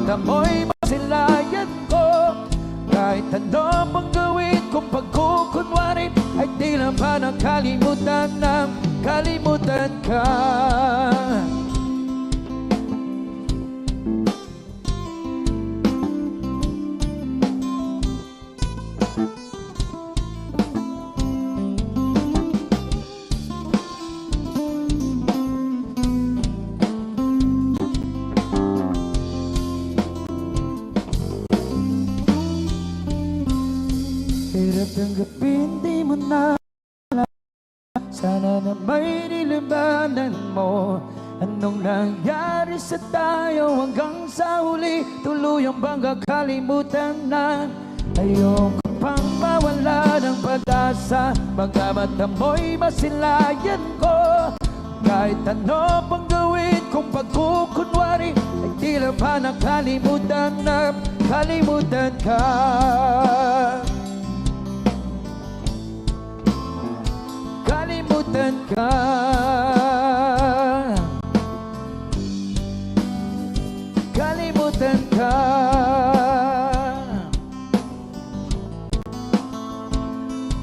mata mo'y masilayan ko. Kahit ano pang gawin kung pagkukunwari, ay di lang ba nakalimutan ng kalimutan ka. Hirap tanggapin, di mo na alam. Sana na may nilibanan mo. Anong nangyari sa tayo hanggang sa huli? Tuluyang bang kakalimutan na? Ayoko pang mawala ng pag-asa. Mga mata mo'y masilayan ko. Kahit ano pang gawin kung pagkukunwari, ay di lang ba nakalimutan na kalimutan ka. Kalimutan ka. Kalimutan ka.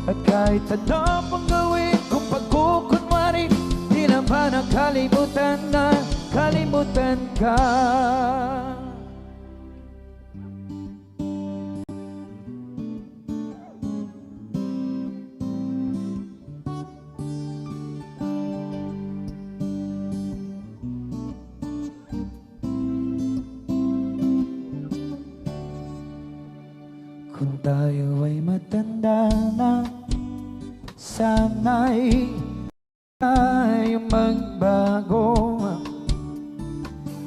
At kahit ano pang gawin kung pagkukunwari, di lang ba nakalimutan na kalimutan ka. Kung tayo ay matanda na, sana'y tayo magbago.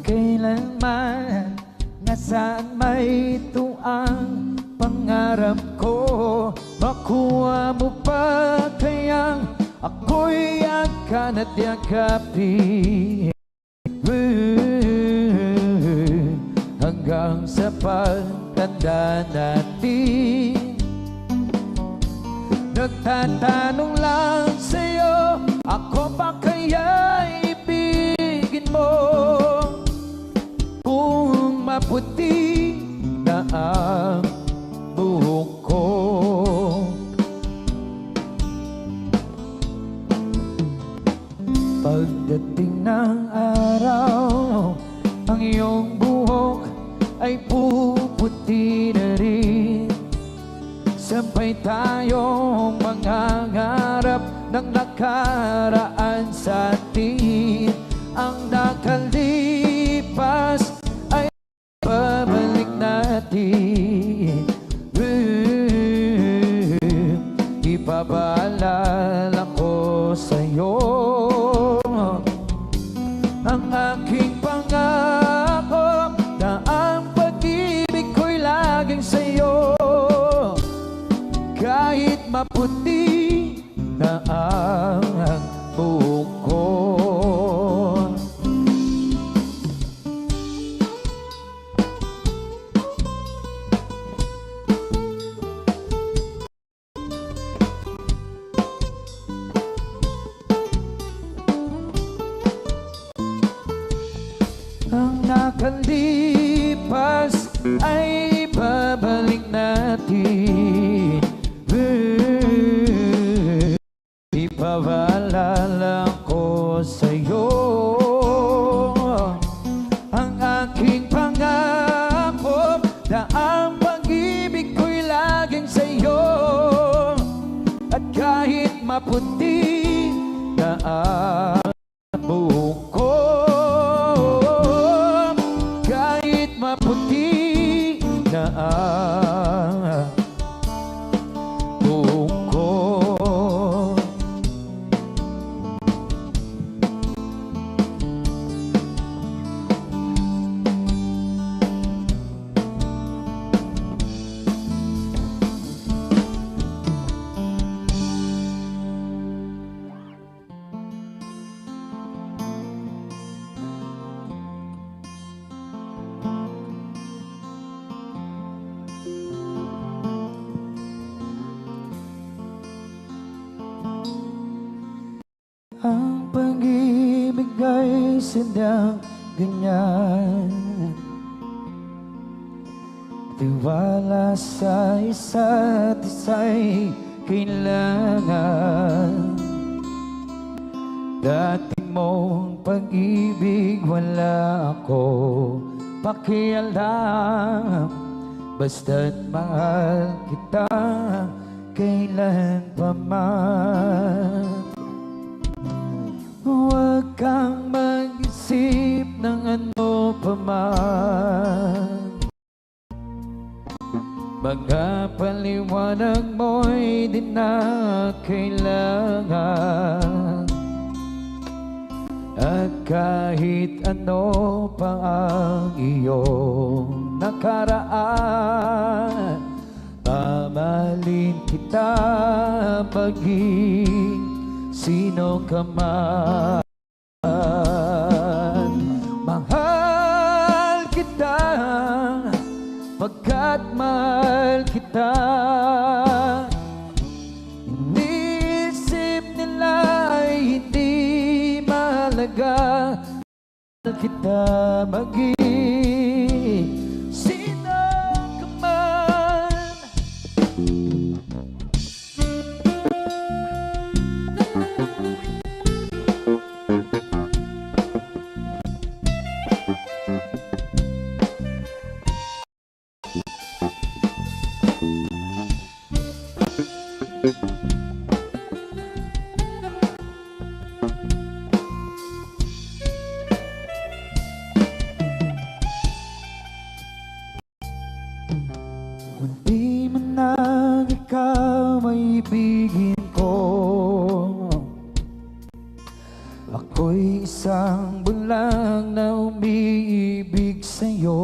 Kailanman, nasaan may tuang pangarap ko. Makuha mo pa kayang ako'y yakan at yakapin, hanggang sa pagtanda natin. Nagtatanong lang sa'yo, ako pa kaya ibigin mo? Kung maputi na ang buhok ko, pagdating ng araw, ang iyong buhok ay puputi na rin. Sabay tayong mangangarap ng nakaraan sa atin. Ang nakalipas ay babalik natin. Ipapaalala ko sa'yo ang aking pangako, na ang pag-ibig ko'y laging sa'yo. Kahit maputi na ang buhok ko. Ang nakalipas ay babalik natin. Ipaalala ko sa'yo ang aking pangako, na ang pag-ibig ko'y laging sa'yo. At kahit maputi na ang buhok ko, kahit maputi na ang buhok ko, ang pag-ibig ay sadyang ganyan. Tiwala sa isa't isa'y kailangan. Dati mong pag-ibig wala ako pakialam. Basta't mahal kita kailan pa man. Huwag kang mag-isip ng ano pa man. Mga paliwanag mo'y di na kailangan. At kahit ano pa ang iyong nakaraan, mamahalin kita maging sino ka man. Mahal kita pagkat mahal kita. Iniisip nila ay hindi mahalaga. Mahal kita maging sino ka man. Kung di man lang ikaw ay ibigin ko, ako'y isang bulang na umiibig sa'yo.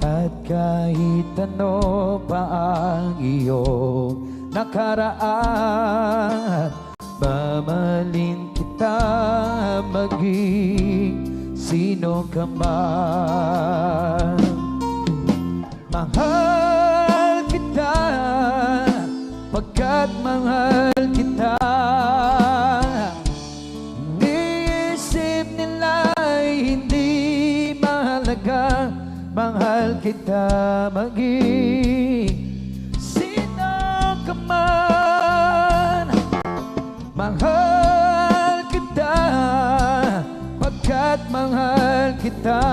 At kahit ano pa ang iyong nakaraan, mamahalin kita maging sino ka man. Mahal kita pagkat mahal kita. Iniisip nila ay hindi mahalaga. Mahal kita maging sino ka man. Mahal kita pagkat mahal kita.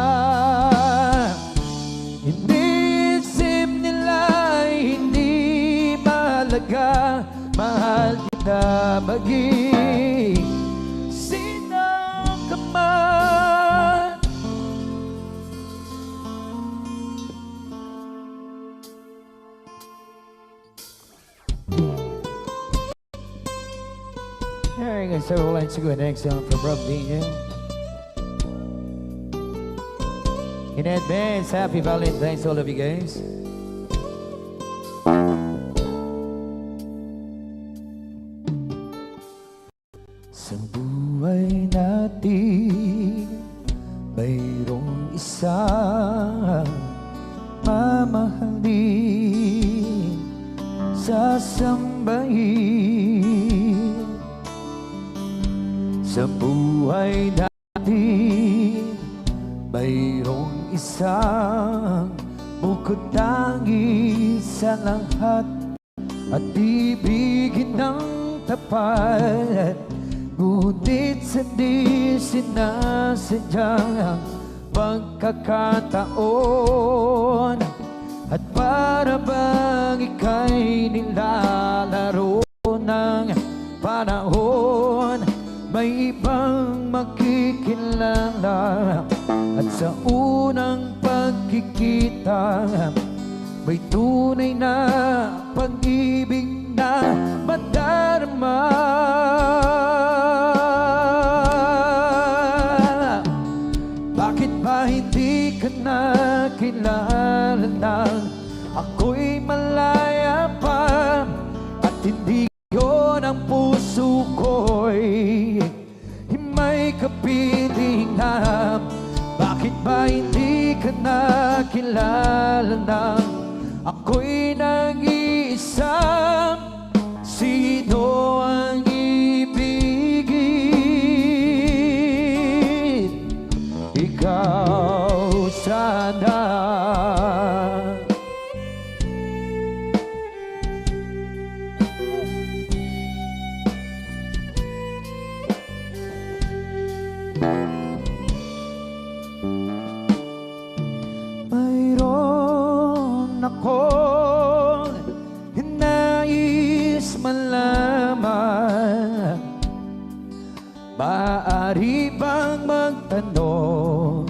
Iniisip nila ay hindi mahalaga. Mahal kita maging sino ka man. Alright guys, so let's go next song from Rob Daniel. In advance, happy Valentine's to all of you guys. Sa buhay natin, mayroong isang mamahalin, sasambahin. Sa buhay natin, mayroong isang bukod tangi sa lahat at ibigin ng tapat. Ngunit sa di sinasadyang pagkakataon, at para bang ika'y nilalaro ng panahon, may ibang makikilala. At sa unang pagkikita, may tunay na pag-ibig na madarama. Bakit ba hindi ka nakilala nang ako'y malaya pa, at hindi yun ang puso ko'y may kapiling na? Bakit ba hindi ka nakilala nang ako'y nag-iisang sino ang ibigin? Ikaw sana. Mayroon akong nais malaman, maaari bang magtanong?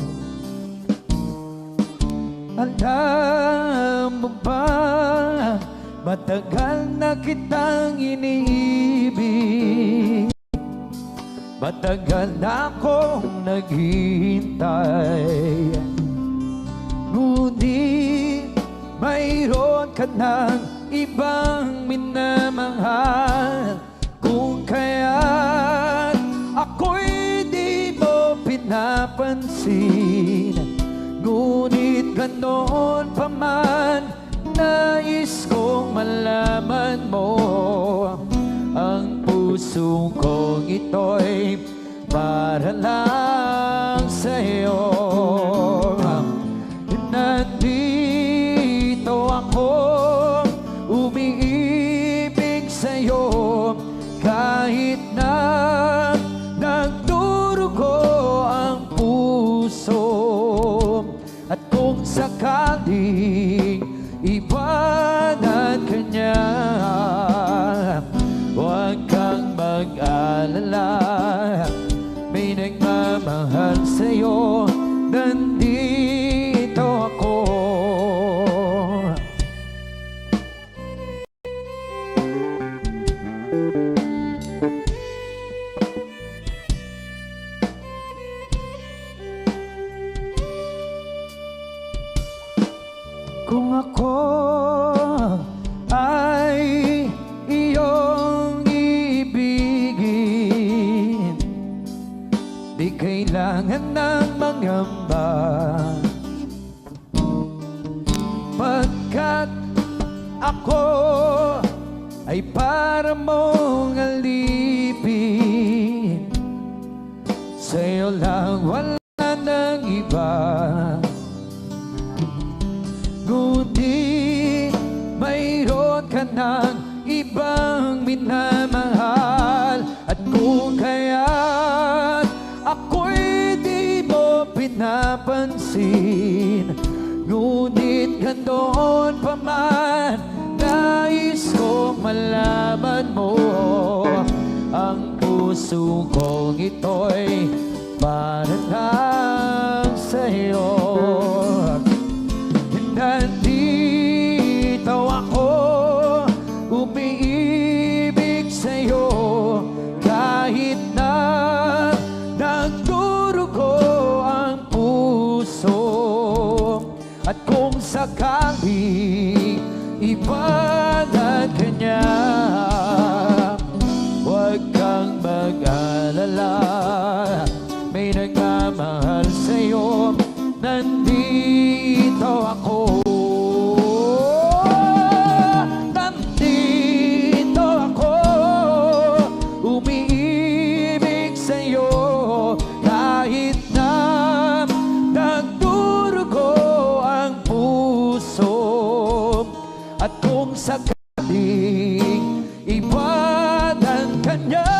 Alam mo ba, matagal na kitang iniibig, matagal na akong naghihintay. Ngunit mayroon ka ng ibang minamahal, kung kaya't ako'y di mo pinapansin. Ngunit ganoon pa man, nais kong malaman mo, ang puso kong ito'y para lang sa'yo. Nandito ako, umiibig sa'yo, kahit na nagdurugo ang puso. At kung sakaling iwanan ka niya, huwag kang mag-alala, may nagmamahal sa'yo, nandito ako. Kung ako ay iyong ibigin, di kailangan ng mangamba, pagkat ako ay para mong alipin. Sa'yo lang, wala nang iba. Ngunit mayroon ka ng ibang minamahal, at kung kaya't ako'y di mo pinapansin. Ngunit ganoon pa man, nais kong malaman mo, ang puso kong ito'y para lang sa'yo. Nandito ako, umiibig sa'yo, kahit na nagdurugo ang puso. At kung sakaling iwanan ka niya, huwag kang mag-alala, may nagmamahal sa'yo, nandito ako. Nandito ako, umiibig sa'yo, kahit na nagdurugo ang puso. At kung sakaling iwanan ka niya,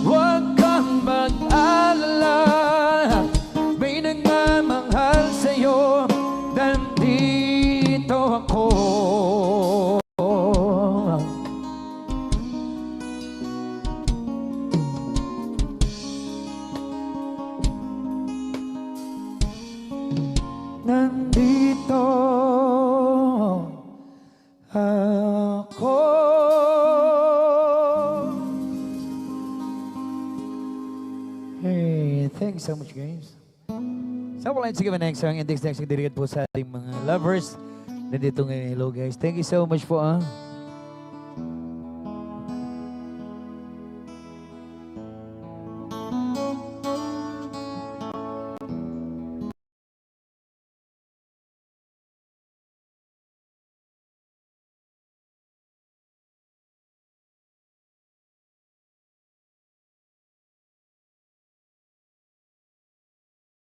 huwag kang mag-alala, may nagmamahal sa'yo, nandito ako. Nandito ako. Hey, thanks so much, guys. So, wala sige ba next song, and this next dedicated po sa ating mga lovers. Nandito ngayon, hello guys. Thank you so much po.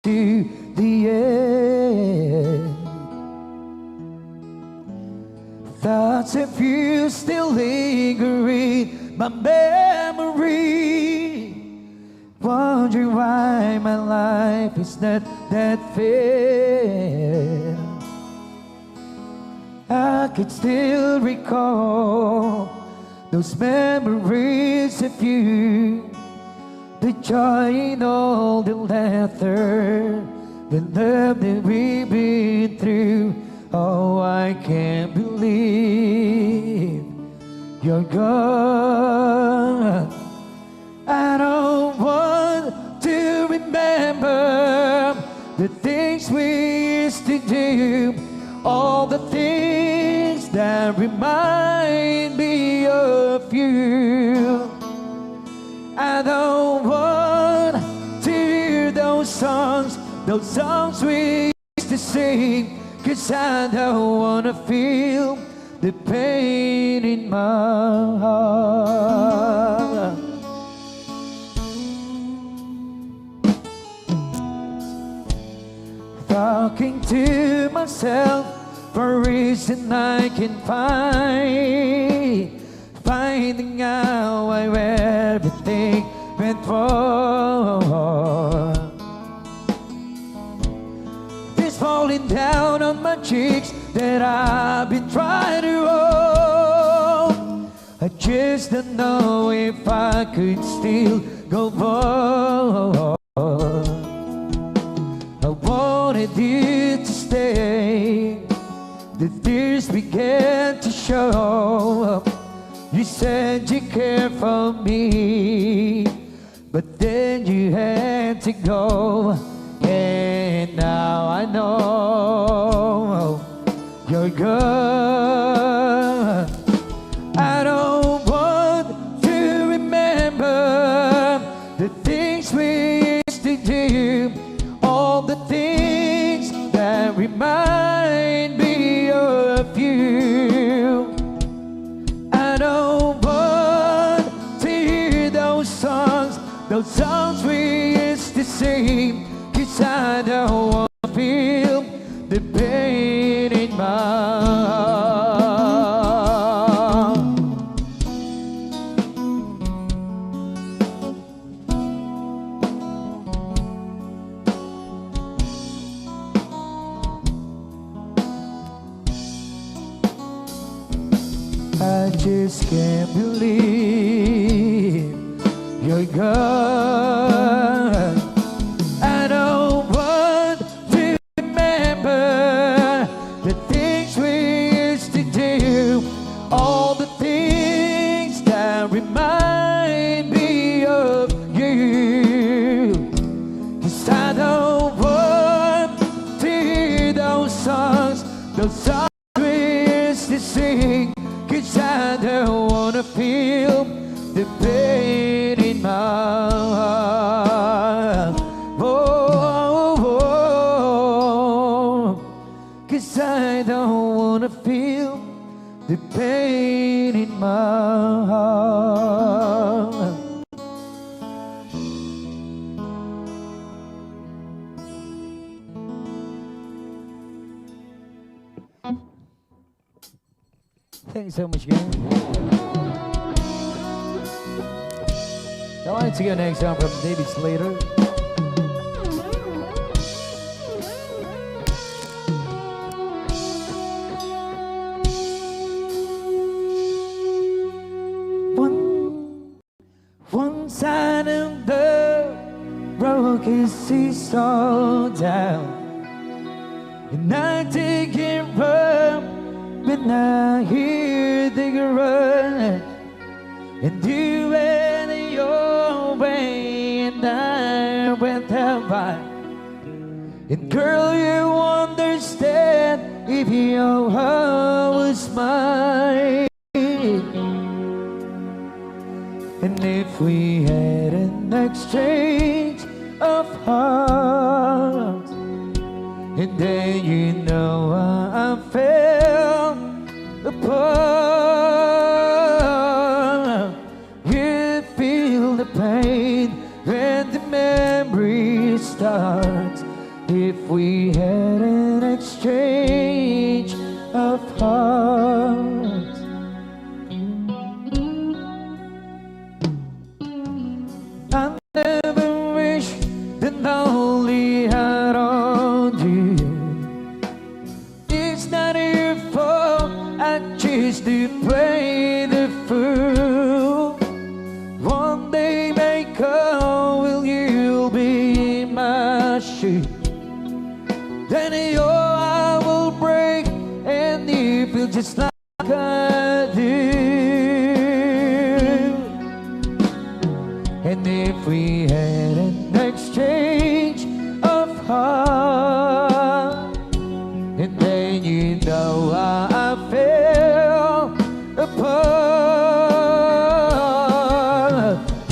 To the end, thoughts of you still linger in my memory. wondering why my life is not that fair. I could still recall those memories of you, the joy in all the laughter, the love that we've been through. Oh, I can't believe you're gone. I don't want to remember the things we used to do, all the things that remind me of you. I don't want to hear those songs we used to sing, 'cause I don't wanna feel the pain in my heart. Talking to myself for a reason I can find, finding out why everything went wrong. This falling down on my cheeks that I've been trying to hold. I just don't know if I could still go on. I wanted you to stay. The tears began to show. You said you cared for me, but then you had to go. And now I know you're gone. I don't want to remember the things we used to do, all the things that remind me of you. I don't want to hear those songs we used to sing, 'cause I don't want to feel the pain in my heart. I just can't believe you're gone. I don't want to remember the things we used to do, all the things that remind me of you. 'Cause I don't want to hear those songs we used to sing, 'cause I don't wanna feel the pain in my heart. Oh, 'cause I don't wanna feel the pain in my heart. Thanks so much, gang. I wanted to go next song from David Slater. One side of the road is seesaw down, and I take it up when I hear the run, and you went your way and I went that way. And girl, you understand if your heart was mine, and if we had an exchange of hearts, and then you know I fell apart. You feel the pain when the memory starts. If we had an exchange of hearts, I never then your heart will break and you feel just like I do. And if we had an exchange of heart, and then you know how I fell apart,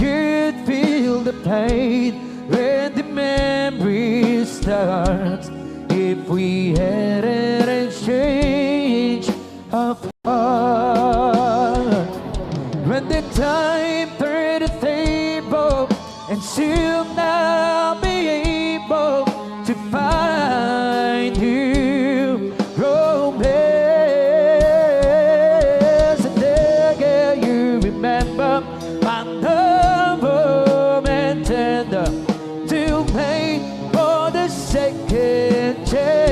you'd feel the pain when the memory starts. If we had an exchange of heart, when the time turned the table, and she'll now be able to find you romance. And there you remember my number and tender to pay for the second chance.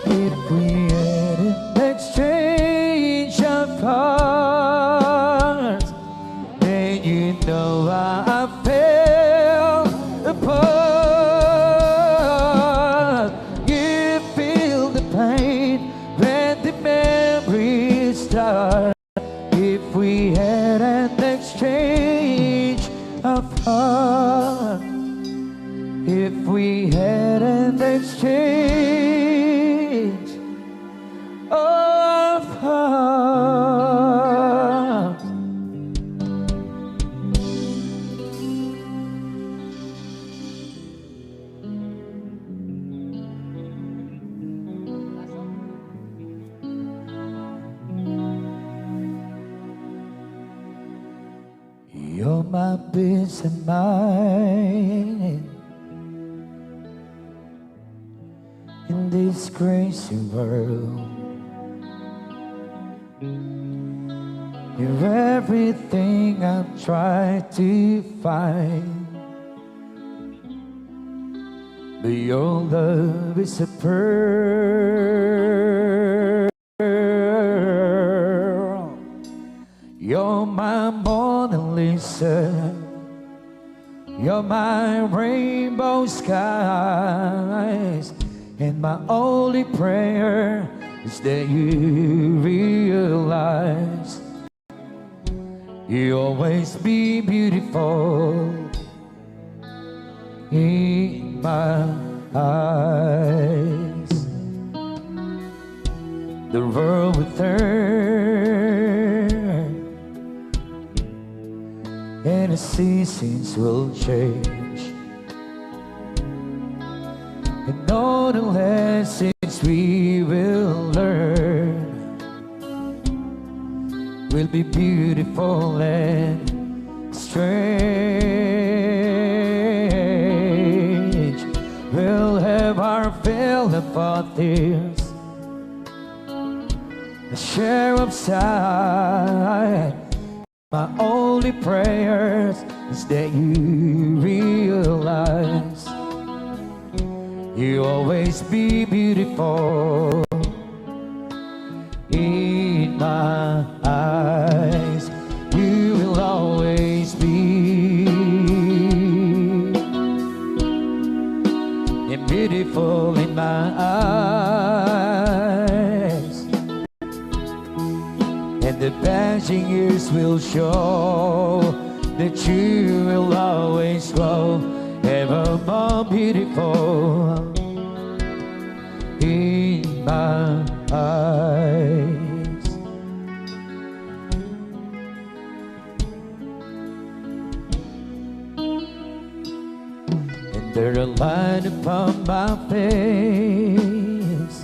If we had an exchange of hearts, then you know how I fell apart. You feel the pain when the memories start. If we had an exchange of hearts, if we had an exchange of hearts. You're my peace of mind in this crazy world. You're everything I've tried to find, but your love is a pearl. You're my Mona Lisa, you're my rainbow skies, and my only prayer is that you realize you'll always be beautiful in my eyes. The world will turn and the seasons will change, and all the lessons we will learn will be beautiful and strange. We'll have our fill of our tears, a share of sight. My only prayers is that you realize you'll always be beautiful in my eyes. You will always be beautiful in my eyes, and the passing years will show that you will always grow ever more beautiful in my eyes. And there are lines upon my face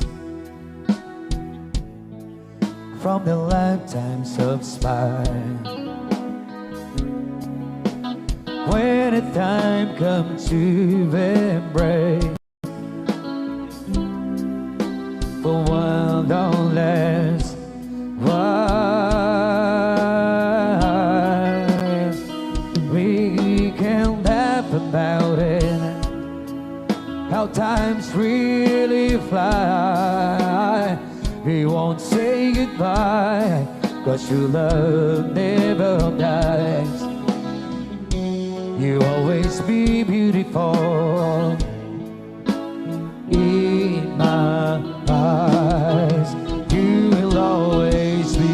from the lifetimes of smiles. When the time comes to embrace, for forget how times really fly. We won't say goodbye, 'cause your love never dies. You always be beautiful in my eyes. You will always be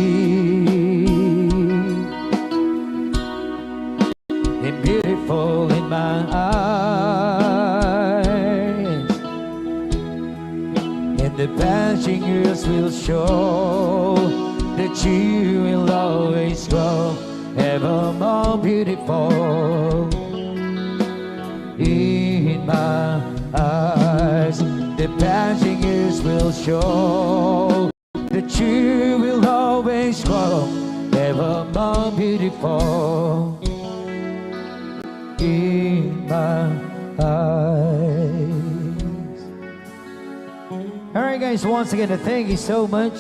beautiful in my eyes. And the passing years will show that you will always grow ever more beautiful in my eyes. The passing years will show that you will always grow ever more beautiful in my eyes. Alright guys, once again, thank you so much.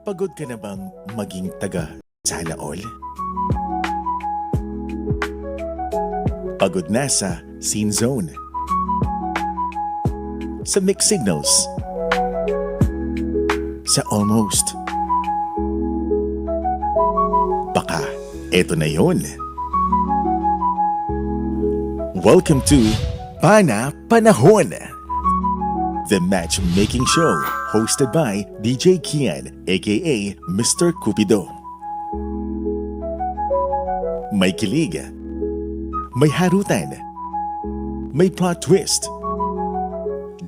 Pagod ka na bang maging taga Sana All? Pagod na sa Scene Zone, sa Mixed Signals, sa Almost. Baka eto na yon. Welcome to Pana-Panahon, the matchmaking show hosted by DJ Kian, aka Mr. Cupido. May kilig, may harutan, may plot twist.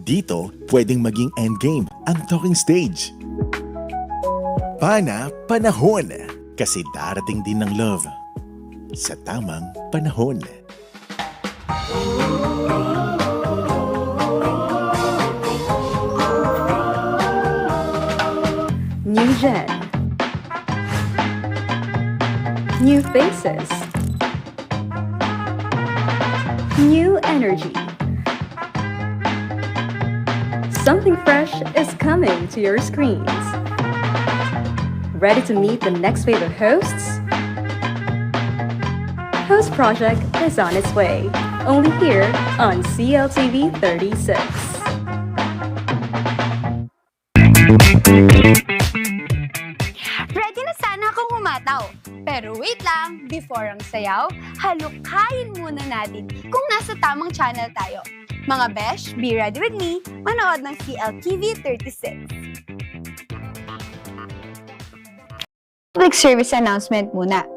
Dito, pwedeng maging endgame ang talking stage. Pana-Panahon, kasi darating din ng love sa tamang panahon. New gen, new faces, new energy. Something fresh is coming to your screens. Ready to meet the next wave of hosts? Host Project is on its way, only here on CLTV 36. Ready na sana akong humataw. Pero wait lang, before ang sayaw, halukayin muna natin kung nasa tamang channel tayo. Mga besh, be ready with me, manood ng CLTV 36. Public service announcement muna.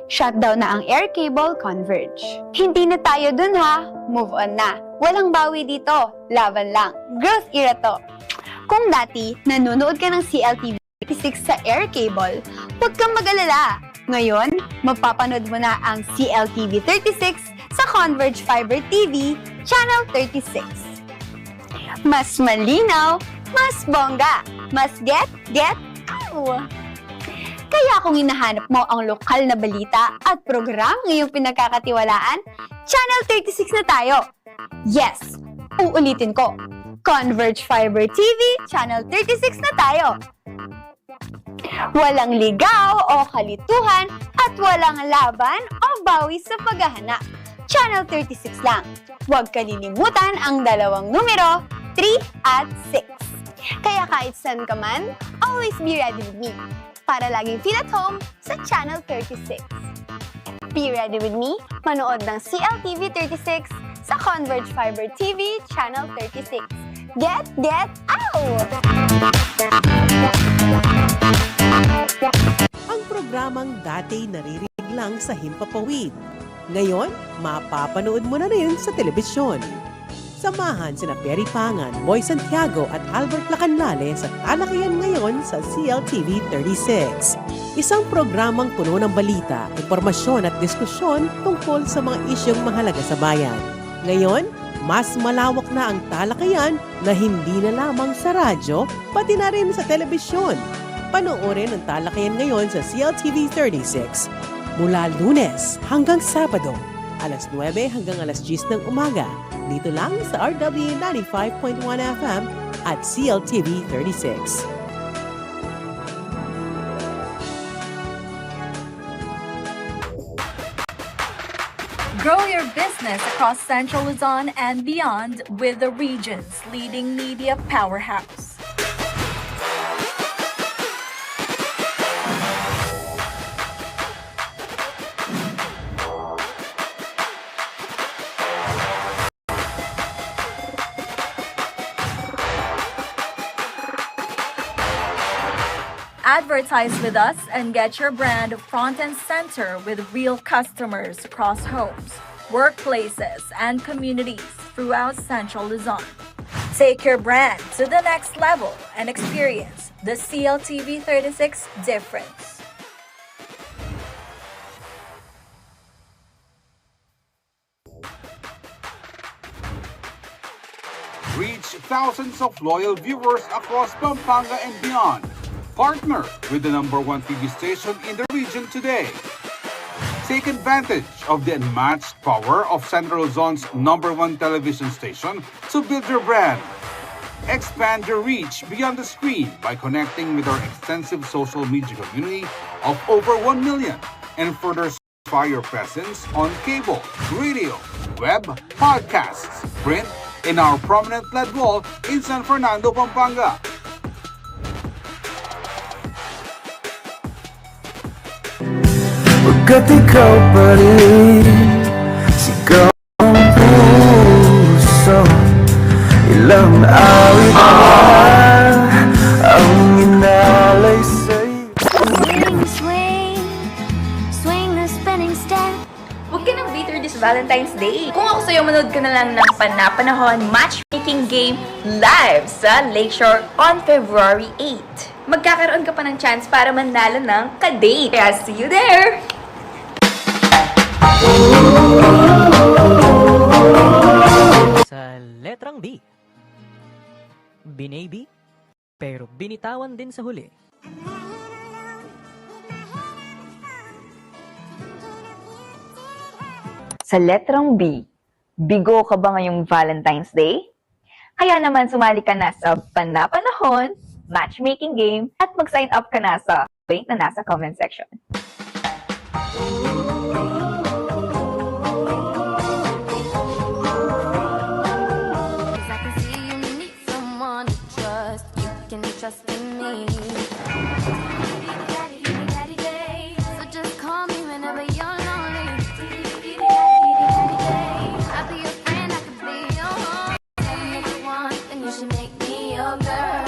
Shutdown na ang air cable Converge. Hindi na tayo dun ha, move on na. Walang bawi dito, laban lang. Growth era to. Kung dati, nanonood ka ng CLTV 36 sa air cable, huwag kang mag-alala. Ngayon, mapapanood mo na ang CLTV 36 sa Converge Fiber TV, Channel 36. Mas malinaw, mas bongga, mas get, ow! Kaya kung hinahanap mo ang lokal na balita at program ngayong pinagkakatiwalaan, Channel 36 na tayo. Yes, uulitin ko. Converge Fiber TV, Channel 36 na tayo. Walang ligaw o kalituhan at walang laban o bawi sa paghahanap. Channel 36 lang. Huwag kalilimutan ang dalawang numero, 3 at 6. Kaya kahit saan ka man, always be ready with me para laging feel at home sa Channel 36. Be ready with me, manood ng CLTV 36 sa Converge Fiber TV, Channel 36. Get, out! Ang programang dati naririnig lang sa Himpapawid. Ngayon, mapapanood mo na rin sa telebisyon. Samahan sina Perry Pangan, Boy Santiago at Albert Lacanlale sa talakayan ngayon sa CLTV 36. Isang programang puno ng balita, impormasyon at diskusyon tungkol sa mga isyong mahalaga sa bayan. Ngayon, mas malawak na ang talakayan na hindi na lamang sa radyo, pati na rin sa telebisyon. Panoorin ang talakayan ngayon sa CLTV 36 mula Lunes hanggang Sabado, alas 9 hanggang alas 10 ng umaga, dito lang sa RW 95.1 FM at CLTV 36. Grow your business across Central Luzon and beyond with the region's leading media powerhouse. Advertise with us and get your brand front and center with real customers across homes, workplaces, and communities throughout Central Luzon. Take your brand to the next level and experience the CLTV 36 difference. Reach thousands of loyal viewers across Pampanga and beyond. Partner with the #1 TV station in the region today. Take advantage of the unmatched power of Central Luzon's #1 television station to build your brand. Expand your reach beyond the screen by connecting with our extensive social media community of over 1 million and further solidify your presence on cable, radio, web, podcasts, print, and our prominent LED wall in San Fernando, Pampanga. Pagkat ikaw pa rin, sigaw ang puso. Ilang awit na ang inalay sa'yo. Swing the spinning step. Huwag ka nang bitter this Valentine's Day. Kung ako sa'yo, manood ka na lang ng Panapanahon Matchmaking Game live sa Lakeshore on February 8. Magkakaroon ka pa ng chance para manalo ng ka-date. Kaya see you there! Sa letrang B, binaby, pero binitawan din sa huli. Sa letrang B, bigo ka ba ngayong Valentine's Day? Kaya naman sumali ka na sa Panapanahon Matchmaking Game at mag-sign up ka na sa link na nasa comment section. I can see you need someone to trust. You can trust in me. So just call me whenever you're lonely. I'll be your friend, I could be your home. If you want, then you should make me your girl.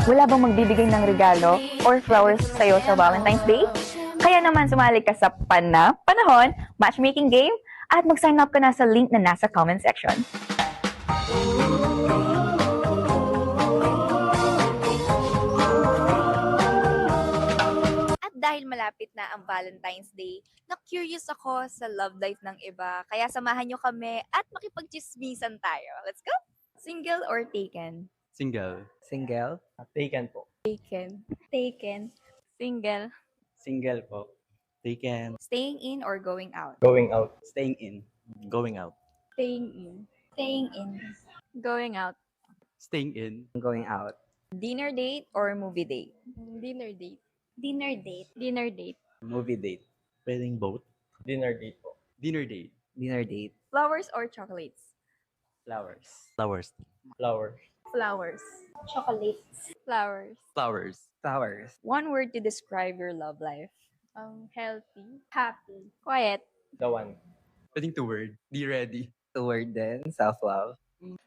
Wala bang magbibigay ng regalo or flowers sa'yo sa Valentine's Day? Kaya naman sumali ka sa Panahon Matchmaking Game at mag-sign up ka na sa link na nasa comment section. At dahil malapit na ang Valentine's Day, na-curious ako sa love life ng iba. Kaya samahan nyo kami at makipagchismisan tayo. Let's go! Single or taken? Single. Single? Taken po. Taken. Taken. Single. Single po. Taken. Staying in or going out? Going out. Staying in. Going out. Staying in. Staying in. Going out. Staying in. Going out. Dinner date or movie date? Dinner date. Dinner date. Dinner date. Movie date. Pwedeng both. Dinner date po. Dinner date. Dinner date. Flowers or chocolates? Flowers. Flowers. Flowers. Flowers. Chocolates. Flowers. Flowers. Flowers. One word to describe your love life. Healthy. Happy. Quiet. The one. Pwedeng two word. Be ready. Toward din, self-love.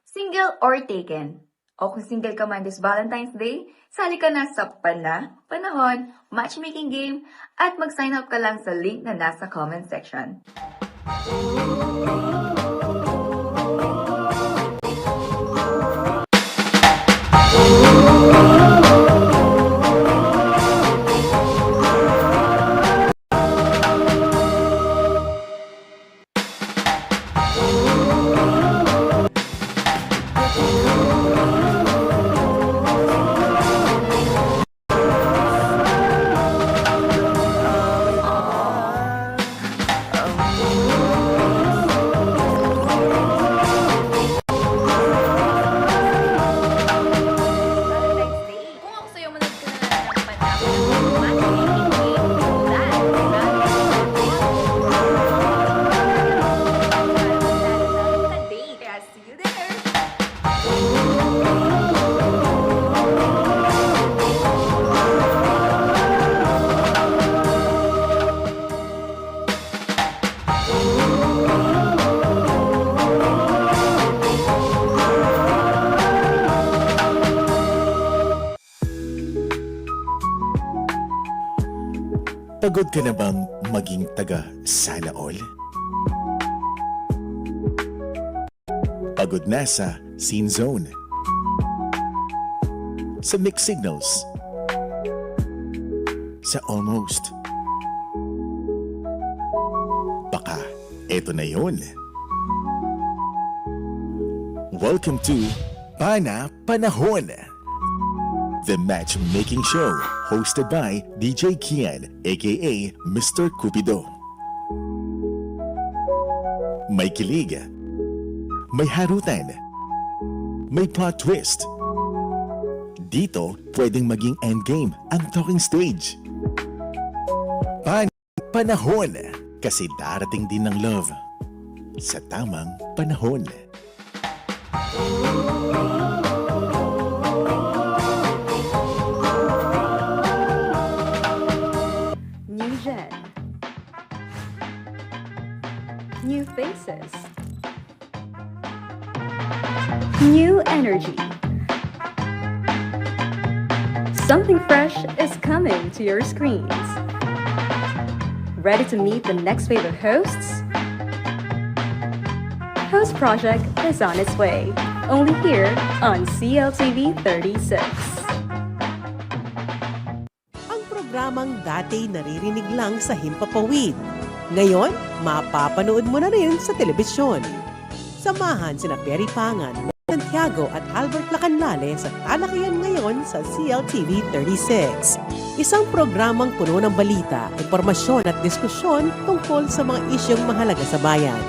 Single or taken? O kung single ka man this Valentine's Day, sali ka na sa Panahon Matchmaking Game at mag-sign up ka lang sa link na nasa comment section. Valentine's Day. Kung ako sa'yo, manood ka na lang ng Panahon Matchmaking Game live sa date. Kaya see you there! Pagod ka na bang maging taga Sana All? Pagod na sa Scene Zone, sa Mixed Signals, sa Almost. Baka eto na yun. Welcome to Panahon, the matchmaking show hosted by DJ Kian, aka Mr. Cupido. May kilig, may harutan, may plot twist. Dito, pwedeng maging endgame ang talking stage. Panahon, kasi darating din ng love sa tamang panahon. New gen. New faces. New energy. Something fresh is coming to your screens. Ready to meet the next wave of hosts? Host Project is on its way, only here on CLTV 36. Ang programang dati naririnig lang sa Himpapawid. Ngayon, mapapanood mo na rin sa telebisyon. Samahan sina Perry Pangan, Santiago at Albert Lacanlale sa talakayan ngayon sa CLTV 36. Isang programang puno ng balita, impormasyon at diskusyon tungkol sa mga isyong mahalaga sa bayan.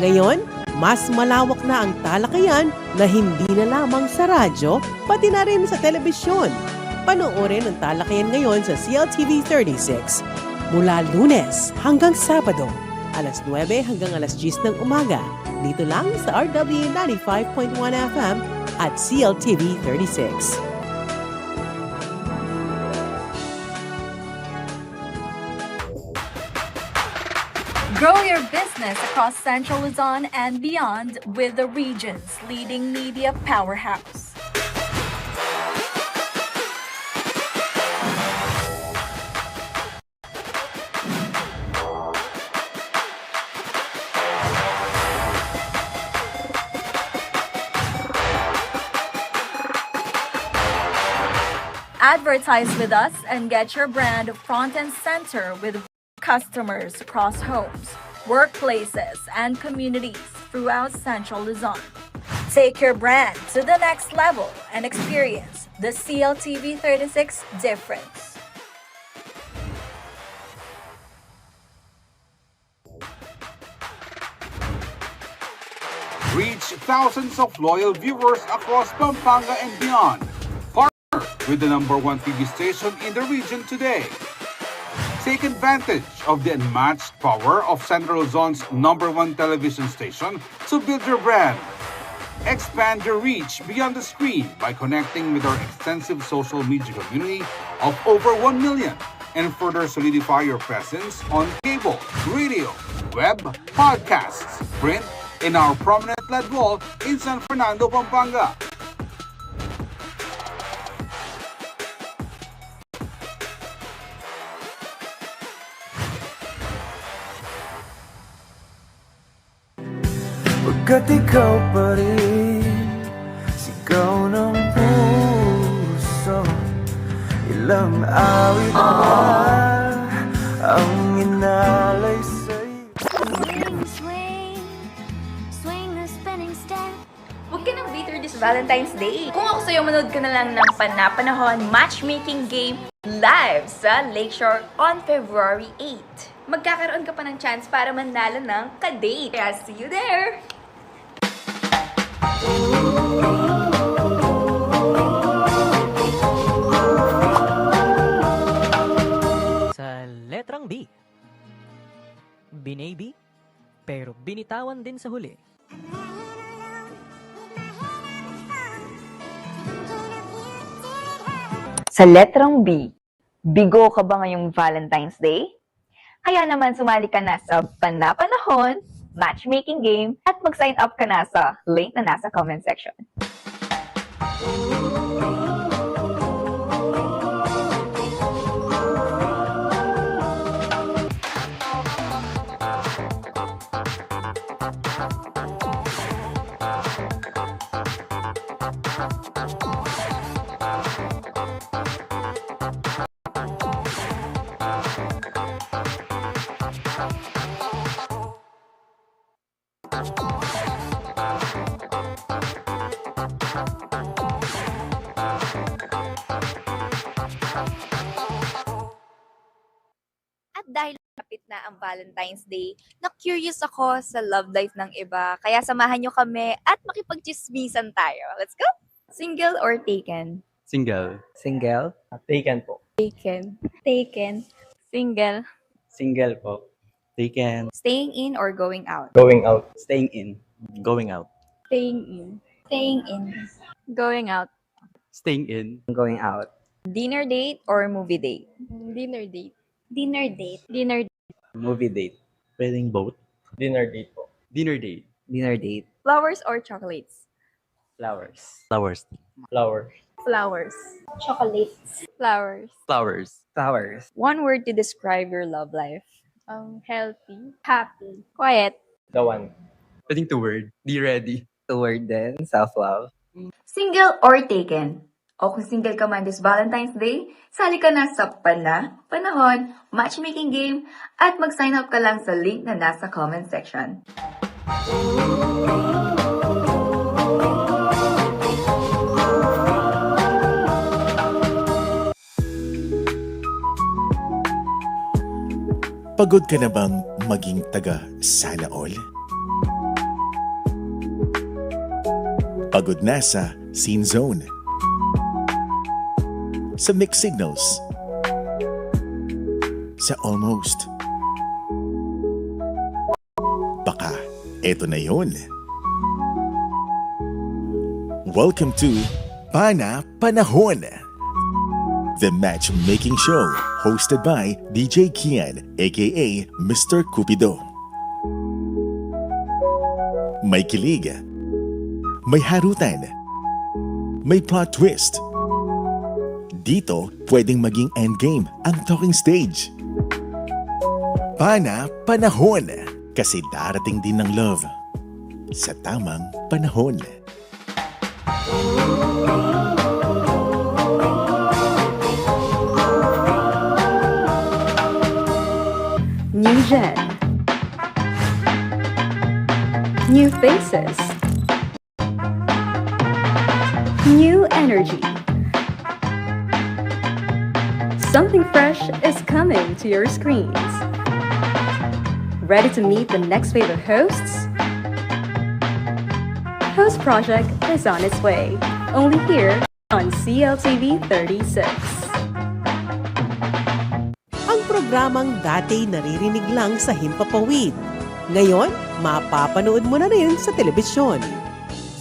Ngayon, mas malawak na ang talakayan na hindi na lamang sa radyo, pati na rin sa telebisyon. Panoorin ang talakayan ngayon sa CLTV 36 mula Lunes hanggang Sabado, alas 9 hanggang alas 10 ng umaga, dito lang sa RW 95.1 FM at CLTV 36. Grow your business across Central Luzon and beyond with the region's leading media powerhouse. Advertise with us and get your brand front and center with customers across homes, workplaces, and communities throughout Central Luzon. Take your brand to the next level and experience the CLTV 36 difference. Reach thousands of loyal viewers across Pampanga and beyond. Partner with the #1 TV station in the region today. Take advantage of the unmatched power of Central Luzon's #1 television station to build your brand. Expand your reach beyond the screen by connecting with our extensive social media community of over 1 million and further solidify your presence on cable, radio, web, podcasts, print, in our prominent LED wall in San Fernando, Pampanga. Pagkat ikaw pa rin, sigaw ng puso. Ilang awit pa ang inalay sa'yo. Swing, swing, swing the spinning step. Huwag ka nang bitter this Valentine's Day. Kung ako sa'yo, manood ka na lang ng Panapanahon Matchmaking Game live sa Lakeshore on February 8. Magkakaroon ka pa ng chance para manalo ng ka-date. Kaya see you there! Sa letrang B. Binaby, pero binitawan din sa huli. Sa letrang B, bigo ka ba ngayong Valentine's Day? Kaya naman sumali ka na sa Panapanahon Matchmaking Game at mag-sign up ka na sa link na nasa comment section. At dahil kapit na ang Valentine's Day, na-curious ako sa love life ng iba. Kaya samahan nyo kami at makipagchismisan tayo. Let's go! Single or taken? Single. Single? Taken po. Taken. Taken. Single. Single po. Taken. Staying in or going out? Going out. Staying in. Going out. Staying in. Staying in. Going out. Staying in. Going out. Dinner date or movie date? Dinner date. Dinner date. Dinner Movie date. Pwedeng both. Dinner date po. Dinner date. Dinner date. Flowers or chocolates? Flowers. Flowers. Flowers. Flowers. Chocolates. Flowers. Flowers. Flowers. One word to describe your love life. Healthy. Happy. Quiet. The one. Pwedeng two word. Be ready. Toward then, self-love. Single or taken? O kung single ka man this Valentine's Day, sali ka na sa Panahon Matchmaking Game at mag-sign up ka lang sa link na nasa comment section. Pagod ka na bang maging taga Sana All? Pagod na sa Scene Zone, sa Mixed Signals, sa Almost. Baka eto na yun. Welcome to Panahon, the matchmaking show hosted by DJ Kian, aka Mr. Cupido. May kilig, may harutan, may plot twist. Dito, pwedeng maging endgame ang talking stage. Panahon, kasi darating din ng love sa tamang panahon. New gen. New faces. New energy. Something fresh is coming to your screens. Ready to meet the next wave of hosts? Host Project is on its way, only here on CLTV 36. Ang programang dati naririnig lang sa Himpapawid. Ngayon, mapapanood mo na rin sa telebisyon.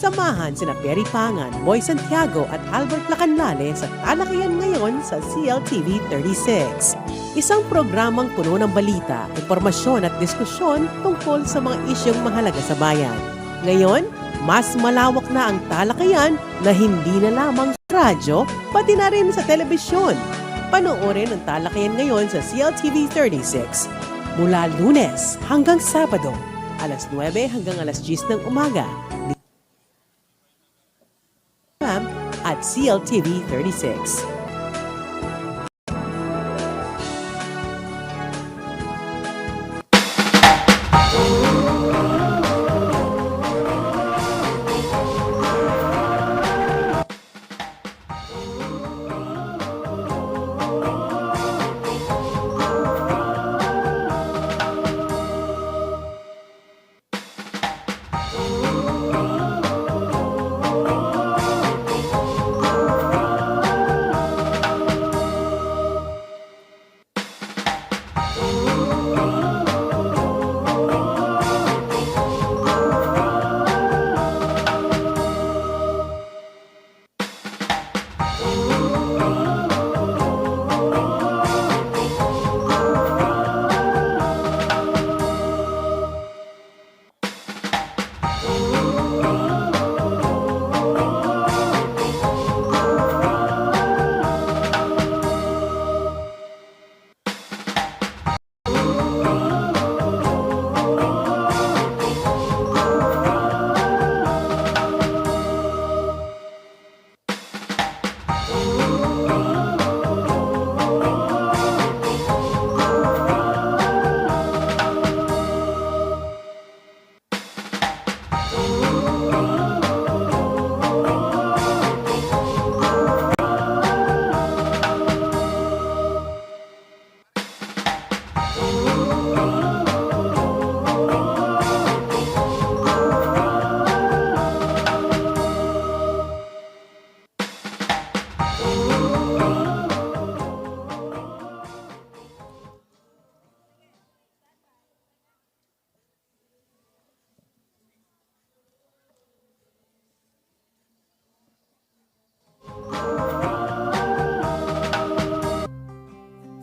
Samahan sina Perry Pangan, Boy Santiago at Albert Lacanlale sa talakayan ngayon sa CLTV 36. Isang programang puno ng balita, impormasyon at diskusyon tungkol sa mga isyong mahalaga sa bayan. Ngayon, mas malawak na ang talakayan na hindi na lamang sa radyo, pati na rin sa telebisyon. Panoorin ang talakayan ngayon sa CLTV 36 mula Lunes hanggang Sabado, alas 9 hanggang alas 10 ng umaga. At CLTV 36.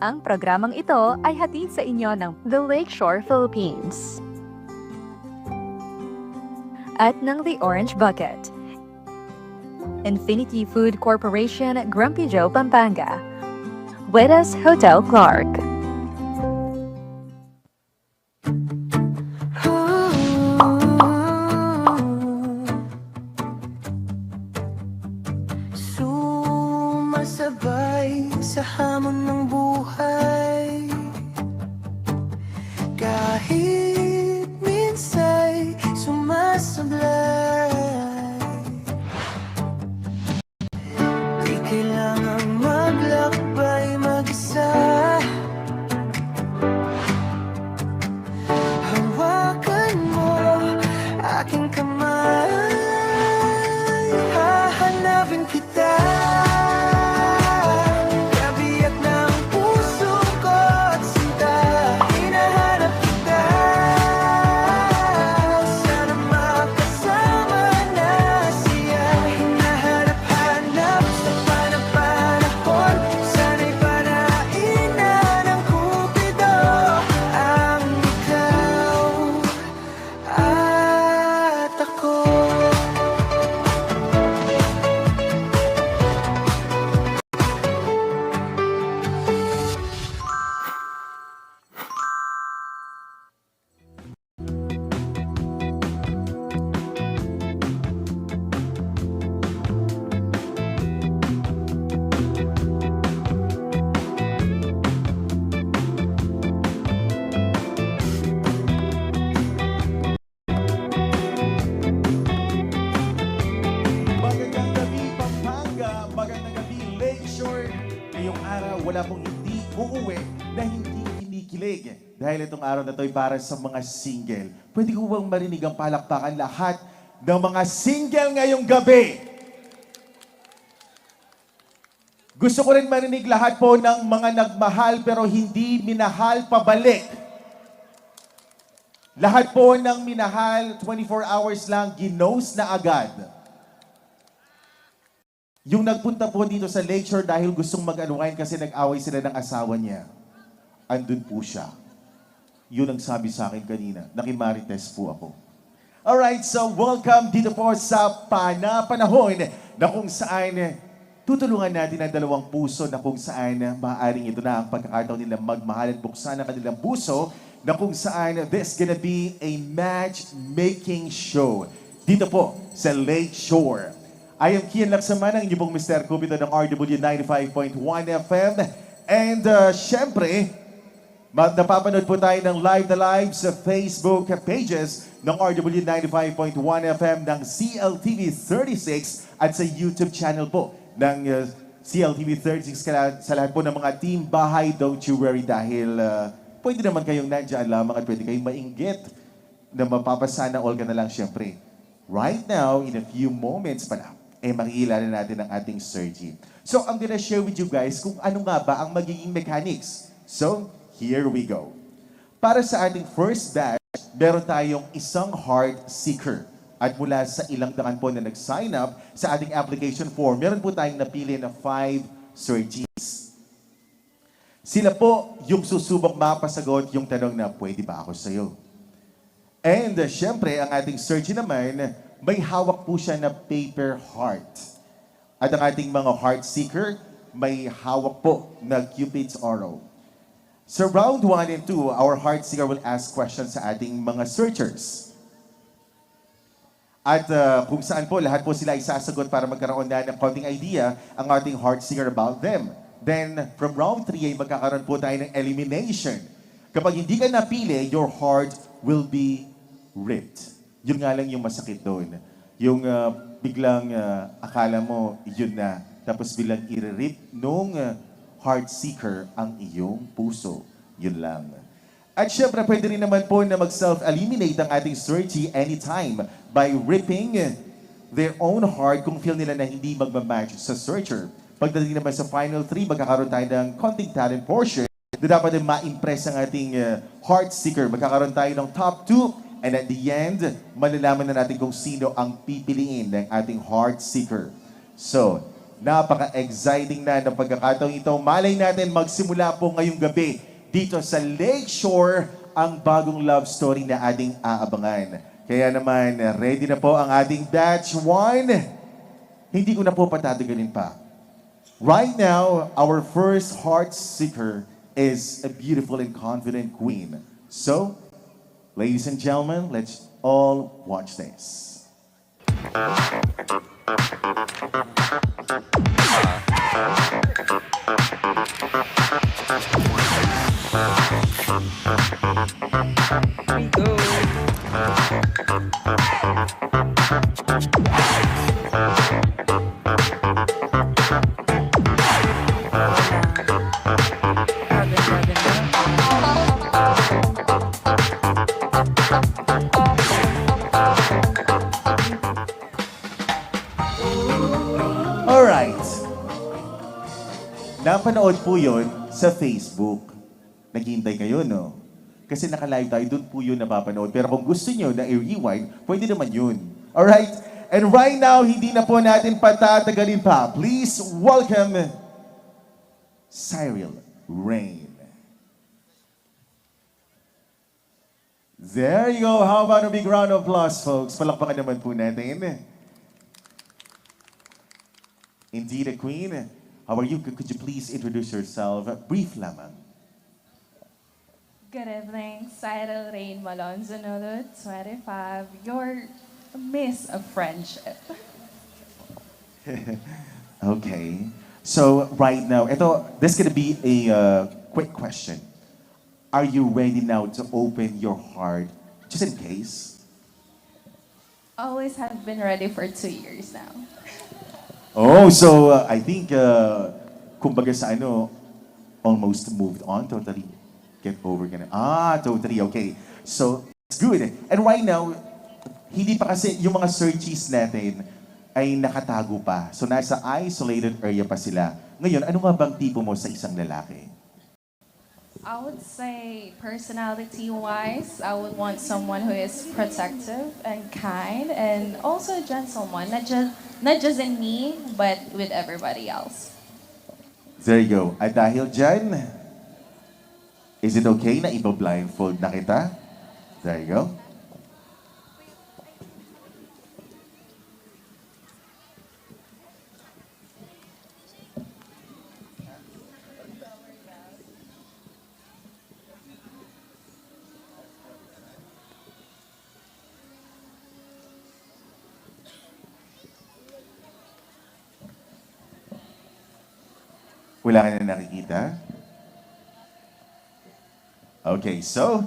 Ang programang ito ay hatid sa inyo ng The Lakeshore Philippines at ng The Orange Bucket, Infinity Food Corporation, Grumpy Joe, Pampanga, Wedas Hotel Clark. Sumasabay sa hamon ng buhay, kahit minsa'y sumasablay. Di kailangang maglakbay mag-isa, hawakan mo aking kamay, hahanapin kita. Wala pong hindi uuwi na hindi kinikilig. Dahil itong araw na to ay para sa mga single. Pwede ko bang marinig ang palakpakan lahat ng mga single ngayong gabi? Gusto ko rin marinig lahat po ng mga nagmahal pero hindi minahal pabalik. Lahat po ng minahal, 24 hours lang, ginost na agad. Yung nagpunta po dito sa Lakeshore dahil gustong mag-unwind kasi nag-away sila ng asawa niya. Andun po siya. Yun ang sabi sa akin kanina. Nakimarites po ako. Alright, so welcome dito po sa Pana-Panahon na kung saan tutulungan natin ang dalawang puso na kung saan maaaring ito na ang pagkakataon nila magmahal at buksan ang kanilang puso na kung saan this gonna be a matchmaking show dito po sa Lake Shore. I am Kian Laksaman, ang inyong Mr. Cupido ng RW 95.1 FM. And syempre, napapanood po tayo ng live na live sa Facebook pages ng RW 95.1 FM ng CLTV 36 at sa YouTube channel po ng CLTV 36 sa lahat po ng mga team bahay. Don't you worry dahil pwede naman kayong nandiyan lamang at pwede kayong mainggit na mapapasana all ka na lang syempre. Right now, in a few moments pa lang, makikilala natin ang ating Sergi. So, I'm gonna share with you guys kung ano nga ba ang magiging mechanics. So, here we go. Para sa ating first batch, meron tayong isang heart seeker. At mula sa ilang daan po na nag-sign up sa ating application form, meron po tayong napili na 5 Sergis. Sila po yung susubok mapasagot yung tanong na, pwede ba ako sa'yo? And syempre, ang ating Sergi naman, may hawak po siya na paper heart. At ang ating mga heart seeker, may hawak po na Cupid's arrow. Sa round 1 and 2, our heart seeker will ask questions sa ating mga searchers. At kung saan po, lahat po sila isasagot para magkaroon na ng konting idea ang ating heart seeker about them. Then, from round 3 ay magkakaroon po tayo ng elimination. Kapag hindi ka napili, your heart will be ripped. Yun nga lang yung masakit doon. Yung biglang akala mo, yun na. Tapos biglang i-rip nung heart seeker ang iyong puso. Yun lang. At syempre, pwede rin naman po na mag-self-eliminate ang ating Sergi anytime by ripping their own heart kung feel nila na hindi magmamatch sa searcher. Pagdating naman sa final 3, magkakaroon tayo ng konting talent portion na dapat din ma-impress ang ating heart seeker. Magkakaroon tayo ng top 2 and at the end, malalaman na natin kung sino ang pipiliin ng ating heart seeker. So, napaka-exciting na ng pagkakataong ito. Malay natin magsimula po ngayong gabi dito sa Lakeshore ang bagong love story na ating aabangan. Kaya naman, ready na po ang ating batch 1. Hindi ko na po patatagalin pa. Right now, our first heart seeker is a beautiful and confident queen. So, ladies and gentlemen, let's all watch this. Alright. Napanood po yun sa Facebook. Naghihintay kayo, no? Kasi naka-live tayo, doon po yun napapanood. Pero kung gusto nyo na i-rewind, pwede naman yun. Alright? And right now, hindi na po natin patatagalin pa. Please welcome Cyril Rain. There you go. How about a big round of applause, folks? Palakpakan naman po natin. Indeed, a queen. How are you? Could you please introduce yourself? Brief lamang. Good evening, Cyril Rain Malonzo Nulud, 25, your Miss of Friendship. Okay. So, right now, this is gonna be a quick question. Are you ready now to open your heart, just in case? Always have been ready for 2 years now. Oh, so I think, kumbaga sa almost moved on, totally get over ka na. Totally, okay. So, it's good. And right now, hindi pa kasi yung mga searches natin ay nakatago pa. So, nasa isolated area pa sila. Ngayon, ano nga bang tipo mo sa isang lalaki? I would say personality-wise, I would want someone who is protective and kind and also a gentleman, not just in me, but with everybody else. There you go. At dahil dyan, is it okay na iba-blindfold na kita? There you go. Wala ka na nakikita? Okay, so,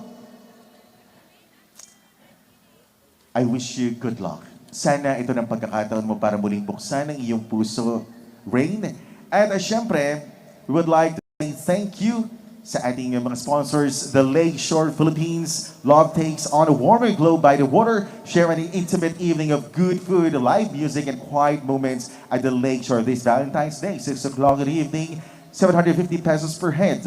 I wish you good luck. Sana ito ng pagkakataon mo para muling buksan ang iyong puso, Rain. At syempre, we would like to say thank you sa ating mga sponsors, the Lakeshore Philippines, Love Takes on a Warmer Glow by the Water, share an intimate evening of good food, live music, and quiet moments at the Lakeshore this Valentine's Day, 6 o'clock in the evening, 750 pesos per head.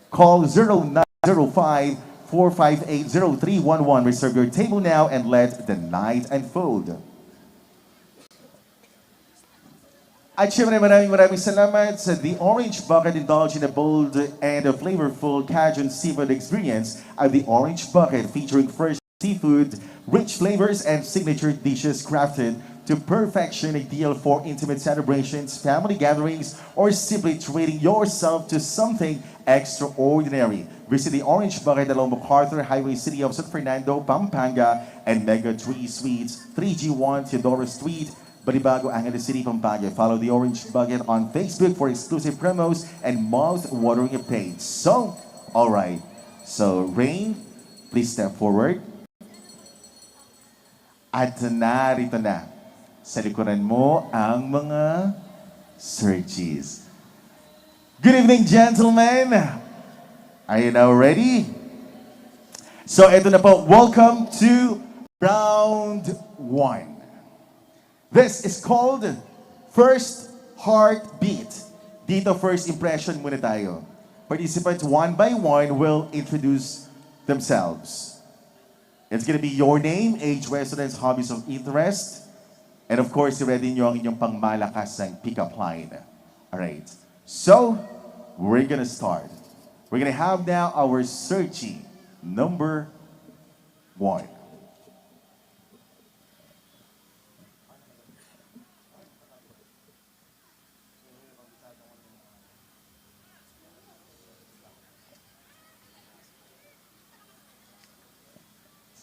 Call 0905-458-0311. Reserve your table now and let the night unfold. At syempre maraming salamat sa The Orange Bucket. Indulge in a bold and a flavorful Cajun seafood experience at The Orange Bucket, featuring fresh seafood, rich flavors, and signature dishes crafted to perfection, ideal for intimate celebrations, family gatherings, or simply treating yourself to something extraordinary. Visit The Orange Bucket along MacArthur Highway, City of San Fernando, Pampanga, and Mega 3 Suites, 3G1 Teodoro Street, Balibago, Angeles City, Pampanga. Follow The Orange Bucket on Facebook for exclusive promos and mouth-watering updates. So, all right. So, Rain, please step forward. At narito na sa likuran mo ang mga searches. Good evening, gentlemen. Are you now ready? So, ito na po. Welcome to round 1. This is called First Heartbeat. Dito, first impression muna tayo. Participants one by one will introduce themselves. It's gonna be your name, age, residence, hobbies of interest, and of course, ready nyo ang inyong pangmalakasang pick-up line. Alright, so, we're gonna start. We're gonna have now our searching number 1.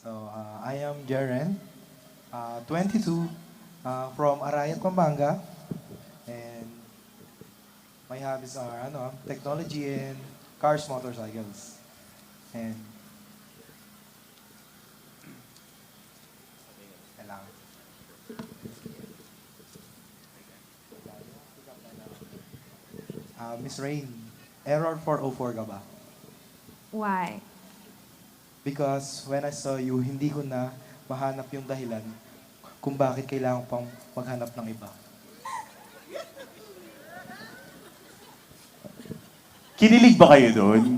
So, I am Jaren, 22, from Arayat, Pampanga, and my hobbies are technology and cars, motorcycles, and Miss Rain, error 404 ka ba? Why? Because when I saw you, hindi ko na mahanap yung dahilan kung bakit kailangan pang maghanap ng iba. Kinilig ba kayo doon?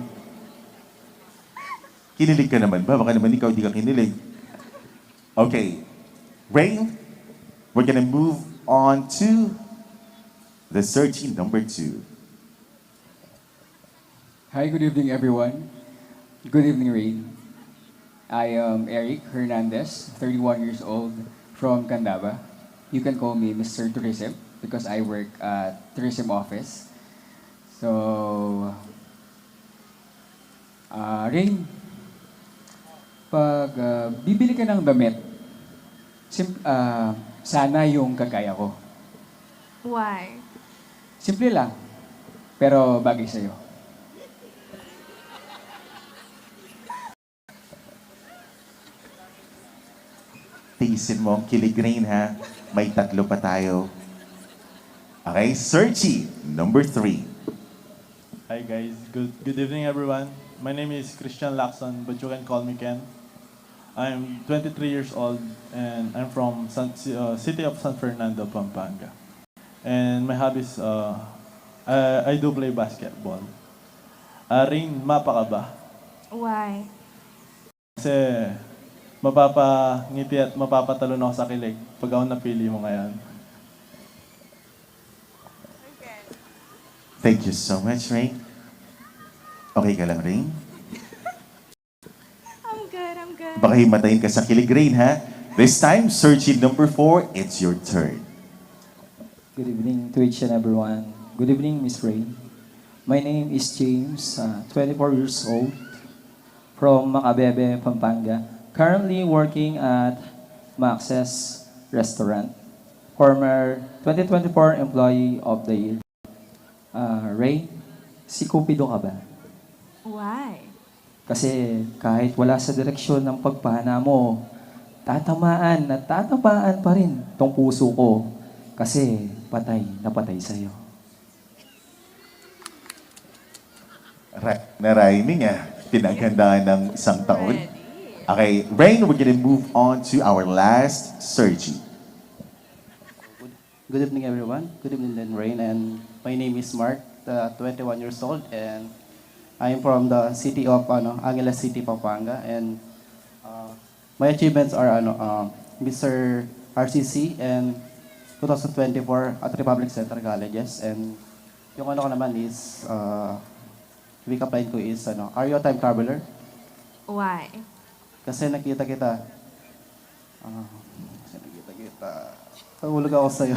Kinilig ka naman ba? Baka naman ikaw di ka kinilig. Okay. Rain, we're gonna move on to the searching number 2. Hi, good evening, everyone. Good evening, Rain. I am Eric Hernandez, 31 years old, from Candaba. You can call me Mr. Tourism because I work at tourism office. So, Rain, pag bibili ka ng damit, sana yung kagaya ko. Why? Simple lang, pero bagay sa'yo. Tiisin mo ang kilig, Rain, ha? May 3 pa tayo. Okay, searchy, number 3. Hi guys, good evening everyone. My name is Christian Lacson, but you can call me Ken. I'm 23 years old and I'm from city of San Fernando, Pampanga. And my hobbies, I do play basketball. Rain, mapa ka ba? Why? Kasi mapapangiti at mapapatalon ako sa kilig pag ako napili mo ngayon. Thank you so much, Rain. Okay ka lang, Rain? I'm good. Baka himatayin ka sa kilig, Rain, ha? This time, searching number 4, it's your turn. Good evening to each and everyone. Good evening, Miss Rain. My name is James, 24 years old, from Macabebe, Pampanga. Currently working at Max's Restaurant. Former 2024 Employee of the Year. Ray, si Cupido ka ba? Why? Kasi kahit wala sa direksyon ng pagpana mo, tatamaan at tatamaan pa rin tong puso ko. Kasi patay na patay sa'yo. Na-rhyming pinaghandaan ng isang taon. Okay, Rain, we're gonna move on to our last Sergi. Good evening, everyone. Good evening, then Rain. And my name is Mark, 21 years old, and I'm from the city of Angeles City, Pampanga. And my achievements are Mr. RCC and 2024 at Republic Center Colleges. And yung ko naman is week apply ko is Are you a time traveler? Why? Kasi nakita kita. Nahulog ako sa'yo.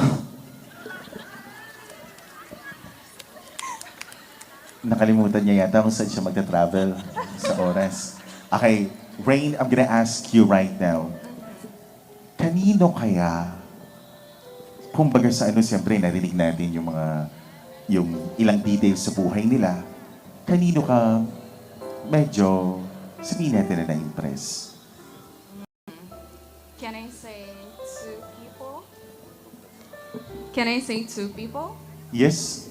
Nakalimutan niya yata kung saan siya magta-travel sa oras. Okay, Rain, I'm gonna ask you right now. Kanino kaya, kumbaga sa siyempre, narinig natin yung ilang details sa buhay nila. Kanino ka medyo, sabihin natin na na-impress? Can I say two people? Can I say two people? Yes?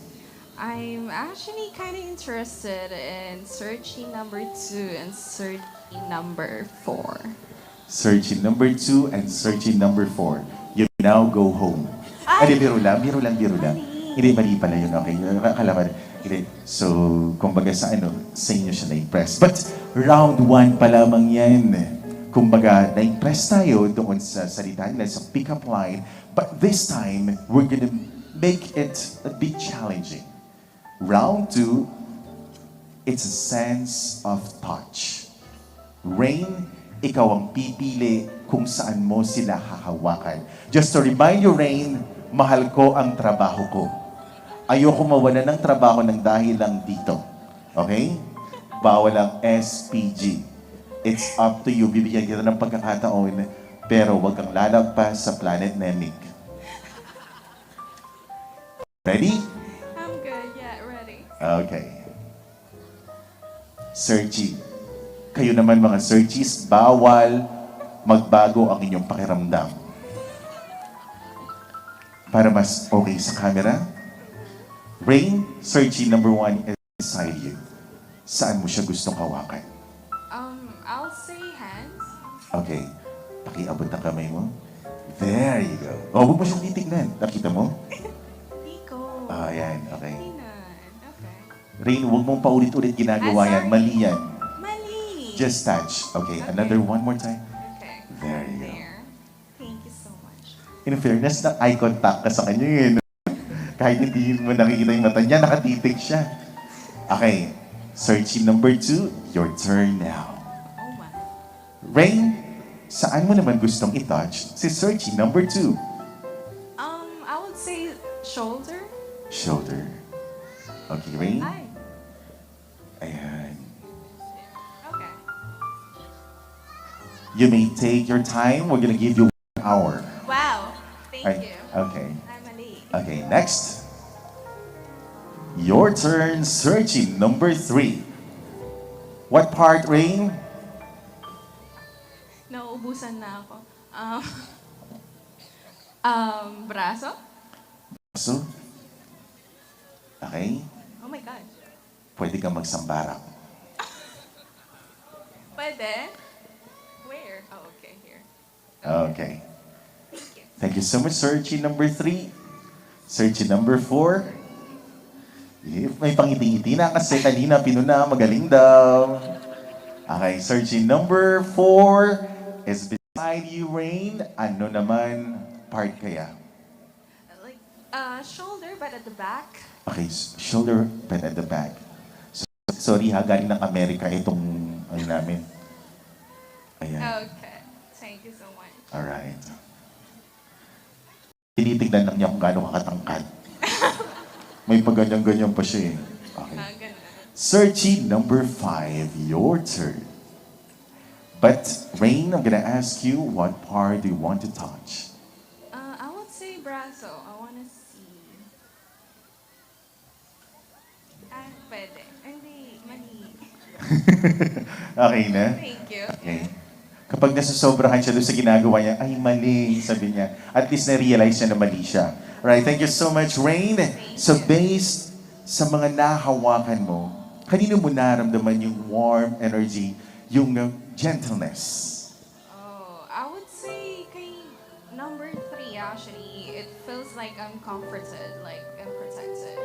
I'm actually kind of interested in searching number 2 and searching number 4. Searching number 2 and searching number 4. You now go home. Ay, biro lang. Hindi, mali pala yun. Okay, akala mo, hindi. So, kumbaga sa inyo siya na-impress. But, round 1 pa lamang yan. Kumbaga, na-impress tayo doon sa salita nila, sa pick-up line. But this time, we're gonna make it a bit challenging. Round 2, it's a sense of touch. Rain, ikaw ang pipili kung saan mo sila hahawakan. Just to remind you, Rain, mahal ko ang trabaho ko. Ayoko mawala ng trabaho ng dahil lang dito. Okay? Bawal ang SPG. It's up to you. Bibigyan kita ng pagkakataon, pero huwag kang lalagpas sa Planet Nemic. Ready? I'm good, yeah, ready. Okay. Sergi. Kayo naman mga Sergis, bawal magbago ang inyong pakiramdam. Para mas okay sa camera. Rain, Sergi number 1 is beside you. Saan mo siya gustong hawakan? I'll say hands. Okay. Pakiabot ang kamay mo. There you go. Oh, huwag mo siyang titignan. Nakita mo? Nico. Yan. Okay. Okay. Rain, huwag mong paulit-ulit ginagawa yan. Mali yan. Mali. Just touch. Okay. Another one more time. Okay. There you go. Thank you so much. In fairness, na eye contact ka sa kanya yun. Kahit hindi mo nakikita yung mata niya, nakatitig siya. Okay. Searching number 2, your turn now. Oh my. Rain, saan mo naman gustong i-touch si searching number 2? I would say shoulder. Shoulder. Okay, Rain. Hi. Ayan. Okay. You may take your time. We're gonna give you 1 hour. Wow. Thank you. Okay. I'm Ali. Okay, next. Your turn, searching number 3. What part, Rain? Nauubusan na ako. Braso? So, okay. Oh my God. Pwede kang magsambarak. Pwede? Where? Oh, okay, here. Okay. Thank you so much, searching number 3. Searching number 4. May pangiti-ngiti na kasi kanina pinuna, magaling daw. Okay, searching number 4 is beside you, Rain. Ano naman part kaya? Like, shoulder, but at the back. Okay, shoulder, but at the back. Sorry ha, galing ng Amerika itong namin. Ayan. Okay. Thank you so much. Alright. Tinitignan lang niya kung gaano kakatangkad. May pagganyan-ganyan pa siya eh. Okay. Searching number 5, your turn. But, Rain, I'm gonna ask you, what part do you want to touch? I would say braso. I want to see. pwede. Hindi, mali. Okay na? Thank you. Okay. Kapag nasusobrahan siya doon sa ginagawa niya, ay mali, sabi niya. At least na-realize niya na mali siya. Alright, thank you so much, Rain. So based sa mga nahawakan mo, kanino mo naramdaman yung warm energy, yung gentleness? Oh, I would say kay number 3 actually. It feels like I'm comforted, like I'm protected.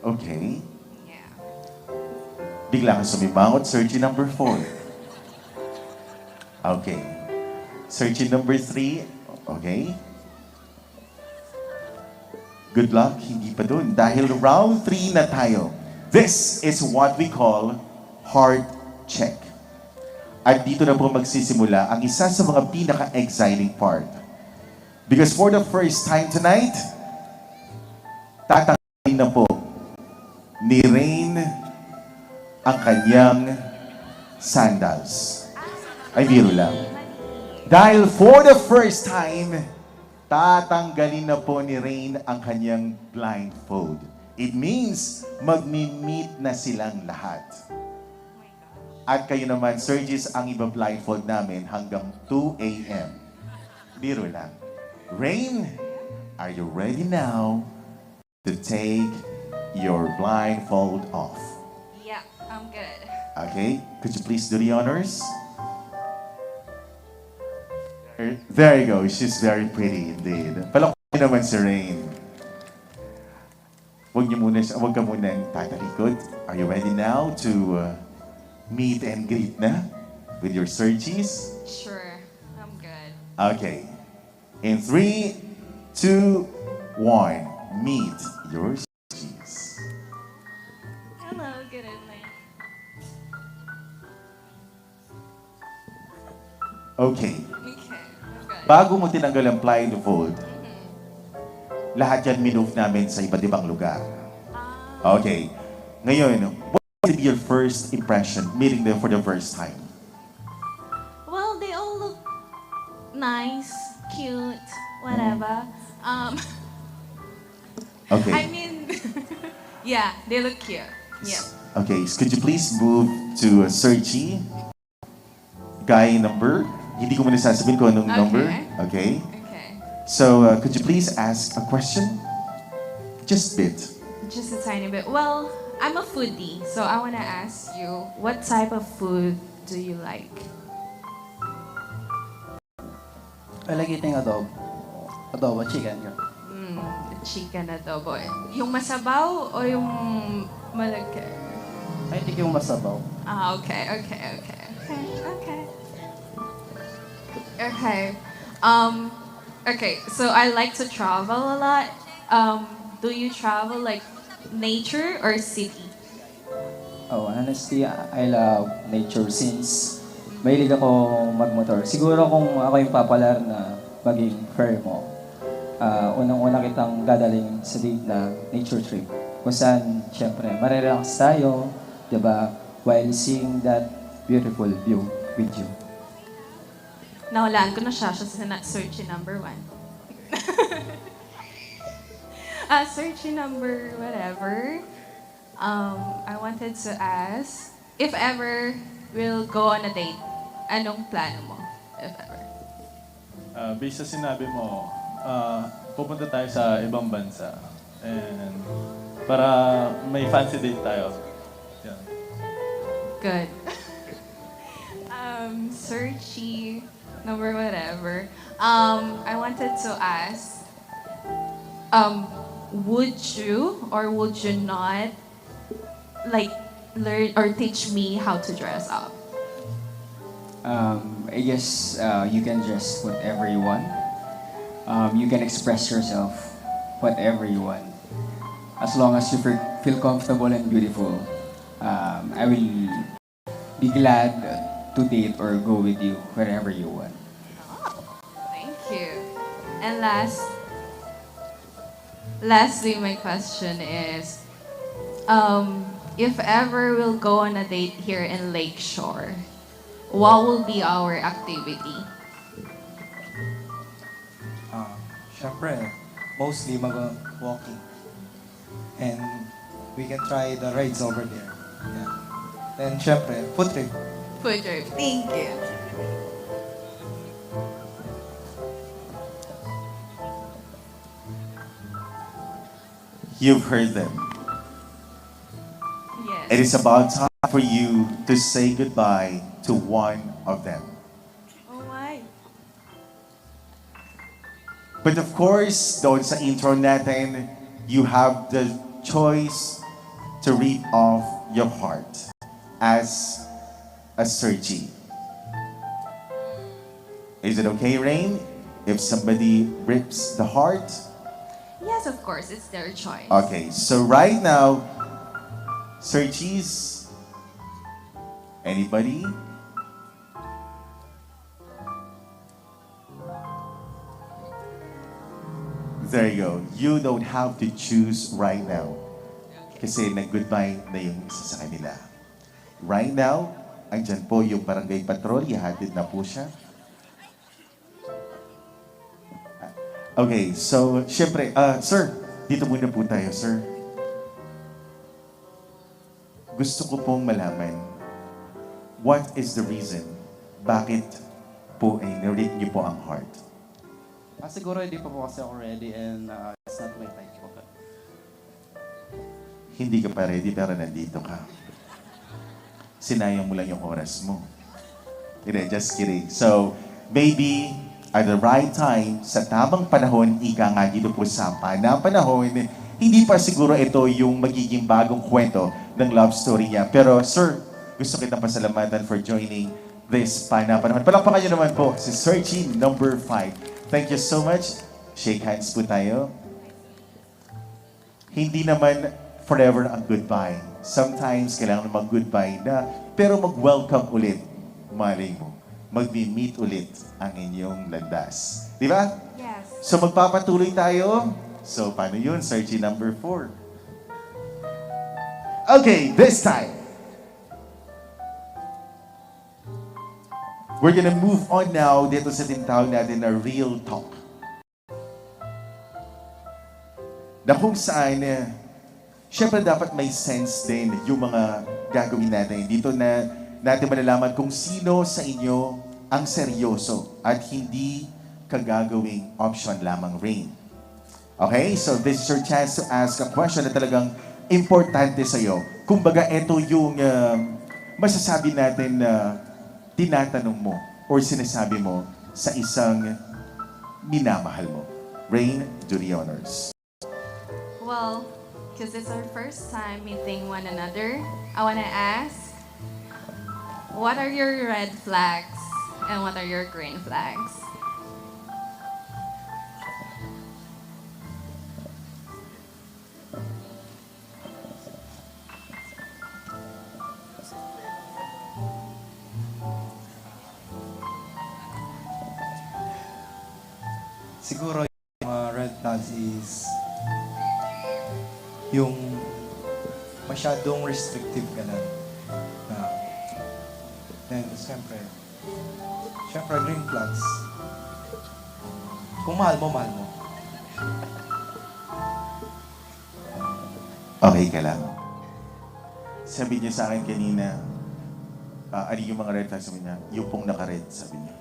Okay. Yeah. Bigla kang sumimangot, searching number 4. Okay. Searching number 3. Okay. Good luck, hindi pa dun. Dahil round 3 na tayo. This is what we call heart check. At dito na po magsisimula ang isa sa mga pinaka-exciting part. Because for the first time tonight, tatanggalin na po ni Rain ang kanyang sandals. Ay, biro lang. Dahil for the first time, tatanggalin na po ni Rain ang kanyang blindfold. It means magmi-meet na silang lahat. At kayo naman, Sergis, ang iba-blindfold namin hanggang 2 a.m. Biro lang. Rain, are you ready now to take your blindfold off? Yeah, I'm good. Okay, could you please do the honors? There you go. She's very pretty indeed. Palakpakan naman si Rain. Huwag ka muna tatalikod. Are you ready now to meet and greet na with your Sergis? Sure, I'm good. Okay. In 3, 2, 1. Meet your Sergis. Hello, good evening. Okay. Okay, I'm good. Bago mo tinanggal ang blindfold, lahat yan minove namin sa iba't ibang lugar. Okay. Ngayon, what will be your first impression meeting them for the first time? Well, they all look nice, cute, whatever. Okay. I mean, yeah, they look cute. Yeah. Okay, so could you please move to Sergi? Guy number? Hindi ko muna sasabihin kung anong number. Okay. Okay. So, could you please ask a question? Just a bit. Just a tiny bit. Well, I'm a foodie, so I want to ask you, what type of food do you like? I like eating adobo. Adobo, chicken. Chicken adobo. Yung masabaw o yung malagkit? I think yung masabaw. Ah, okay. Okay, so I like to travel a lot. Do you travel like nature or city? Oh, honestly, I love nature since mahilig ako magmotor. Siguro kung ako yung papalar na maging fair mo, unang-una kitang dadaling sa date na nature trip. Kung saan, syempre, marerelax tayo, diba? While seeing that beautiful view with you. Nawalaan ko na siya sa search number 1. Search number whatever. I wanted to ask, if ever we'll go on a date, anong plano mo? If ever. Based sa sinabi mo, pupunta tayo sa ibang bansa. And para may fancy date tayo. Yeah. Good. Searchy number whatever. I wanted to ask, would you or would you not like learn or teach me how to dress up? I guess you can dress whatever you want. You can express yourself whatever you want. As long as you feel comfortable and beautiful, I will be glad to date or go with you wherever you want. Thank you. And lastly, my question is, if ever we'll go on a date here in Lakeshore, what will be our activity? Syempre, mostly mag-walking. And we can try the rides over there. Yeah. Then, syempre, food trip. Food trip. Thank you. You've heard them. Yes. It is about time for you to say goodbye to one of them. Oh my. But of course, doon sa intro natin, you have the choice to read off your heart as a Sergi. Is it okay, Rain, if somebody rips the heart? Yes, of course. It's their choice. Okay, so right now, Sergis, anybody? There you go. You don't have to choose right now. Kasi nag-goodbye na yung isa sa kanila. Right now, andyan po yung barangay patrol. Ihatid na po siya. Okay, so, syempre, sir, dito muna po tayo, sir. Gusto ko pong malaman, what is the reason bakit po ay narate niyo po ang heart? Siguro hindi pa po kasi ako ready and it's not my time po. Hindi ka pa ready pero nandito ka. Sinayang mo lang yung oras mo. Hindi, just kidding. So, maybe at the right time, sa tamang panahon, ika nga dito po sa panahon, hindi pa siguro ito yung magiging bagong kwento ng love story niya. Pero sir, gusto kitang pasalamatan for joining this panahon. Palakpakan niyo naman po si Sergi number 5. Thank you so much. Shake hands po tayo. Hindi naman forever ang goodbye. Sometimes kailangan mag-goodbye na, pero mag-welcome ulit. Malay mo, mag-meet ulit ang inyong landas. Di ba? Yes. So magpapatuloy tayo. So paano yun? Sergi number 4. Okay, this time. We're gonna move on now dito sa tinatawag natin na real talk. Na kung saan, syempre dapat may sense din yung mga gagawin natin. Dito na natin malalaman kung sino sa inyo ang seryoso at hindi kagagawing option lamang, Rain. Okay? So this is your chance to ask a question na talagang importante sa'yo. Kumbaga, ito yung masasabi natin na tinatanong mo or sinasabi mo sa isang minamahal mo. Rain, do the honors. Well, because it's our first time meeting one another, I want to ask, what are your red flags and what are your green flags? Siguro yung mga red flags is yung masyadong restrictive ka na. Then, siyempre, green flags. Kung mahal mo, mahal mo. Okay ka lang. Sabi niya sa akin kanina, ano yung mga red flags, sabi niya? Yung pong naka-red, sabi niya.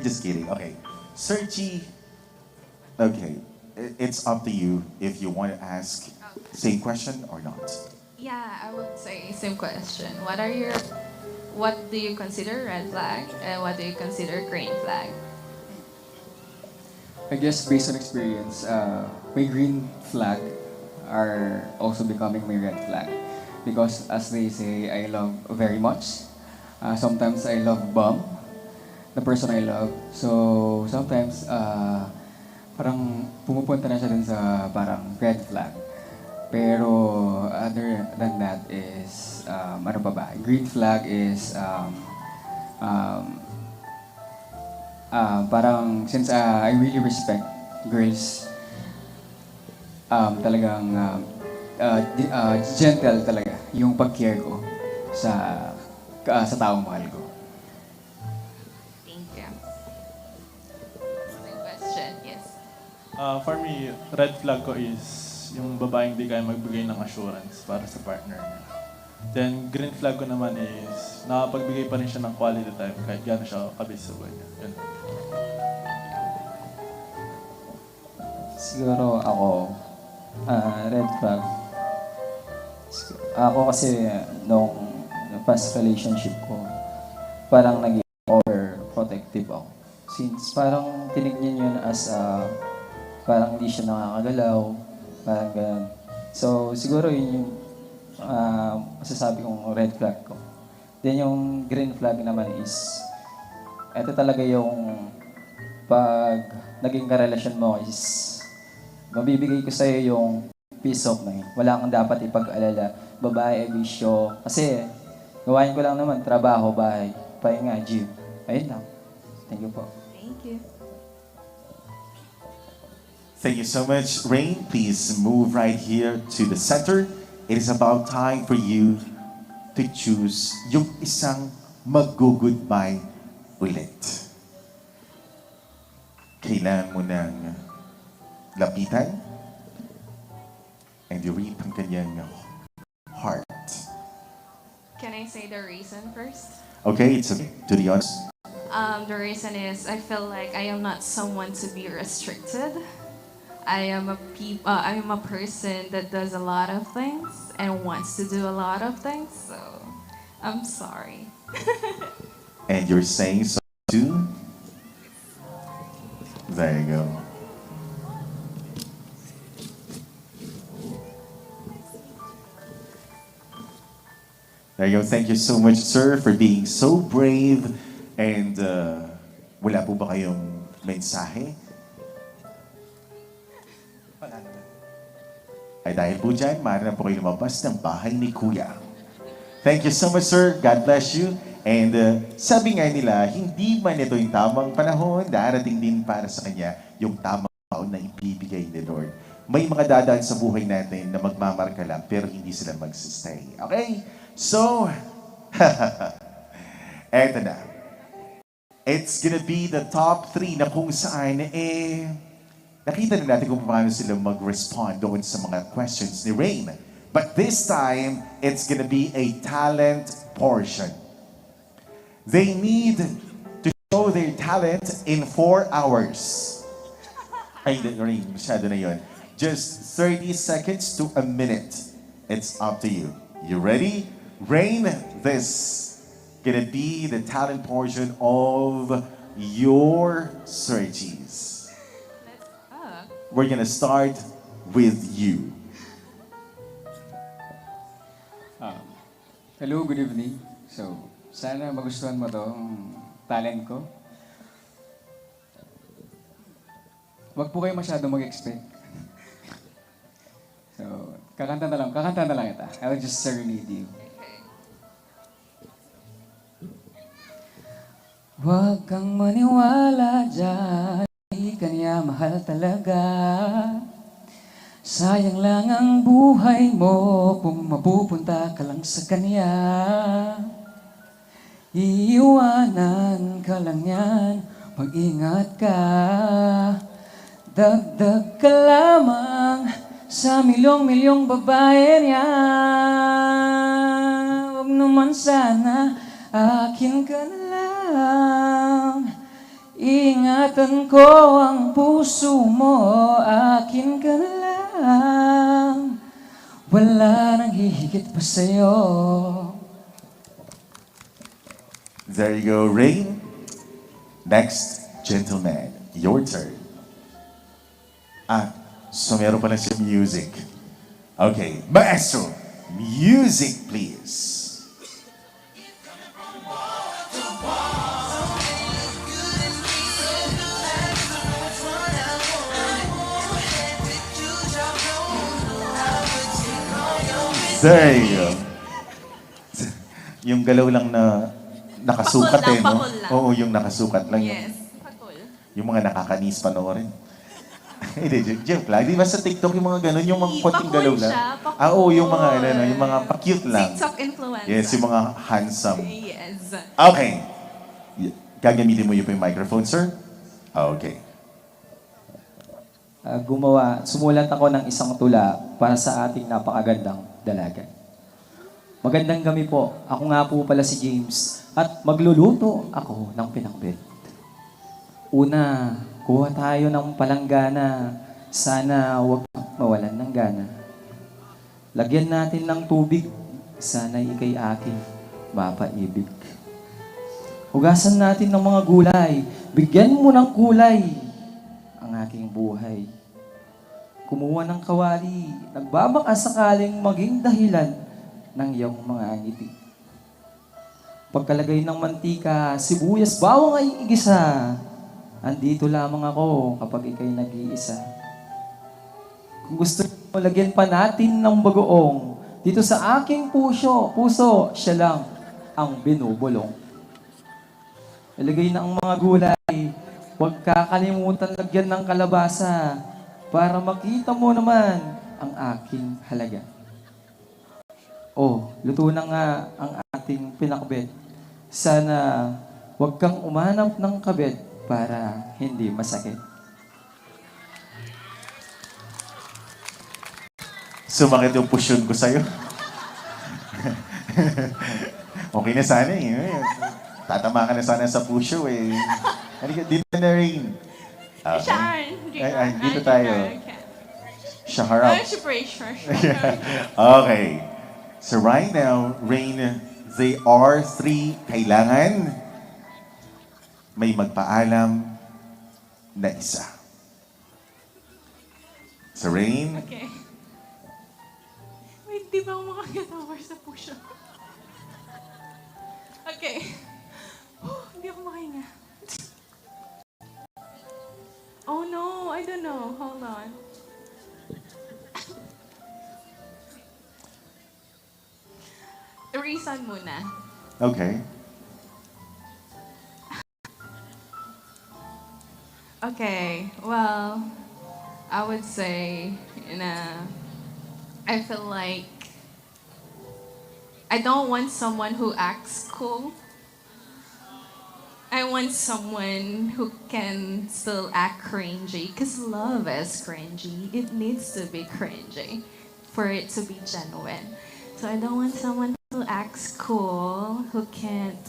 Just kidding. Okay. Sergi, okay. It's up to you if you want to ask same question or not. Yeah, I would say same question. What do you consider red flag and what do you consider green flag? I guess based on experience, my green flag are also becoming my red flag. Because as they say, I love very much. Sometimes I love bum, the person I love. So sometimes parang pumupunta na siya dun sa parang red flag. Pero other than that is, ano pa ba? Green flag is parang since I really respect girls, talagang gentle talaga yung pag-care ko sa taong mahal ko. Thank you. Same question, yes. For me, red flag ko is is yung babaeng di kaya magbigay ng assurance para sa partner niya. Then, green flag ko naman is nakapagbigay pa rin siya ng quality time kahit gano'n siya kabis sa buhay niya. Yun. Siguro ako, red flag. Ako kasi nung past relationship ko, parang naging overprotective ako. Since parang tinignan yun as parang hindi siya nakakagalaw, parang ganun. So siguro yun yung masasabi kong red flag ko. Then yung green flag naman is, ito talaga yung pag naging karelasyon mo is, mabibigay ko sa'yo yung peace of mind. Wala kang dapat ipag-alala. Babae, bisyo. Kasi, gawain ko lang naman, trabaho, bahay, pahinga, gym. Ayun lang. Thank you po. Thank you. Thank you so much. Rain, please move right here to the center. It is about time for you to choose yung isang mag-goodbye ulit. Kailangan mo ng lapitan and you read ang kanyang heart. Can I say the reason first? Okay, it's okay. To be honest. The reason is I feel like I am not someone to be restricted. I am a person that does a lot of things and wants to do a lot of things. So I'm sorry. And you're saying so too? There you go. There you go. Thank you so much, sir, for being so brave. And wala po ba kayong mensahe? Wala naman. Ay dahil po dyan, maaari na po kayo lumabas ng bahay ni Kuya. Thank you so much, sir. God bless you. And sabi nga nila, hindi man ito yung tamang panahon, darating din para sa kanya yung tamang panahon na ibibigay ni Lord. May mga dadaan sa buhay natin na magmamarka lang, pero hindi sila magsistay. Okay? So, eto na. It's gonna be the top 3 na kung saan, nakita na natin kung paano sila mag-respond doon sa mga questions ni Rain. But this time, it's gonna be a talent portion. They need to show their talent in 4 hours. Ay, Rain, masyado na yun. Just 30 seconds to a minute. It's up to you. You ready? Rain, this gonna be the talent portion of your strategies. We're gonna start with you. Hello, good evening. So, sana magustuhan mo tong talent ko. Huwag po kayo masyado mag-expect. So, kakanta na lang ita. I'll just serenade you. Huwag kang maniwala dyan, di ka niya mahal talaga. Sayang lang ang buhay mo kung mapupunta ka lang sa kanya. Iiwanan ka lang yan, mag-ingat ka. Dagdag ka lamang sa milyong-milyong babae niya. Huwag naman sana, akin ka na lang. Ingatan ko ang puso mo, akin ka na lang. Wala nang hihigit pa sa'yo. There you go, Rain. Next, gentleman, your turn. So meron pala siya music. Okay, maestro, music please. There you go. Yung galaw lang na nakasukat Pakul lang, no? pakul lang. Oo, yung nakasukat lang. Yes, pakul. Yung mga nakakanis panoorin. Hindi, joke lang. Di ba sa TikTok yung mga gano'n, yung mga konting galaw lang? Oo, yung mga, yung mga pa-cute lang. TikTok influencer. Yes, yung mga handsome. Yes. Okay. Gagamitin mo yung microphone, sir? Okay. sumulat ako ng isang tula para sa ating napakagandang dalaga. Magandang gabi po. Ako nga po pala si James at magluluto ako ng pinakbet. Una, kuha tayo ng palanggana. Sana huwag mawalan ng gana. Lagyan natin ng tubig. Sana ikay aking mapaibig. Hugasan natin ng mga gulay. Bigyan mo ng kulay ang aking buhay. Kumuha ng kawali. Nagbabaka sakaling maging dahilan ng iyong mga ngiti. Pagkalagay ng mantika, sibuyas, bawang ay igisa. Andito lamang ako kapag ikay nag-iisa. Kung gusto mo, lagyan pa natin ng bagoong. Dito sa aking puso, siya lang ang binubulong. Ilagay na ang mga gulay. Huwag kakalimutan lagyan ng kalabasa para makita mo naman ang aking halaga. Oh, luto na nga ang ating pinakbet. Sana huwag kang umanap ng kabet para hindi masakit. Sumakit yung pusyon ko sa'yo. Okay na sana eh. Tatama ka na sana sa pusyo eh. Dito na rin. Dito tayo. Shaharap. Okay. So right now, Rain, they are three. Kailangan may magpaalam na isa. So Rain. Okay. Wait, di ba ako makakatawa sa push-up? Okay. Hindi ako makahinga. Oh no, I don't know. Hold on. Reason muna. Okay. Okay, well, I would say, I feel like I don't want someone who acts cool. I want someone who can still act cringy, because love is cringy. It needs to be cringy for it to be genuine. So I don't want someone who acts cool, who can't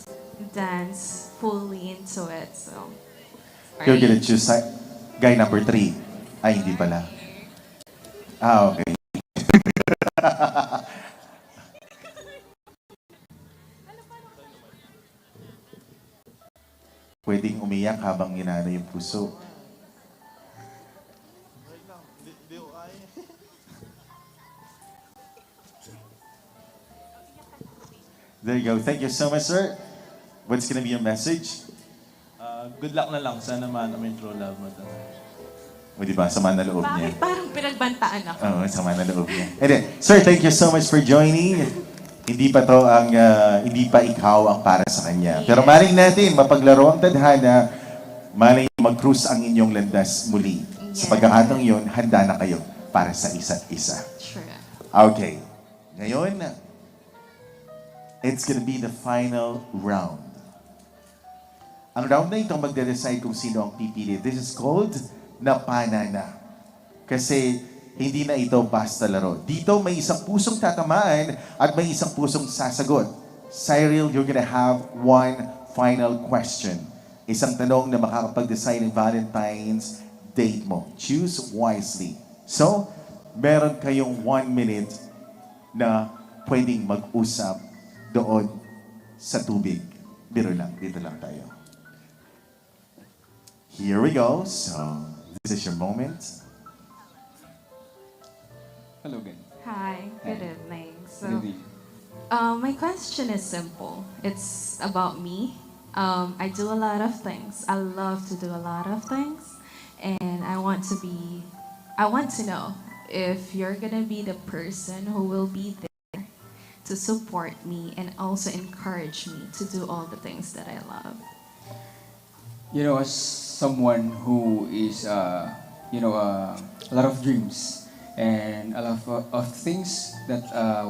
dance fully into it. So You're gonna choose guy number 3. Ay, hindi pala. Okay. Pwedeng umiyak habang ginana yung puso. There you go. Thank you so much, sir. What's gonna be your message? Good luck na lang. Sana man may true love mo doon. O diba, sama na loob niya. bakit parang pinagbantaan ako? Oo, sama na loob niya. And then, sir, thank you so much for joining. Hindi pa ikaw ang para sa kanya. Pero maling natin, mapaglaro ang tadhana, maling mag-cruise ang inyong landas muli. Sa pagkakataong yun, handa na kayo para sa isa't isa. Sure. Okay. Ngayon, it's gonna be the final round. Ang round na ito magde-decide kung sino ang pipili. This is called Napanana. Kasi hindi na ito basta laro. Dito may isang pusong tatamaan at may isang pusong sasagot. Cyril, you're gonna have one final question. Isang tanong na makakapag-decide ng Valentine's date mo. Choose wisely. So, meron kayong 1 minute na pwedeng mag-usap doon sa tubig. Biro lang, dito lang tayo. Here we go. So, this is your moment. Hello again. Hi, good evening. So, Good evening. my question is simple. It's about me. I do a lot of things. I love to do a lot of things. And I want to know if you're gonna be the person who will be there to support me and also encourage me to do all the things that I love. You know, as someone who is, a lot of dreams and a lot of things that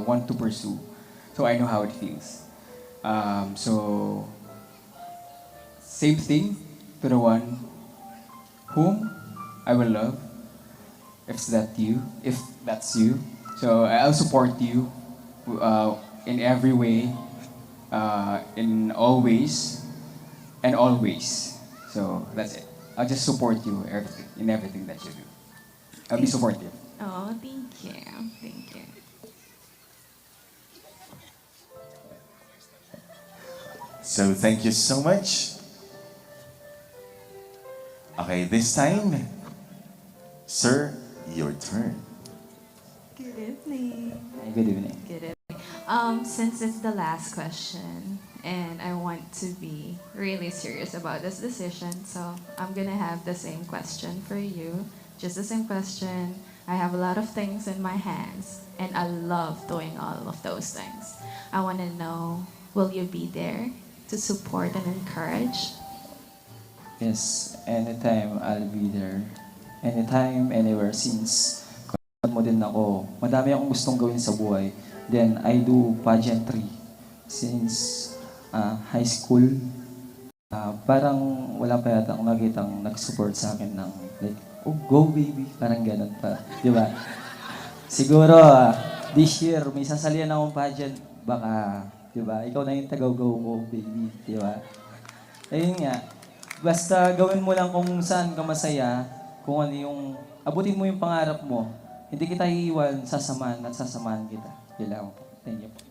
want to pursue. So I know how it feels. So, same thing to the one whom I will love. if that's you. So I'll support you in every way, in all ways, and always. So that's it. I'll just support you in everything that you do. I'll be supportive. Oh, thank you. Thank you. So thank you so much. Okay, this time, sir, your turn. Good evening. Good evening. Good evening. Since it's the last question, and I want to be really serious about this decision, so I'm gonna have the same question for you. Just the same question. I have a lot of things in my hands, and I love doing all of those things. I want to know, will you be there to support and encourage? Yes, anytime I'll be there. Anytime, anywhere. Since kailan mo din ako, madami akong gustong gawin sa buhay. Then I do pageantry since high school. Parang wala pa yata akong nakitang nag-support sa akin ng like, oh, go baby, parang ganun pa. Di ba? Siguro, this year, may sasalihan akong pageant. Baka, di ba? Ikaw na yung taga-go ko, baby. Di ba? Ayun nga. Basta gawin mo lang kung saan ka masaya, kung ano yung, abutin mo yung pangarap mo. Hindi kita iiwan, sasamahan at sasamahan kita. Yun lang po. Thank you po.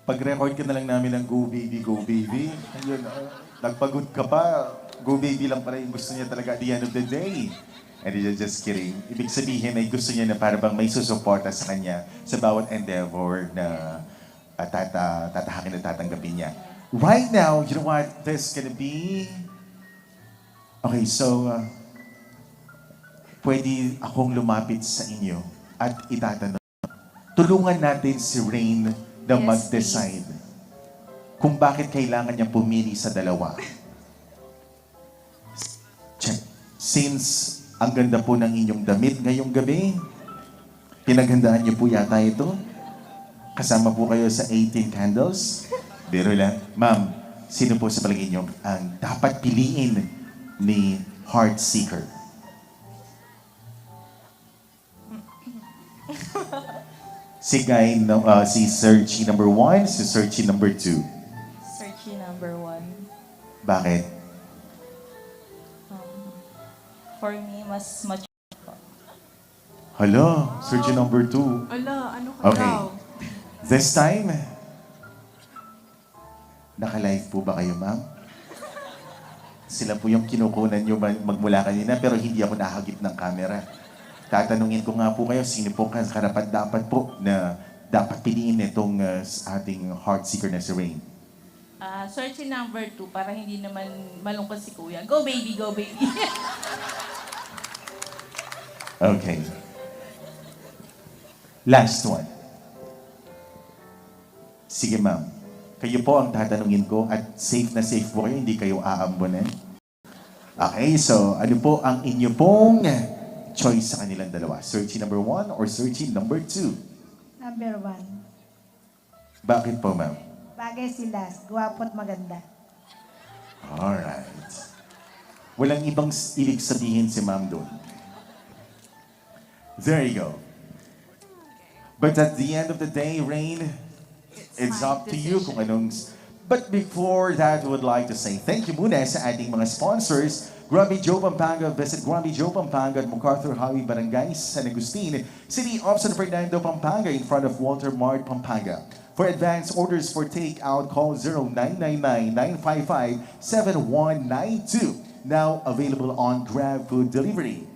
Pag-record ka na lang namin ng Go Baby, Go Baby. Ayun, nagpagod ka pa. Go Baby lang pala yung gusto niya talaga at the end of the day. And just kidding. Ibig sabihin ay gusto niya na para bang may susuporta sa kanya sa bawat endeavor na tatahakin at tatanggapin niya. Right now, you know what this is gonna be? Okay, so, pwede akong lumapit sa inyo at itatanong. Tulungan natin si Rain na mag-decide kung bakit kailangan niya pumili sa dalawa. Check. Since ang ganda po ng inyong damit ngayong gabi, pinaghandaan niyo po yata ito. Kasama po kayo sa 18 candles. Biro lang. Ma'am, sino po sa palagay niyo ang dapat piliin ni Heartseeker? Si Guy, si Searchy number 1, si Searchy number 2. Searchy number 1. Bakit? For me, mas mature. Hala, Searchy number 2. Ala, ano ka Okay. daw? This time, naka-live po ba kayo, ma'am? Sila po yung kinukunan nyo magmula kanina, pero hindi ako nahagip ng camera. Tatanungin ko nga po kayo, sino po karapat-dapat po na dapat piliin itong ating Heartseeker na si Rain? Searchy number 2, para hindi naman malungkot si Kuya. Go baby, go baby. Okay. Last one. Sige, ma'am. Kayo po ang tatanungin ko at safe na safe po kayo, hindi kayo aambunan. Okay, so ano po ang inyo pong choice sa kanilang dalawa? Searchy number 1 or Searchy number 2? Number 1. Bakit po, ma'am? Bagay sila. Gwapo at maganda. Alright. Walang ibang ibig sabihin si ma'am doon. There you go. But at the end of the day, Rain, it's up to you kung anong... But before that, we would like to say thank you muna sa ating mga sponsors. Grumpy Joe Pampanga, visit Grumpy Joe Pampanga at MacArthur Highway Barangay, San Agustin, City of San Fernando, Pampanga, in front of Walter Mart, Pampanga. For advance orders for takeout, call 0999-955-7192. Now available on Grab Food Delivery.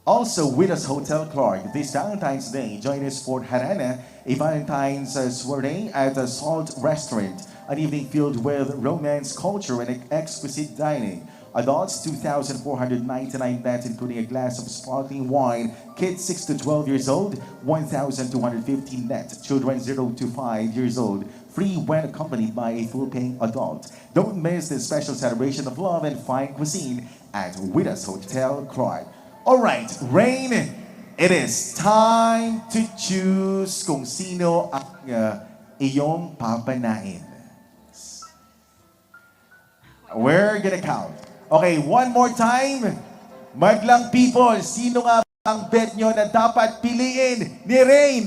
Also, with us Hotel Clark, this Valentine's Day, join us for Harana, a Valentine's soiree at a Salt Restaurant, an evening filled with romance, culture, and exquisite dining. Adults, 2,499 net, including a glass of sparkling wine. Kids, 6 to 12 years old, 1,250 net. Children, 0 to 5 years old, free when accompanied by a full-paying adult. Don't miss this special celebration of love and fine cuisine at Widas Hotel Clark. All right, Rain, it is time to choose kung sino ang iyong papanain. We're gonna count. Okay, one more time. Madlang people, sino nga ba ang bet nyo na dapat piliin ni Rain?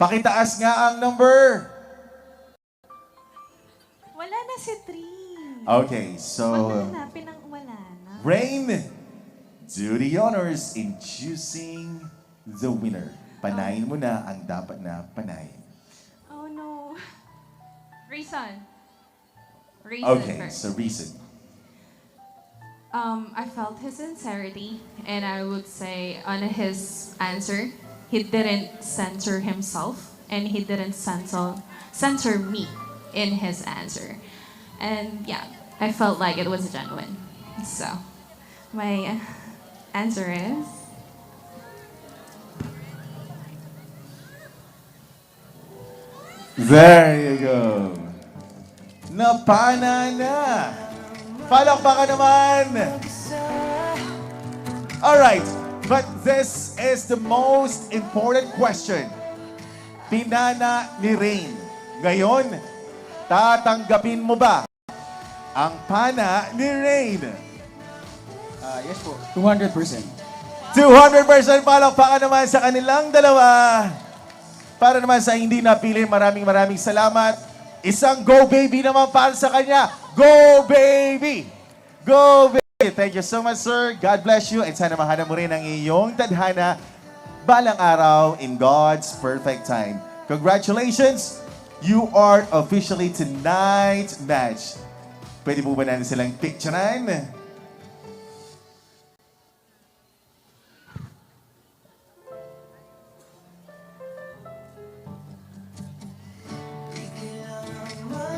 Pakitaas nga ang number. Wala na si Tree. Okay, so Hanapin ang wala na. Rain, do the honors in choosing the winner. Panayin mo na ang dapat na panayin. Oh no. Reason. Okay, first. so reason. I felt his sincerity, and I would say on his answer, he didn't censor himself, and he didn't censor me in his answer. And yeah, I felt like it was genuine. So, my answer is... There you go. Napana na. Palakpakan naman. Alright, but this is the most important question. Pinana ni Rain. Ngayon, tatanggapin mo ba ang pana ni Rain? Yes po. 200%. 200% palakpakan naman sa kanilang dalawa. Para naman sa hindi napili, maraming salamat. Isang go baby naman para sa kanya. Go baby! Go baby! Thank you so much, sir. God bless you. And sana mahana mo rin ang iyong tadhana balang araw in God's perfect time. Congratulations! You are officially tonight's match. Pwede po ba natin silang picturean?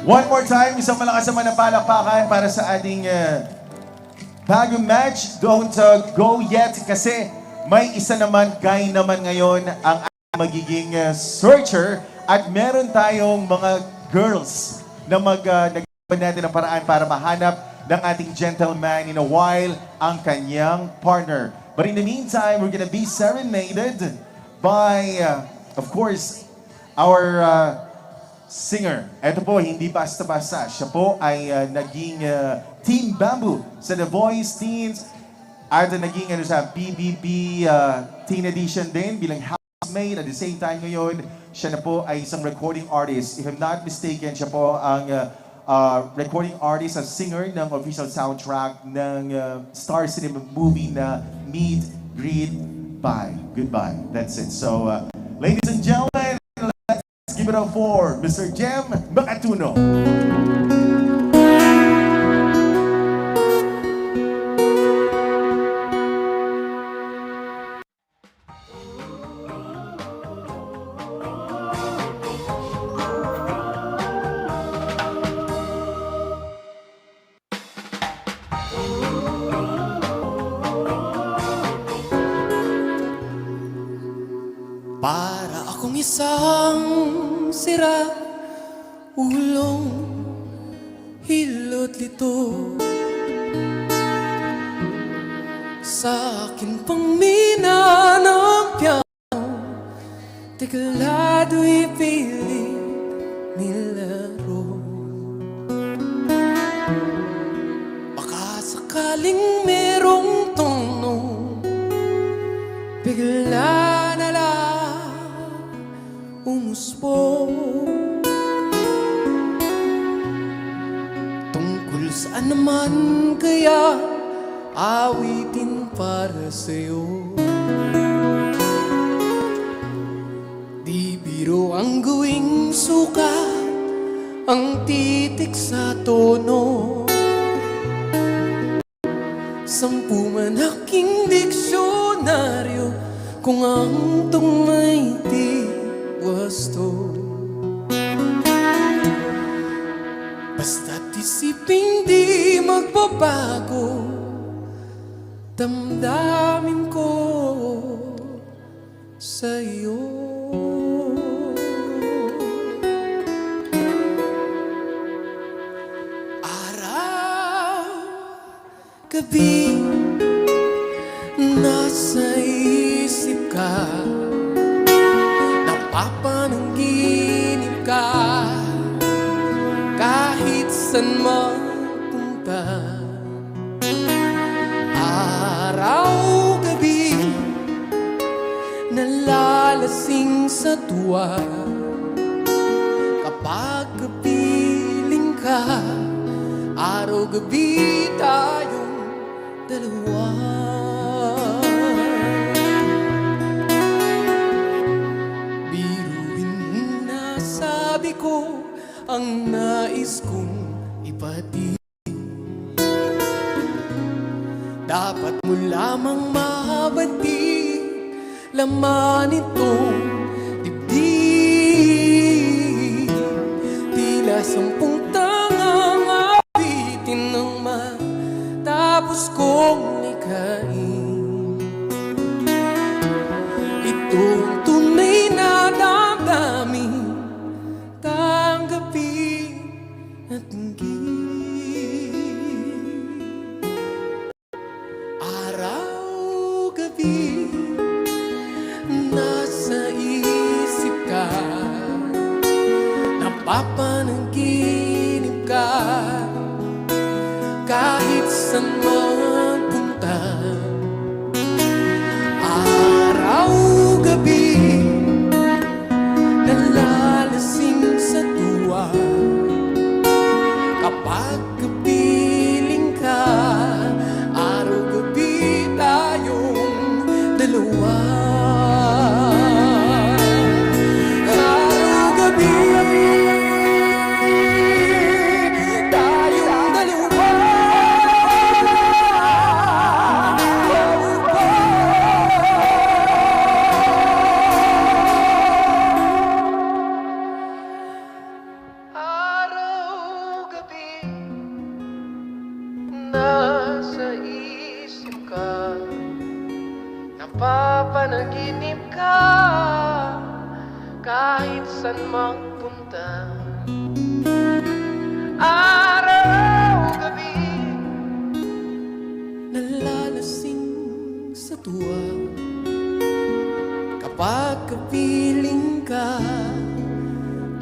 One more time, isang malakas naman na palakpakan para sa ating bagong match. Don't go yet kasi may isa naman, guy naman ngayon ang magiging searcher at meron tayong mga girls na nagagawa natin ng paraan para mahanap ng ating gentleman in a while ang kanyang partner. But in the meantime, we're gonna be serenaded by, of course, our singer. Ito po, hindi basta-basta. Siya po ay naging Team Bamboo sa The Voice Teens at naging sa PBB Teen Edition din bilang housemate. At the same time ngayon, siya na po ay isang recording artist. If I'm not mistaken, siya po ang recording artist at singer ng official soundtrack ng Star Cinema movie na Meet, Greet, Bye, Goodbye. That's it. So, ladies and gentlemen, give it up for Mr. Jem Makatuno. Para akong isang sira ulong hilot lito sa akin pang mina ng piyaw tiklado'y pilit nilaro baka sakaling merong tono bigla na lang umuspo tungkol saan naman kaya awitin para sa'yo di biro ang gawing suka ang titik sa tono 10 man aking diksyonaryo kung ang tungay di wasto basta't isiping di magbabago damdamin ko sa'yo araw gabi nasa isip ka napapanaginip ka kahit san man pumunta. Araw-gabi nalalasing sa tuwa. Kapag kapiling ka, araw-gabi tayong dalawa. Biruin na sabi ko ang nais kong ipatid. Dapat mo lamang mabatid laman itong dibdib. Tila 10 tangang awitin ng matapos kong likain. Itong tunay na damdamin, tanggapin at inggit. Araw-gabi nasa isip ka, napapanaginip ka, kahit saan man punta. Araw-gabi nalalasing sa tuwa. Kapag kapiling ka, araw-gabi tayong dalawa. Araw-gabi tayong dalawa. Araw-gabi nasa isip ka, napapanaginip ka, kahit saan magpunta. Araw-gabi nalalasing sa tuwa. Kapag kapiling ka,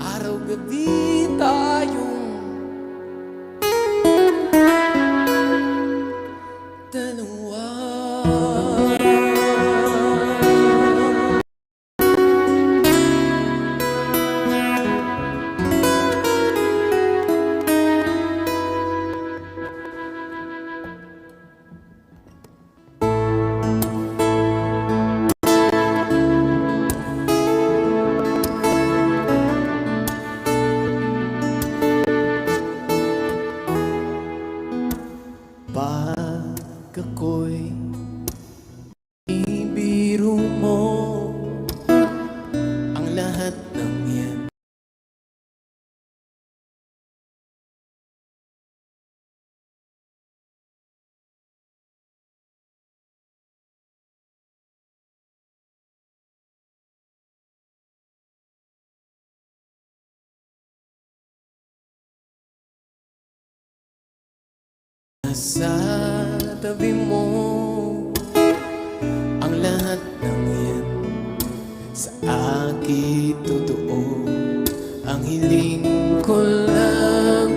araw-gabi tayong dalawa. Pag ako'y ibiro mo, ang lahat ng yan nasa tabi mo, ang lahat ng yan sa akin totoo. Ang hiling ko lang,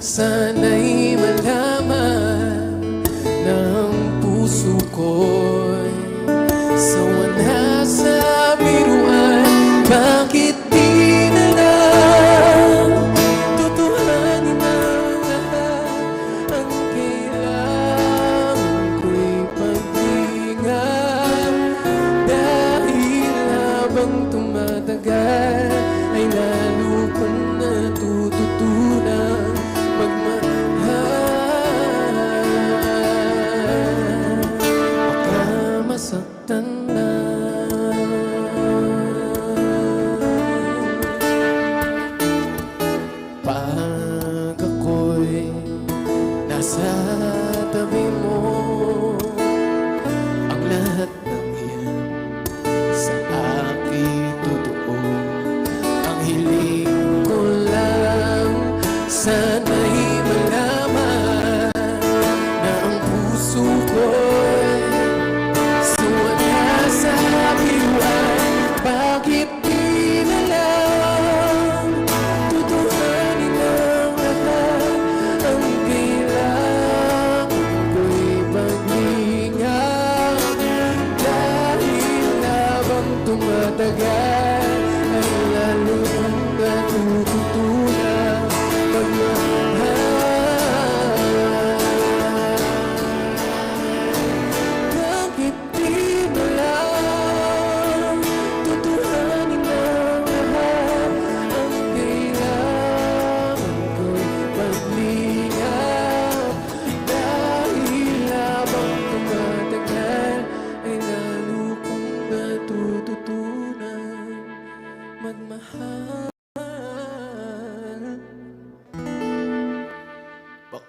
sana'y malaman ng puso ko'y sawa na sa biruan. Bakit di na lang tutuhanin ang lahat? Ang kailangan ko'y pag-ingat, dahil habang tumatagal ay lalo kong natututunan magmahal. Baka masaktan na. Pag ako'y nasa tabi mo, ang lahat ng yan sa akin totoo. Ang hiling ko lang, sana'y malaman na ang puso ko'y sawa na sa biruan. Bakit di na lang tutuhanin ang lahat? Ang kailangan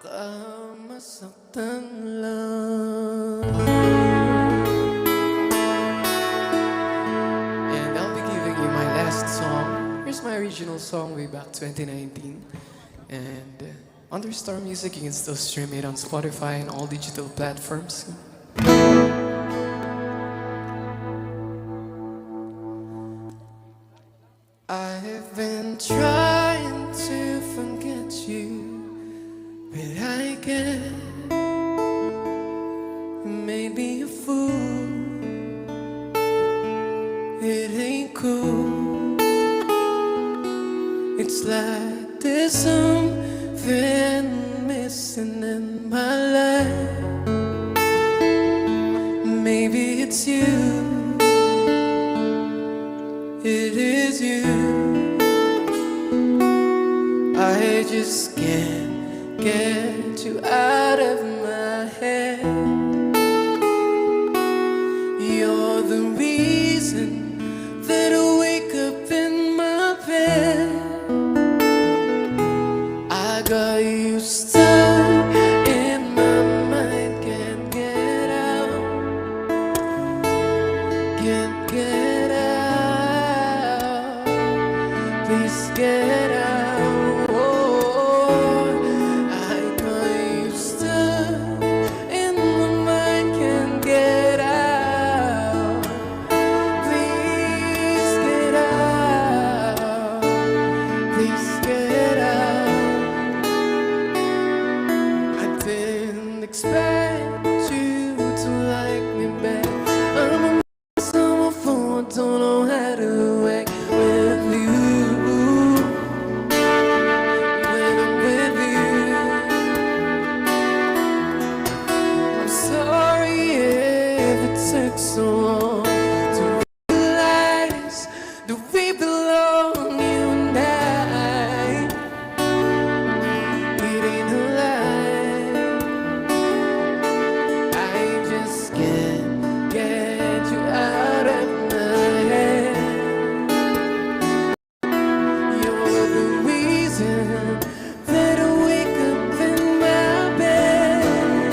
baka masaktan lang. And I'll be giving you my last song. Here's my original song way back 2019. And under Star Music, you can still stream it on Spotify and all digital platforms. I've been trying to forget you, but I can't. Maybe a fool, it ain't cool. It's like there's something missing in my life. Maybe it's you. It is you. I just can't get you out of my head. You're the reason that I wake up in my bed. I got you stuck in my mind, can't get out, can't get out. Please get out. Oh, I got you stuck in my mind, can't get out. Please get out. Please get out. I didn't expect you to like me back. I'm a mess on my phone, don't know how to act with you. When I'm with you, I'm sorry if it took so long to realize that we belong, you and I. It ain't a lie. I just can't get you out of my head. You're the reason that I wake up in my bed.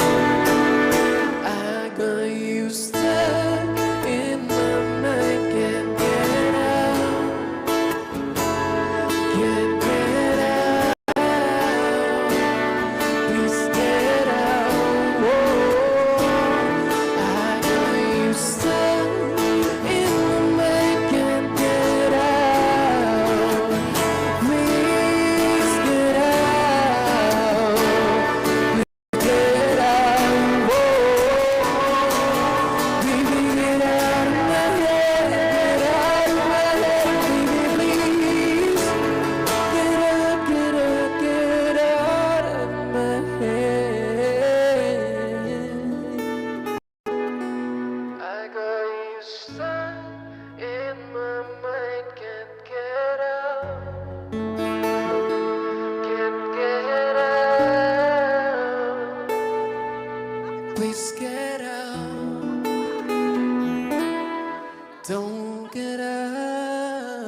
I got you stuck in my mind, can't get out, can't get out. Please get out. Oh, I got you stuck in my mind, can't get out. Please get out. Get out. Oh, baby, get out of my head. Get out of my head, baby, please. Get out, get out, get out of my head. I got you stuck in my mind, can't get out, can't get out. Please get out. Don't get out.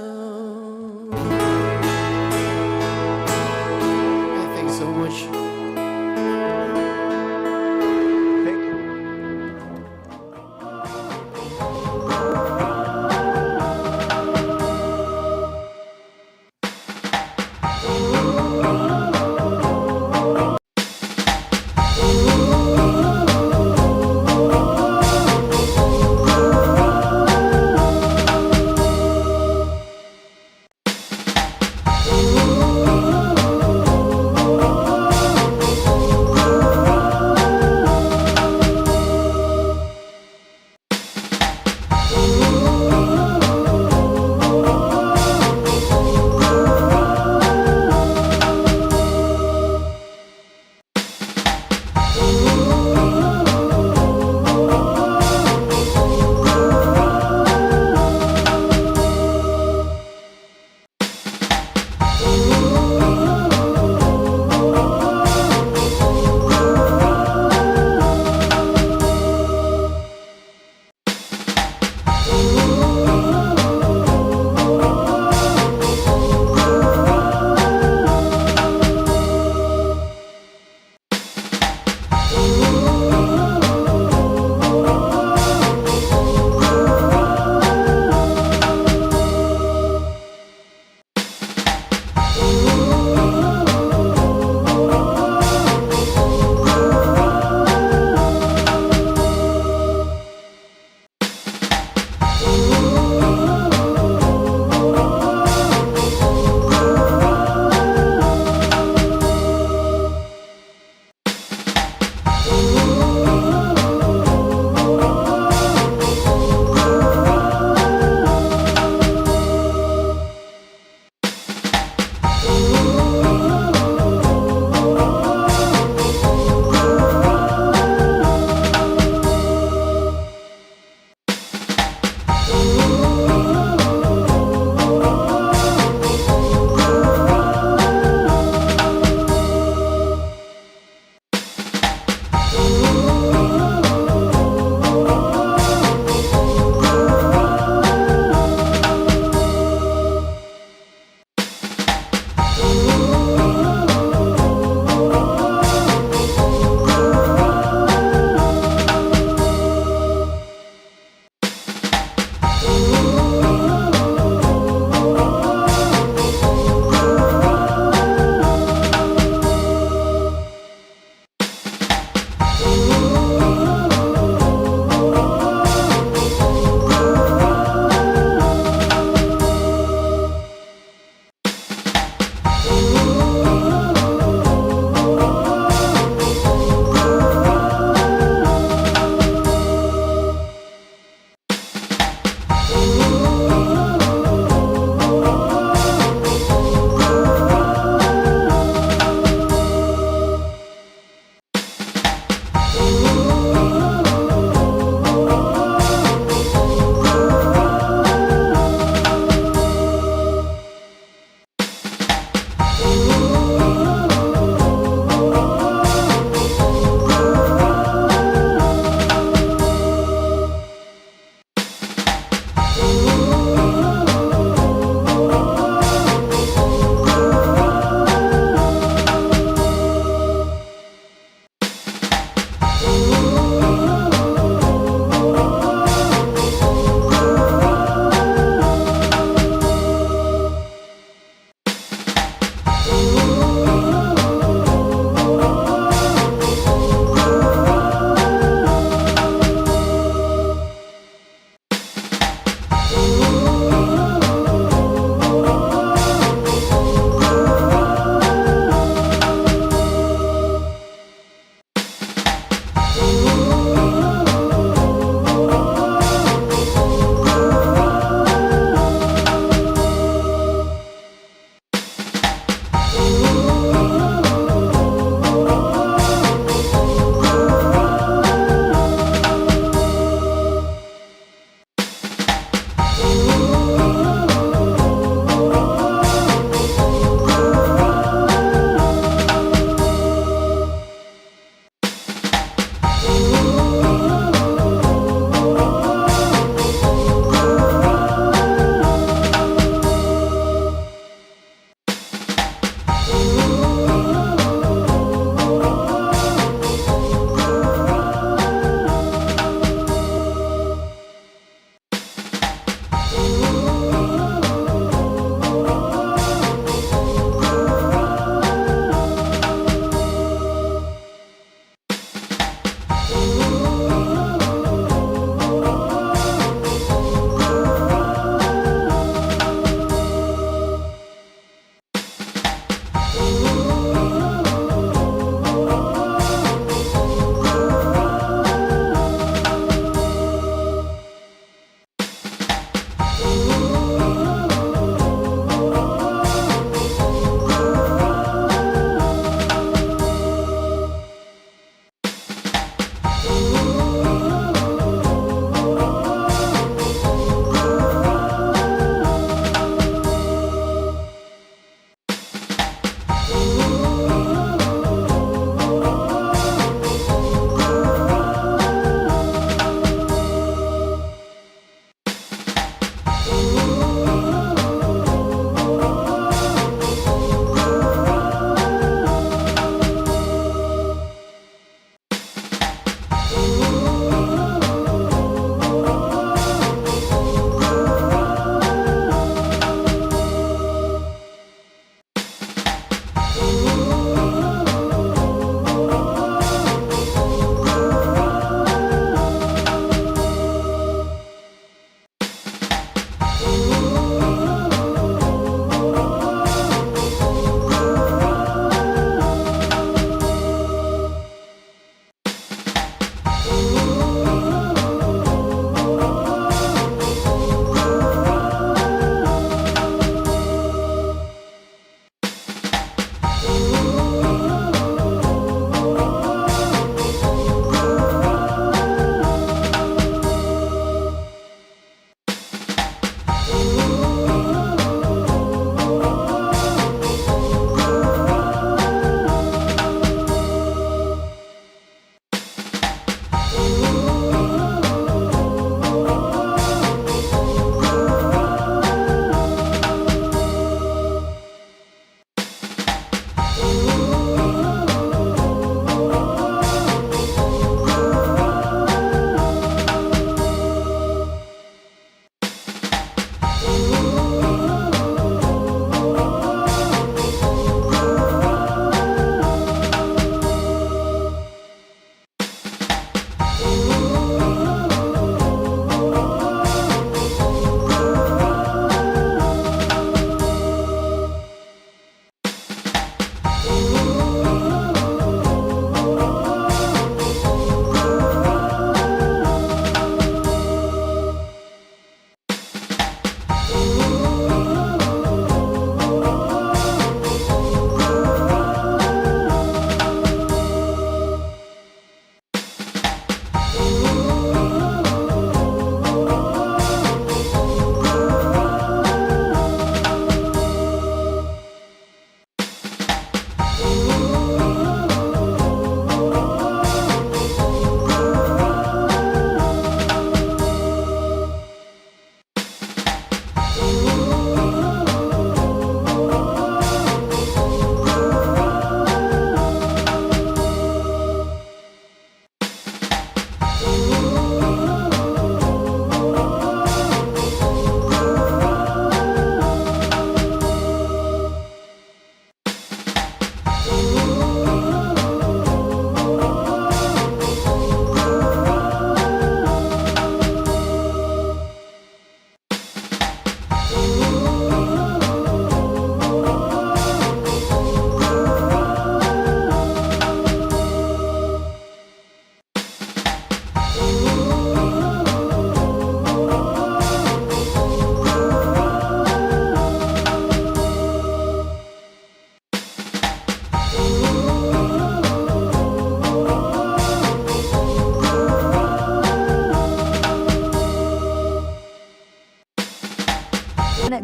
Thanks so much. Thank you.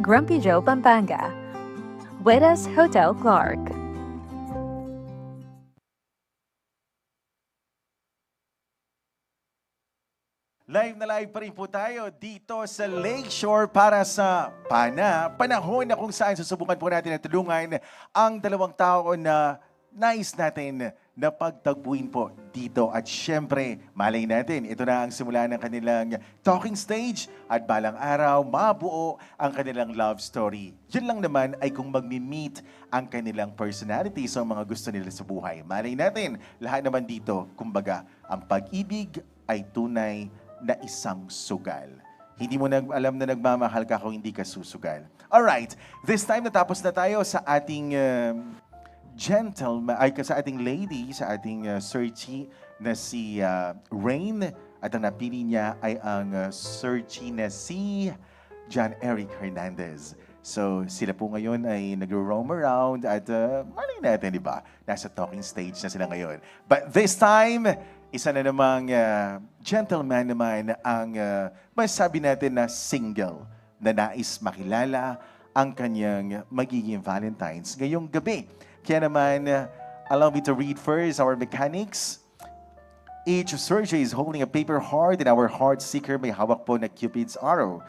Grumpy Joe, Pampanga. Vedas Hotel Clark. Live na live pa rin po tayo dito sa Lakeshore para sa panahon na kung saan susubukan po natin na tulungan ang dalawang tao na nais natin na pagtagpuin po dito. At syempre, malay natin, ito na ang simula ng kanilang talking stage at balang araw, mabuo ang kanilang love story. Yun lang naman ay kung magmi-meet ang kanilang personality sa mga gusto nila sa buhay. Malay natin, lahat naman dito, kumbaga, ang pag-ibig ay tunay na isang sugal. Hindi mo alam na nagmamahal ka kung hindi ka susugal. Alright, this time natapos na tayo sa ating sa ating lady, sa ating searchy na si Rain. At ang napili niya ay ang searchy na si John Eric Hernandez. So, sila po ngayon ay nag-roam around at malay natin, di ba? Nasa talking stage na sila ngayon. But this time, isa na namang gentleman naman ang masabi natin na single na nais makilala ang kanyang magiging Valentine's ngayong gabi. Kaya naman, allow me to read first our mechanics. Each searcher is holding a paper heart and our heart seeker may hawak po na Cupid's arrow.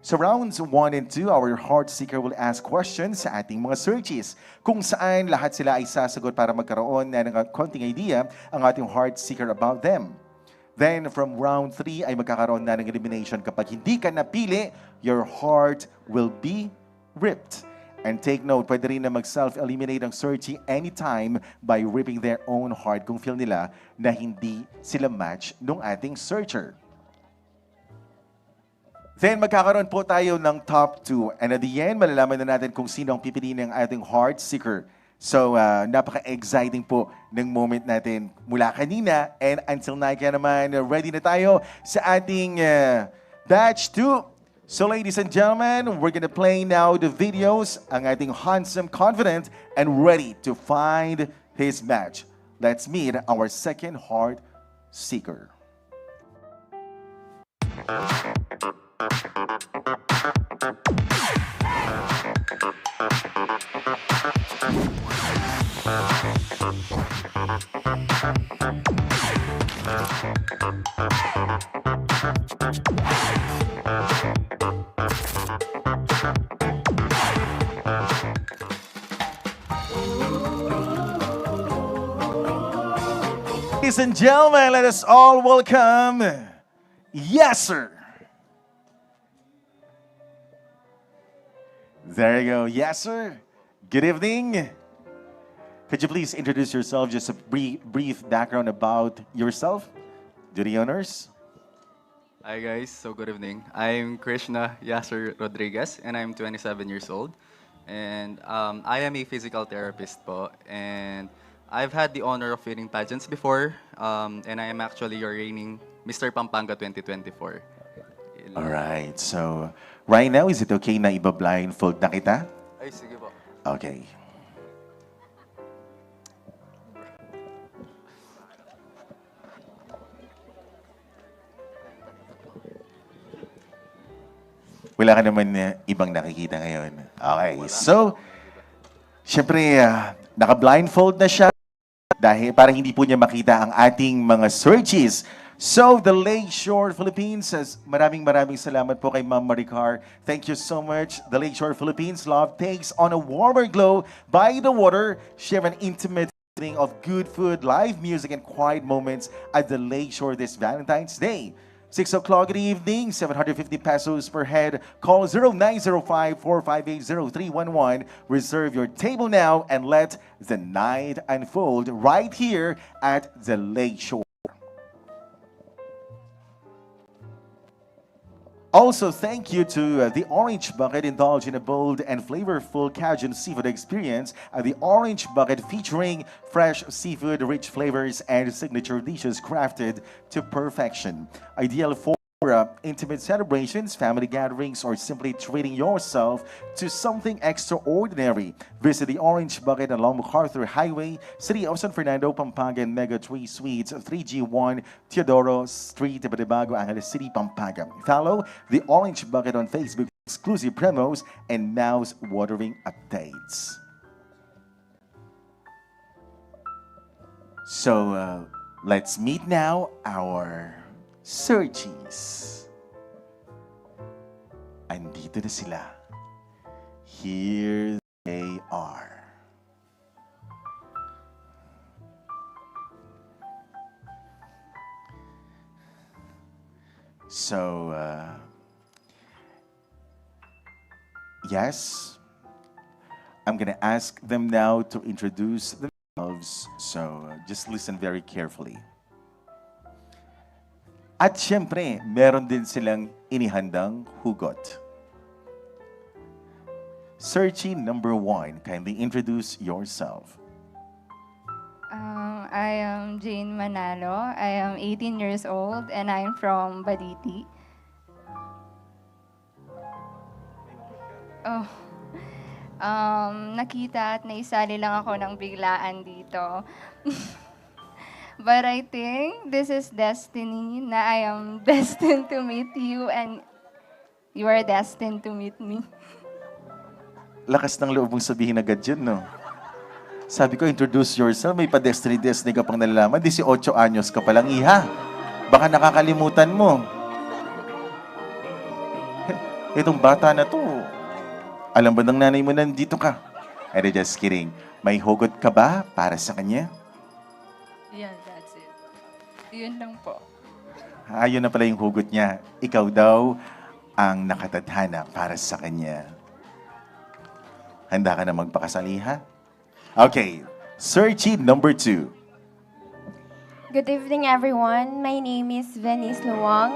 So rounds 1 and 2, our heart seeker will ask questions sa ating mga searches kung saan lahat sila ay sasagot para magkaroon na ng konting idea ang ating heart seeker about them. Then from round 3 ay magkakaroon na ng elimination. Kapag hindi ka napili, your heart will be ripped. And take note, pwede rin na mag-self-eliminate ang searchee anytime by ripping their own heart kung feel nila na hindi sila match nung ating searcher. Then magkakaroon po tayo ng top 2. And at the end, malalaman na natin kung sino ang pipiliin ng ating heart seeker. So, napaka-exciting po ng moment natin mula kanina. And until na kaya naman, ready na tayo sa ating batch 2. So ladies and gentlemen, we're gonna play now the videos. Ang ating handsome, confident, and ready to find his match. Let's meet our second heart seeker. Ladies and gentlemen, let us all welcome Yasser. There you go, Yasser. Good evening. Could you please introduce yourself, just a brief background about yourself? Do the honors. Hi guys, so good evening. I'm Krishna Yasser Rodriguez and I'm 27 years old. And I am a physical therapist po. And I've had the honor of winning pageants before. And I am actually your reigning Mr. Pampanga 2024. Alright, so right now, is it okay na iba-blindfold na kita? Ay, sige po. Okay. Wala ka naman ibang nakikita ngayon. Okay, so, syempre, naka-blindfold na siya dahil para hindi po niya makita ang ating mga searches. So, the Lakeshore Philippines says, maraming salamat po kay Ma'am Maricar. Thank you so much. The Lakeshore Philippines love takes on a warmer glow by the water. Share an intimate feeling of good food, live music, and quiet moments at the Lakeshore this Valentine's Day. 6 o'clock in the evening, 750 pesos per head. Call 0905-458-0311. Reserve your table now and let the night unfold right here at the Lakeshore. Also, thank you to the Orange Bucket. Indulge in a bold and flavorful Cajun seafood experience at the Orange Bucket, featuring fresh seafood, rich flavors, and signature dishes crafted to perfection. Ideal for intimate celebrations, family gatherings, or simply treating yourself to something extraordinary. Visit the Orange Bucket along MacArthur Highway, City of San Fernando, Pampanga, and Mega 3 Suites, 3G1, Teodoro Street, Batibago, Angeles City, Pampanga. Follow the Orange Bucket on Facebook. exclusive promos, and mouse-watering updates. So, let's meet now our searchies. Andito na sila. Here they are. So, yes, I'm gonna ask them now to introduce themselves. So, just listen very carefully. At syempre, meron din silang inihandang hugot. Searching number 1, kindly introduce yourself. I am Jane Manalo. I am 18 years old and I'm from Baliti. Oh, nakita at naisali lang ako ng biglaan dito. But I think this is destiny na I am destined to meet you and you are destined to meet me. Lakas ng loob mong sabihin agad yun, no? Sabi ko, introduce yourself. May pa-destiny ka pang nalalaman. 18 anyos ka palang, iha. Baka nakakalimutan mo. Itong bata na to, alam ba ng nanay mo nandito ka? And just kidding. May hugot ka ba para sa kanya? Yeah, that's it. Yun lang po. Ayun na pala yung hugot niya. Ikaw daw ang nakatadhana para sa kanya. Handa ka na magpakasali, ha? Okay, searching number 2. Good evening, everyone. My name is Venice Luwang.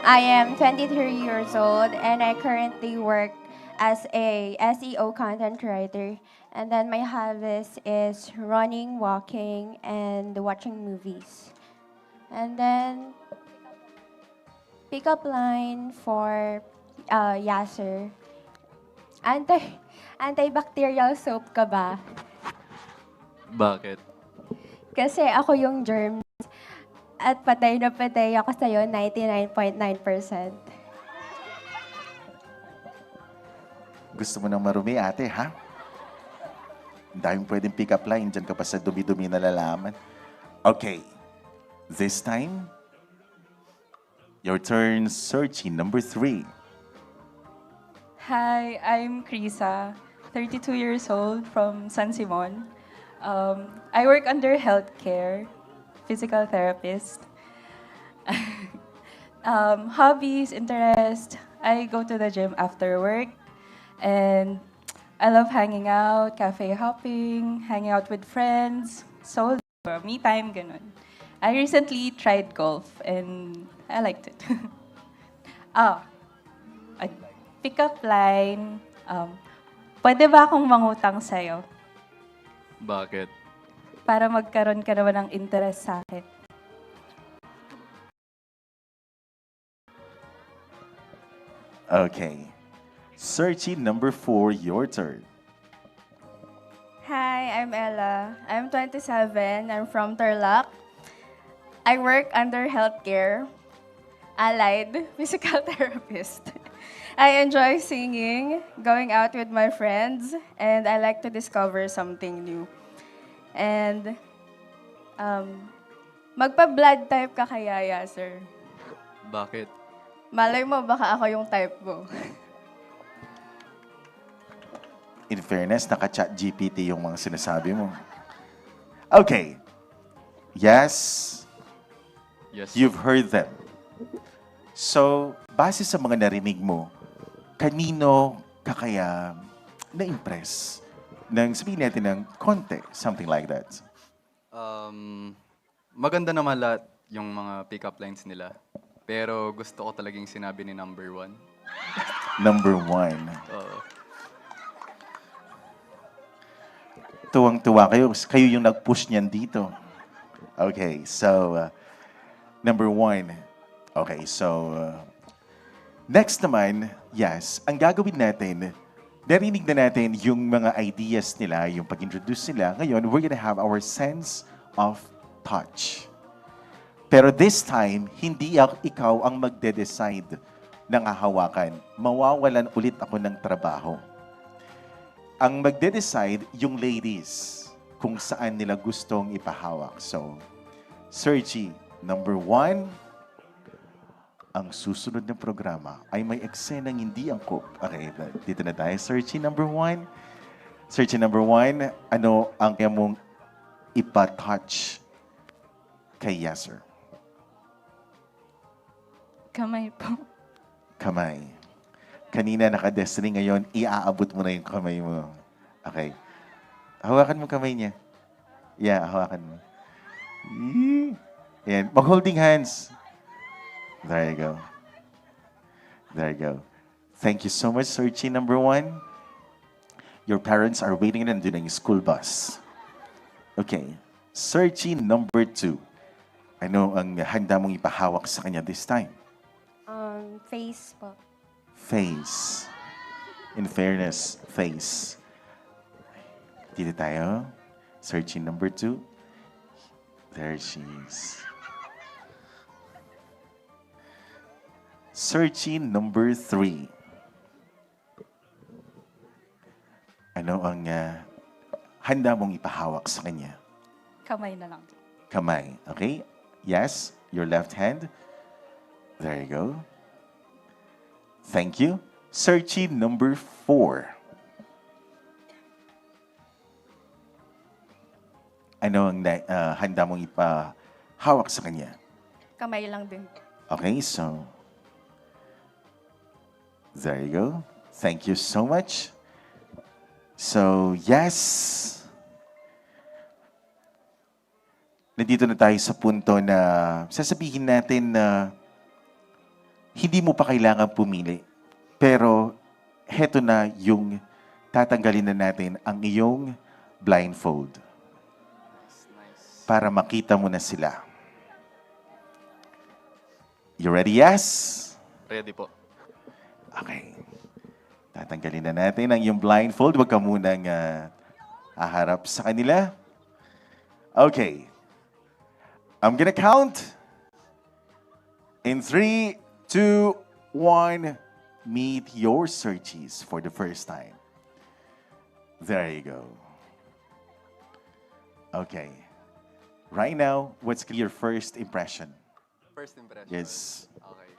I am 23 years old and I currently work as a SEO content writer. And then my hobbies is running, walking, and watching movies. And then pickup line for Yasser. Antibacterial soap ka ba? Bakit? Kasi ako yung germs at patay na patay ako sa'yo 99.9%. Gusto mo nang marumi, ate, ha? Ang daming pwedeng pick-up line. Diyan ka pa sa dumi-dumi na lalaman. Okay. This time, your turn searching number 3. Hi, I'm Krisa, 32 years old from San Simon. I work under healthcare, physical therapist. Hobbies, interest, I go to the gym after work. And I love hanging out, cafe hopping, hanging out with friends. So, me time, ganun. I recently tried golf and I liked it. A pick-up line, pwede ba akong mangutang sa'yo? Bakit? Para magkaroon ka naman ng interest sa akin. Okay. Searching number 4, your turn. Hi, I'm Ella. I'm 27. I'm from Tarlac. I work under healthcare, allied physical therapist. I enjoy singing, going out with my friends, and I like to discover something new. And magpa-blood type ka kaya, sir? Bakit? Malay mo, baka ako yung type mo. In fairness, naka-chat GPT yung mga sinasabi mo. Okay. Yes. Yes. You've heard them. So, base sa mga narinig mo, kanino ka kaya na-impress ng sabihin natin ng konti, something like that? Maganda naman lahat yung mga pick-up lines nila. Pero gusto ko talagang sinabi ni number 1. Number 1. Oo. Tuwang-tuwa kayo. Kayo yung nag-push niyan dito. Okay, so, number 1. Okay, so, next naman, yes, ang gagawin natin, narinig na natin yung mga ideas nila, yung pag-introduce nila. Ngayon, we're gonna have our sense of touch. Pero this time, hindi ikaw ang magde-decide nangahawakan, mawawalan ulit ako ng trabaho. Ang magde-decide yung ladies kung saan nila gustong ipahawak. So, Sergi, number 1, ang susunod na programa ay may eksenang hindi angkop. Okay, dito na tayo. Sergi, number 1. Sergi, number 1, ano ang kaya mong ipa-touch kay Yasser? Kamay po. Kamay. Kanina naka-destiny, ngayon iaabot mo na yung kamay mo. Okay. Hawakan mo kamay niya. Yeah, hawakan mo. Yan. Mag-holding hands. There you go. There you go. Thank you so much, Sergi, number 1. Your parents are waiting and doing a school bus. Okay. Sergi, number 2. Ano ang handa mong ipahawak sa kanya this time? Face po. Face. In fairness, face. Dito tayo. Sergi, number 2. There she is. Sergi, number 3. Ano ang handa mong ipahawak sa kanya? Kamay na lang. Kamay. Okay? Yes, your left hand. There you go. Thank you. Sergi, number 4. Ano ang handa mong ipahawak sa kanya? Kamay lang din. Okay, so there you go. Thank you so much. So, yes. Nandito na tayo sa punto na sasabihin natin na hindi mo pa kailangan pumili. Pero, heto na yung tatanggalin na natin ang iyong blindfold. Para makita mo na sila. You ready, yes? Ready po. Okay. Tatanggalin na natin ang iyong blindfold. Huwag ka munang aharap sa kanila. Okay. I'm gonna count. In 3, 2, 1, meet your Sergis for the first time. There you go. Okay. Right now, what's your first impression? First impression? Yes. Okay.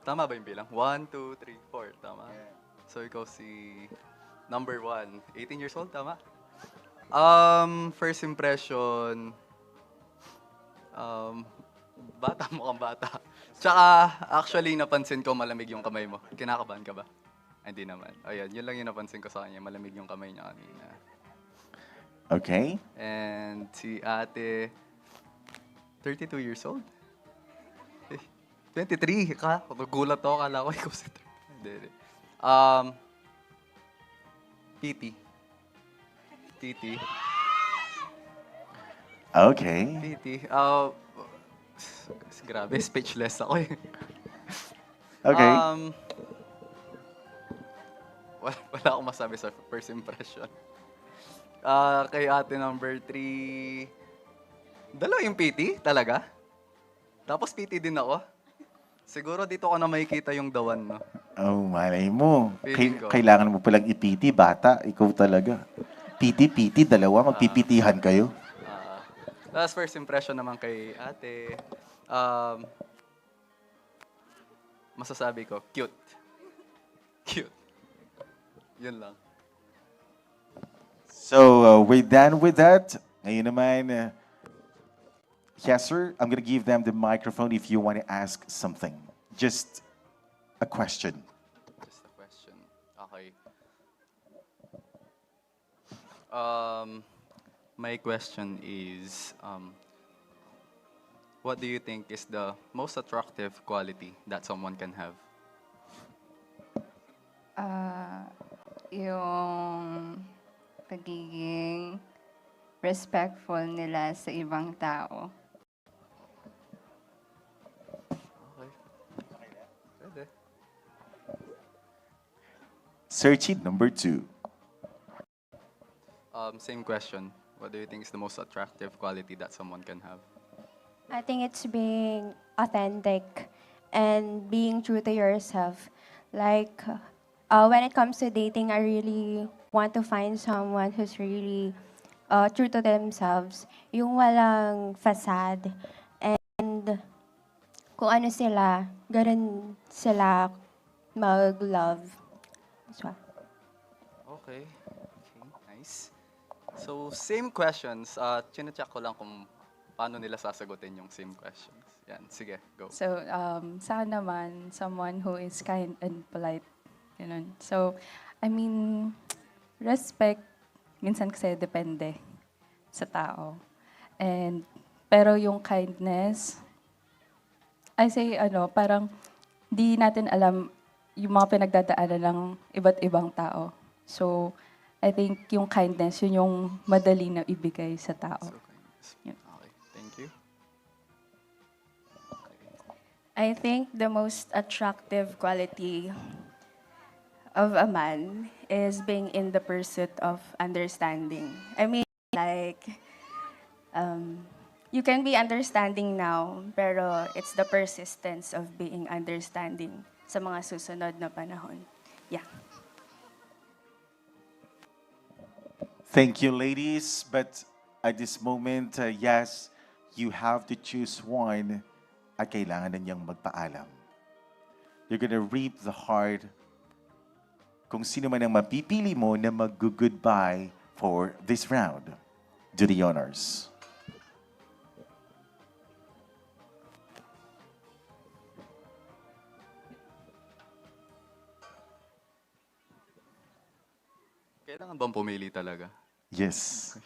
Tama ba yung bilang? 1, 2, 3, 4. Tama? So, ikaw si number 1. 18 years old, tama? First impression, bata, mukhang bata. Tsaka, actually, napansin ko malamig yung kamay mo. Kinakabahan ka ba? Hindi naman. Ayan, yun lang yung napansin ko sa kanya. Malamig yung kamay niya kanina. Okay. And si ate, 32 years old? 23 ka? Nagulat ako, kala ko ikaw si 30. Hindi. PT. Okay. PT. Grabe, speechless ako eh. Okay. Wala akong masabi sa first impression. Kay ate number 3, dalawa yung PT, talaga? Tapos PT din ako. Siguro dito ko na makikita yung dawan, no? Oh, malay mo. Feeling ko. Kailangan mo palang ipiti, bata. Ikaw talaga. PT, dalawa. Magpipitihan kayo. Tapos first impression naman kay ate, masasabi ko, cute. Cute. Yun lang. So, we're done with that. Ngayon naman, yes, sir. I'm gonna give them the microphone if you want to ask something. Just a question. Just a question. Okay. My question is, what do you think is the most attractive quality that someone can have? Yung pagiging respectful nila sa ibang tao. Pwede. Searching number 2. Same question. What do you think is the most attractive quality that someone can have? I think it's being authentic and being true to yourself. Like, when it comes to dating, I really want to find someone who's really true to themselves. Yung walang facade. And kung ano sila, ganun sila mag-love. So, Okay. Okay, nice. So, same questions. Chine-check ko lang kung paano nila sasagutin yung same questions. Yan, sige, go. So, sa akin naman, someone who is kind and polite. Ganun. So, I mean, respect, minsan kasi depende sa tao. Pero yung kindness, I say, parang di natin alam yung mga pinagdadaanan ng iba't ibang tao. So, I think yung kindness, yun yung madali na ibigay sa tao. Yun. Okay, thank you. I think the most attractive quality of a man is being in the pursuit of understanding. I mean, like, you can be understanding now, pero it's the persistence of being understanding sa mga susunod na panahon. Yeah. Thank you, ladies. But at this moment, yes, you have to choose one at kailangan na niyang magpaalam. You're gonna reap the heart kung sino man ang mapipili mo na mag-goodbye for this round. Do the honors. Kailangan bang pumili talaga? Yes.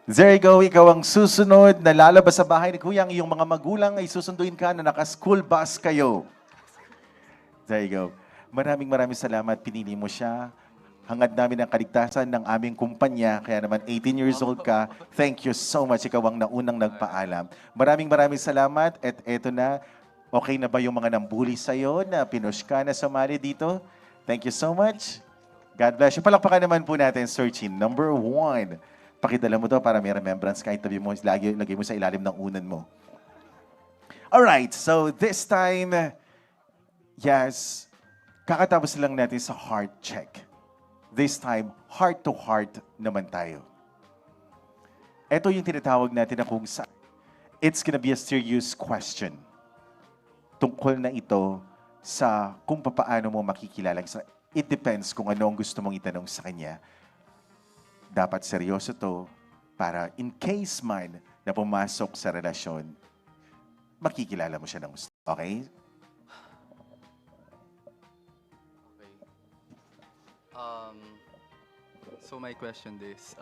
There you go, ikaw ang susunod na lalabas sa bahay ni Kuya. Ang iyong mga magulang ay susunduin ka na naka-school bus kayo. There you go. Maraming salamat. Pinili mo siya. Hangad namin ang kaligtasan ng aming kumpanya. Kaya naman 18 years old ka. Thank you so much. Ikaw ang naunang nagpaalam. Maraming salamat. At eto na, okay na ba yung mga nambuli sa'yo na pinush ka na sumali dito? Thank you so much. God bless you. Palakpakan naman po natin, Sir Chin. Number 1. Pakidala mo to para may remembrance kahit tabi mo, lagay mo sa ilalim ng unan mo. Alright, so this time, yes, kakatapos lang natin sa heart check. This time, heart to heart naman tayo. Ito yung tinatawag natin na kung sa it's gonna be a serious question. Tungkol na ito sa kung paano mo makikilala. It depends kung ano ang gusto mong itanong sa kanya. Dapat seryoso to para in case man na pumasok sa relasyon, makikilala mo siya ng gusto. Okay? Okay. So my question is,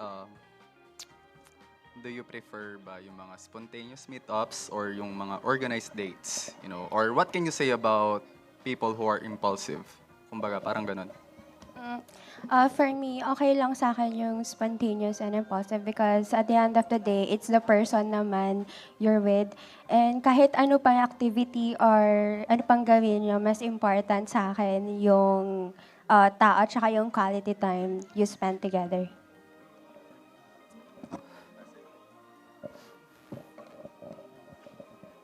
do you prefer ba yung mga spontaneous meetups or yung mga organized dates? You know, or what can you say about people who are impulsive? Kumbaga, parang ganun. For me, okay lang sa akin yung spontaneous and impulsive because at the end of the day, it's the person naman you're with. And kahit ano pang activity or ano pang gawin nyo, mas important sa akin yung tao at saka yung quality time you spend together.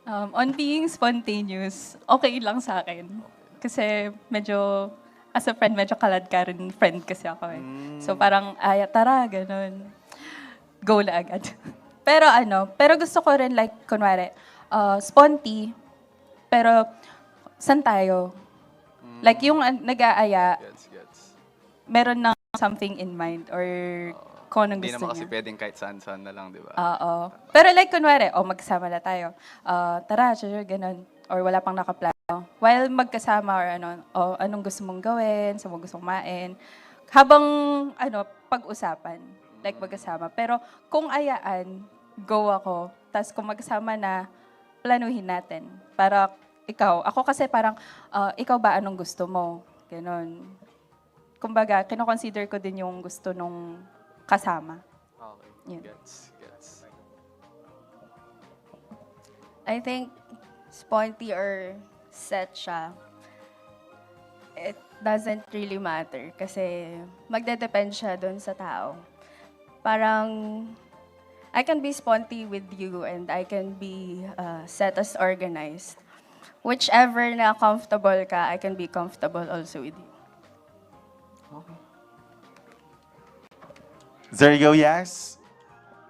On being spontaneous, okay lang sa akin. Kasi medyo, as a friend, medyo kalad ka rin friend kasi ako eh. So parang, tara, ganun. Go na agad. pero gusto ko rin like, kunwari, sponty, pero san tayo? Like yung nag-aaya, meron na something in mind or kung anong Hindi gusto naman kasi niya. pwedeng kahit saan-saan na lang, di ba? Oo. Pero like, kunwari, magkasama na tayo. Tara, sure, ganun. Or wala pang nakaplano. While magkasama or anong gusto mong gawin, sa mo gusto kumain. Habang, pag-usapan. Like, magkasama. Pero kung ayaan, go ako. Tapos kung magkasama na, planuhin natin. Para ikaw. Ako kasi parang, ikaw ba anong gusto mo? Ganun. Kumbaga, kinoconsider ko din yung gusto nung kasama. Okay. Yun. Gets. I think sponty or set siya. it doesn't really matter kasi magdedepend siya doon sa tao. Parang I can be sponty with you and I can be set as organized. Whichever na comfortable ka, I can be comfortable also with you. There you go, yes.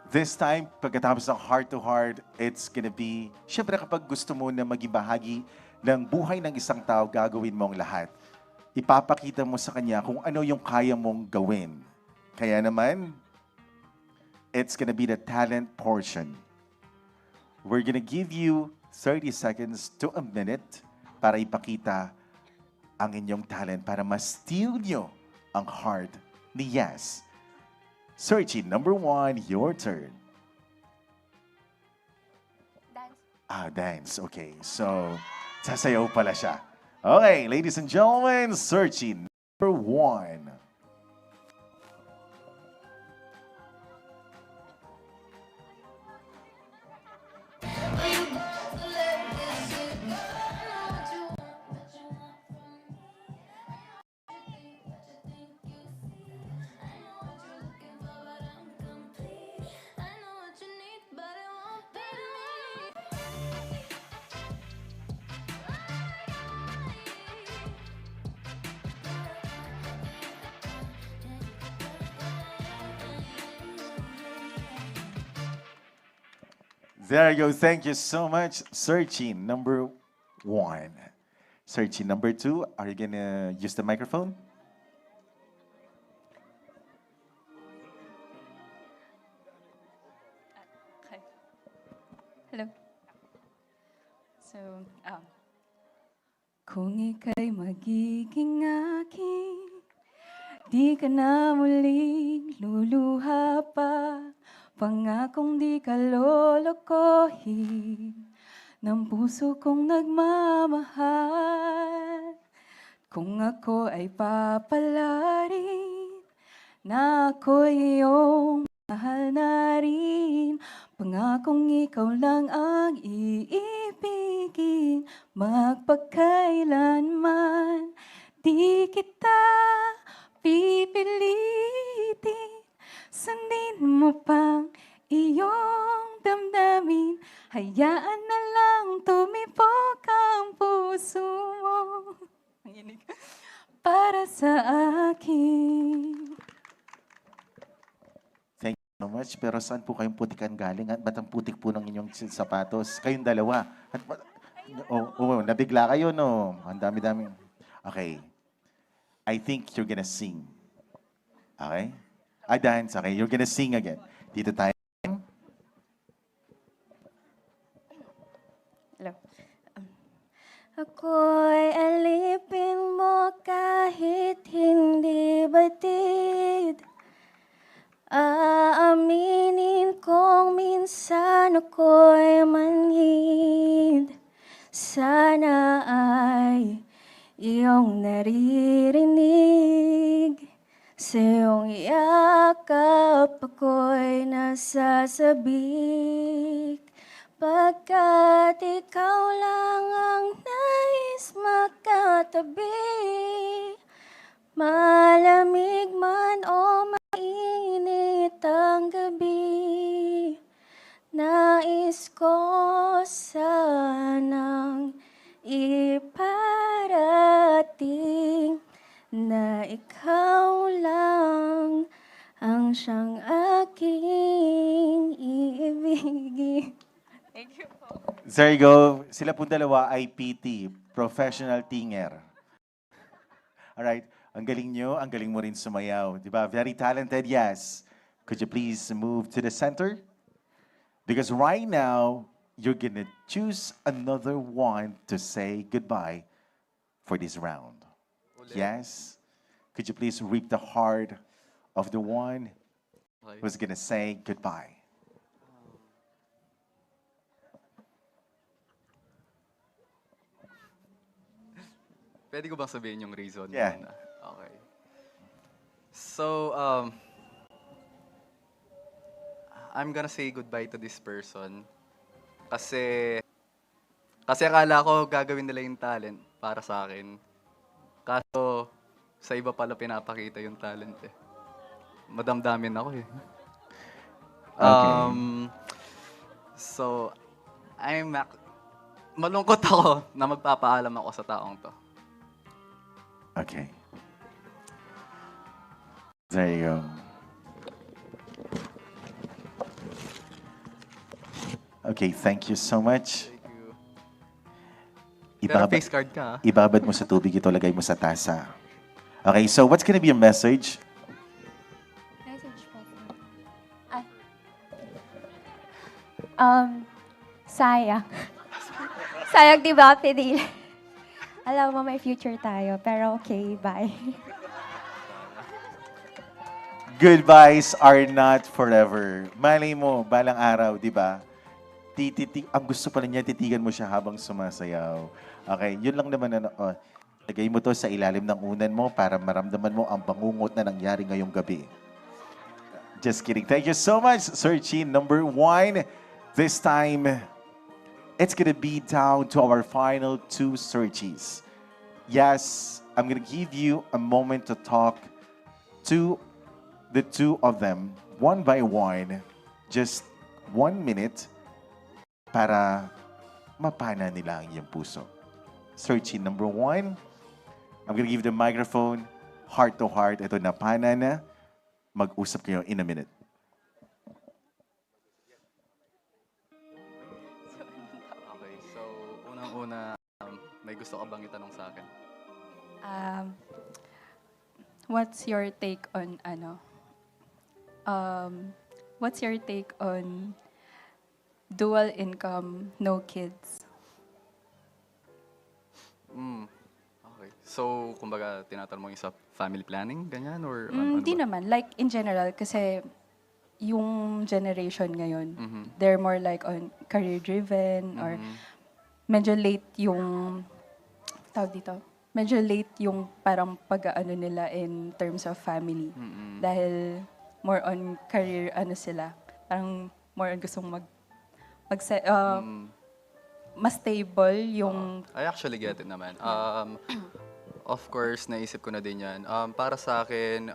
This time, pagkatapos ng heart-to-heart, it's gonna be, syempre kapag gusto mo na maging bahagi ng buhay ng isang tao, gagawin mo ang lahat. Ipapakita mo sa kanya kung ano yung kaya mong gawin. Kaya naman, it's gonna be the talent portion. We're gonna give you 30 seconds to a minute para ipakita ang inyong talent para ma-steal nyo ang heart ni Yes. Searching number 1, your turn. Dance. Okay. So, sasayaw pala siya. Okay, ladies and gentlemen, searching number 1. There you go. Thank you so much. Searching number 1. Searching number 2. Are you gonna use the microphone? Okay. Hello. So, kung ika'y magiging akin, di ka na muling luluha pa. Pangakong di ka lolokohin ng puso kong nagmamahal. Kung ako ay papalarin, na ako'y iyong mahal na rin. Pangakong ikaw lang ang iibigin, magpakailanman. Di kita pipilitin, sundin mo pang iyong damdamin. Hayaan na lang tumibok ang puso mo para sa akin. Thank you so much. Pero saan po kayong putikan galing? At ba't ang putik po ng inyong sapatos? Kayong dalawa. At, nabigla kayo, no? Ang dami-dami. Okay. I think you're gonna sing. Okay? Dance. Okay, you're gonna sing again. Dito tayo. Hello. Ako'y alipin mo kahit hindi batid. Aaminin kong minsan ako'y manhid. Sana ay iyong naririnig. Sa iyong yakap ako'y nasasabik. Pagkat ikaw lang ang nais makatabi. Malamig man o mainit ang gabi, nais ko sanang iparating na ikaw lang ang siyang aking iibigin. Thank you po. There you go. Sila pong dalawa ay PT, professional tinger. Alright. Ang galing nyo, ang galing mo rin sumayaw. Diba? Very talented, yes. Could you please move to the center? Because right now, you're gonna choose another one to say goodbye for this round. Yes? Could you please reap the heart of the one who's gonna say goodbye? Pwede ko bang sabihin yung reason? Yeah. Okay. So, I'm gonna say goodbye to this person. Kasi akala ko gagawin nila yung talent para sa akin. Kaso, sa iba pala pinapakita yung talent eh. Madamdamin ako eh. So, malungkot ako na magpapaalam ako sa taong to. Okay. There you go. Okay, thank you so much. Pero face card ka, ah. Ibabad mo sa tubig ito, lagay mo sa tasa. Okay, so what's gonna be your message? Message po. Sayang. Sayang di ba, Fidel? Alam mo, may future tayo. Pero okay, bye. Goodbyes are not forever. Malay mo, balang araw, di ba? Ang gusto pala niya, titigan mo siya habang sumasayaw. Okay, yun lang naman. Lagay mo to sa ilalim ng unan mo para maramdaman mo ang bangungot na nangyari ngayong gabi. Just kidding. Thank you so much, Sir Chin. Number 1, this time, it's gonna be down to our final 2 searches. Yes, I'm gonna give you a moment to talk to the 2 of them, one by one, just 1 minute, para mapana nila ang iyong puso. Searching number 1, I'm gonna give the microphone, heart to heart. Ito, napana na. Mag-usap kayo in a minute. Okay, so unang-una, may gusto ka bang itanong sa akin? What's your take on what's your take on dual income, no kids? Okay. So, kumbaga, tinatanong mo yung sa family planning, ganyan? Or ano Hindi ba? naman. Like, in general, kasi yung generation ngayon, Mhm. they're more like on career-driven or medyo late yung, tawag dito, medyo late yung parang pag-ano nila in terms of family. Dahil more on career, sila. Parang more on gustong mas stable yung... I actually get it naman. Of course, naisip ko na din yan. Para sa akin,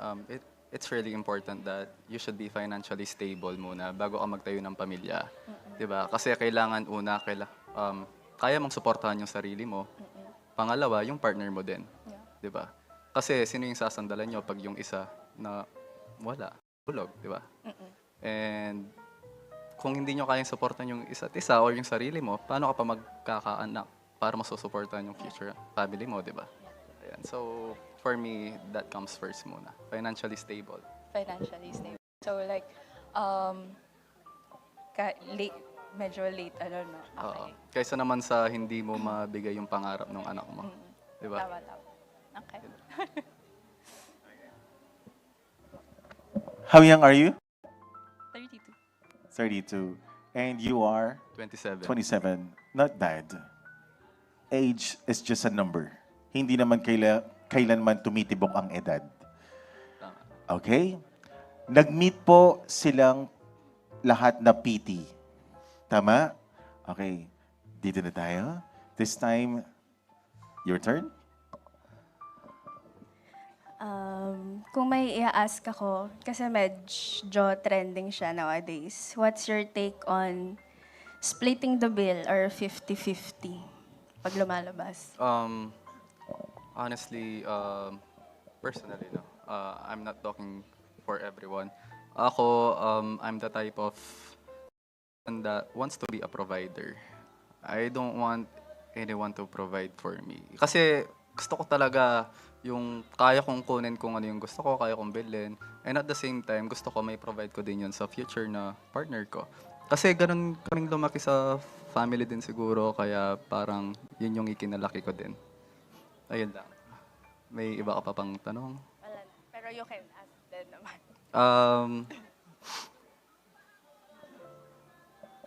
it's really important that you should be financially stable muna bago ka magtayo ng pamilya. Diba? Kasi kailangan kaya mong suportahan yung sarili mo. Pangalawa, yung partner mo din. Diba? Kasi sino yung sasandalan nyo pag yung isa na wala, bulog, diba? And kung hindi nyo kayang supportan yung isa't isa or yung sarili mo, paano ka pa magkakaanak para masusuportahan yung future family mo, di ba? Ayan. So, for me, that comes first muna. Financially stable. Financially stable. So like, medyo late, I don't know. Oo. Kaysa naman sa hindi mo mabigay yung pangarap ng anak mo. Di ba? Tama. Okay. How young are you? 32. 32. And you are? 27. 27. Not bad. Age is just a number. Hindi naman kailanman tumitibok ang edad. Okay? Nag-meet po silang lahat na PT. Tama? Okay. Dito na tayo. This time, your turn. Kung may i-ask ako, kasi medyo trending siya nowadays, what's your take on splitting the bill or 50-50 pag lumalabas? Honestly, personally, no, I'm not talking for everyone. Ako, I'm the type of person that wants to be a provider. I don't want anyone to provide for me. Kasi gusto ko talaga yung kaya kong kunin kung ano yung gusto ko, kaya kong bilhin. And at the same time, gusto ko may provide ko din yun sa future na partner ko. Kasi ganun kaming lumaki sa family din siguro, kaya parang yun yung ikinalaki ko din. Ayun lang. May iba ka pa pang tanong? Wala na. Pero you can ask din naman.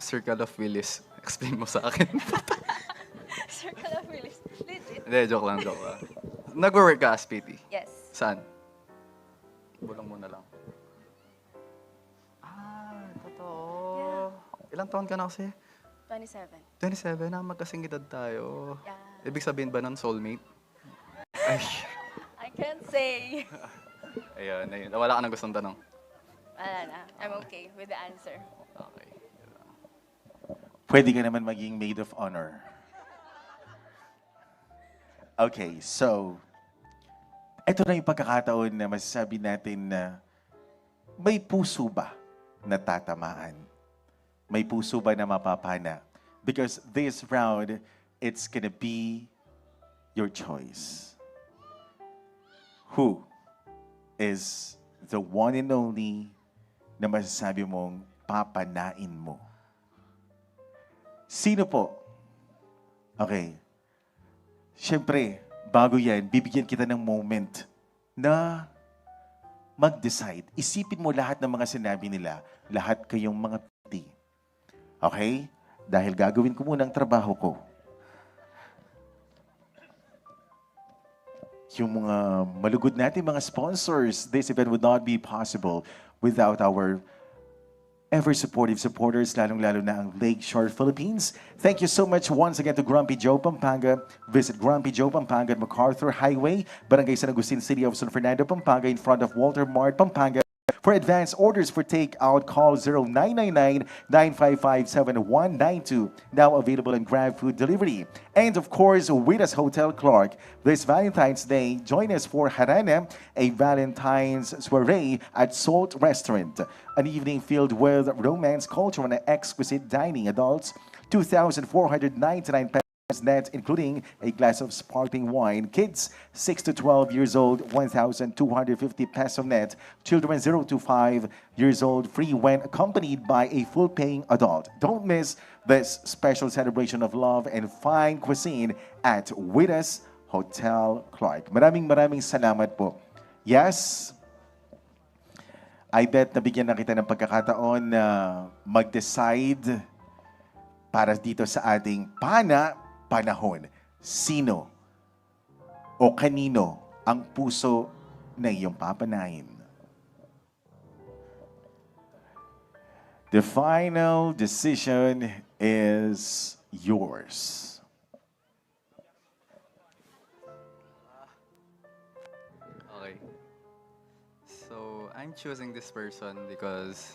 Circle of Willis. Explain mo sa akin. Circle of Willis. Legit? Hindi, joke lang. Nag-work ka as PT? Yes. Saan? Bulong mo na lang. Totoo. Yeah. Ilang taon ka na kasi? 27. 27 na, magkasing edad tayo. Yeah. Ibig sabihin ba ng soulmate? Ay. Can't say. Ayun, wala ka nang gustong tanong. Wala na. I'm okay with the answer. Okay. Pwede ka naman maging maid of honor. Okay, so, ito na yung pagkakataon na masasabi natin na may puso ba na tatamaan? May puso ba na mapapana? Because this round, it's gonna be your choice. Who is the one and only na masasabi mong papanain mo? Sino po? Okay. Siyempre, bago yan, bibigyan kita ng moment na mag-decide. Isipin mo lahat ng mga sinabi nila. Lahat kayong mga piti. Okay? Dahil gagawin ko muna ang trabaho ko. Yung mga malugod natin, mga sponsors, this event would not be possible without our ever-supportive supporters, lalong-lalo na ang Lakeshore Philippines. Thank you so much once again to Grumpy Joe Pampanga. Visit Grumpy Joe Pampanga at MacArthur Highway, Barangay San Agustin, City of San Fernando, Pampanga, in front of Walter Mart, Pampanga. For advance orders for takeout, call 0999-955-7192. Now available in Grab Food Delivery. And of course, Witas Hotel Clark. This Valentine's Day, join us for Harana, a Valentine's soiree at Salt Restaurant. An evening filled with romance, culture, and exquisite dining. Adults, 2,499 pesos net, including a glass of sparkling wine. Kids 6 to 12 years old, 1,250 peso net. Children 0 to 5 years old, free when accompanied by a full-paying adult. Don't miss this special celebration of love and fine cuisine at Witas Hotel Clark. Maraming salamat po. Yes, I bet nabigyan na kita ng pagkakataon na mag-decide para dito sa ating panahon. Sino o kanino ang puso na iyong papanahin? The final decision is yours. Okay. So, I'm choosing this person because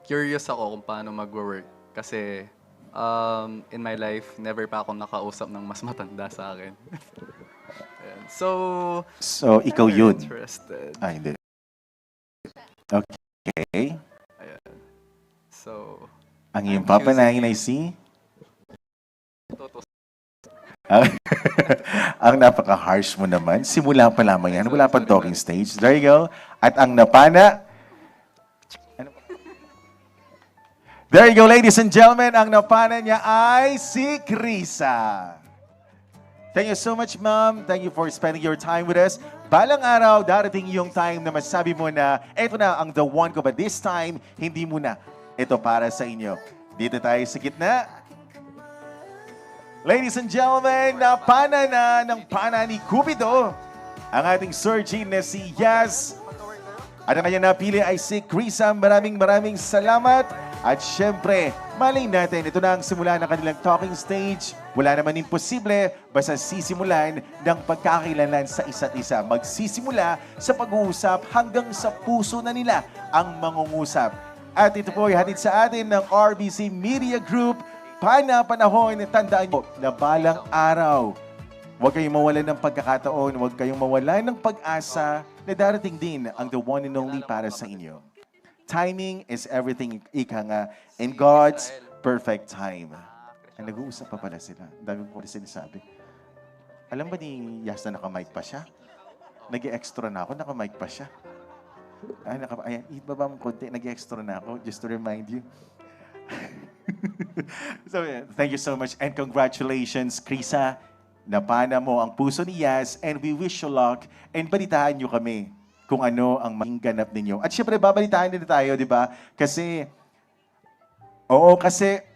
curious ako kung paano mag-work. Kasi in my life, never pa akong nakausap ng mas matanda sa akin. Ayan. So, ikaw I'm yun. interested. Hindi. Okay. Ayan. So, Ang iyong I'm papanahin ay si? Ang napaka-harsh mo naman. Simula pa lamang yan. Wala pang talking stage. There you go. At ang napana, there you go, ladies and gentlemen. Ang napana niya ay si Krisa. Thank you so much, ma'am. Thank you for spending your time with us. Balang araw, darating yung time na masabi mo na, eto na ang the one ko, but this time, hindi mo na. Ito para sa inyo. Dito tayo sa gitna. Ladies and gentlemen, napana na ng pana ni Cupido ang ating surgeon na si Yas. At ang kanyang napili ay si Krisa. Maraming salamat. At syempre, malay natin, ito na ang simula ng kanilang talking stage. Wala naman imposible, basta sisimulan ng pagkakakilanlan sa isa't isa. Magsisimula sa pag-uusap hanggang sa puso na nila ang mangungusap. At ito po ay hatid sa atin ng RBC Media Group. Panahon, tandaan nyo na balang araw. Huwag kayong mawalan ng pagkakataon, huwag kayong mawalan ng pag-asa na darating din ang the one and only para sa inyo. Timing is everything, ika nga, in God's perfect time. Ay, nag-uusap pa pala sila. Ang dami po rin sinasabi. Alam ba ni Yas na naka-mic pa siya? Nag-extra na ako, naka-mic pa siya. Ayan, ibaba mo konti, nag-extra na ako, just to remind you. So, thank you so much and congratulations, Krisa. Napana mo ang puso ni Yas and we wish you luck and balitaan nyo kami kung ano ang maging ganap ninyo. At syempre, babalitaan din tayo, di ba? Kasi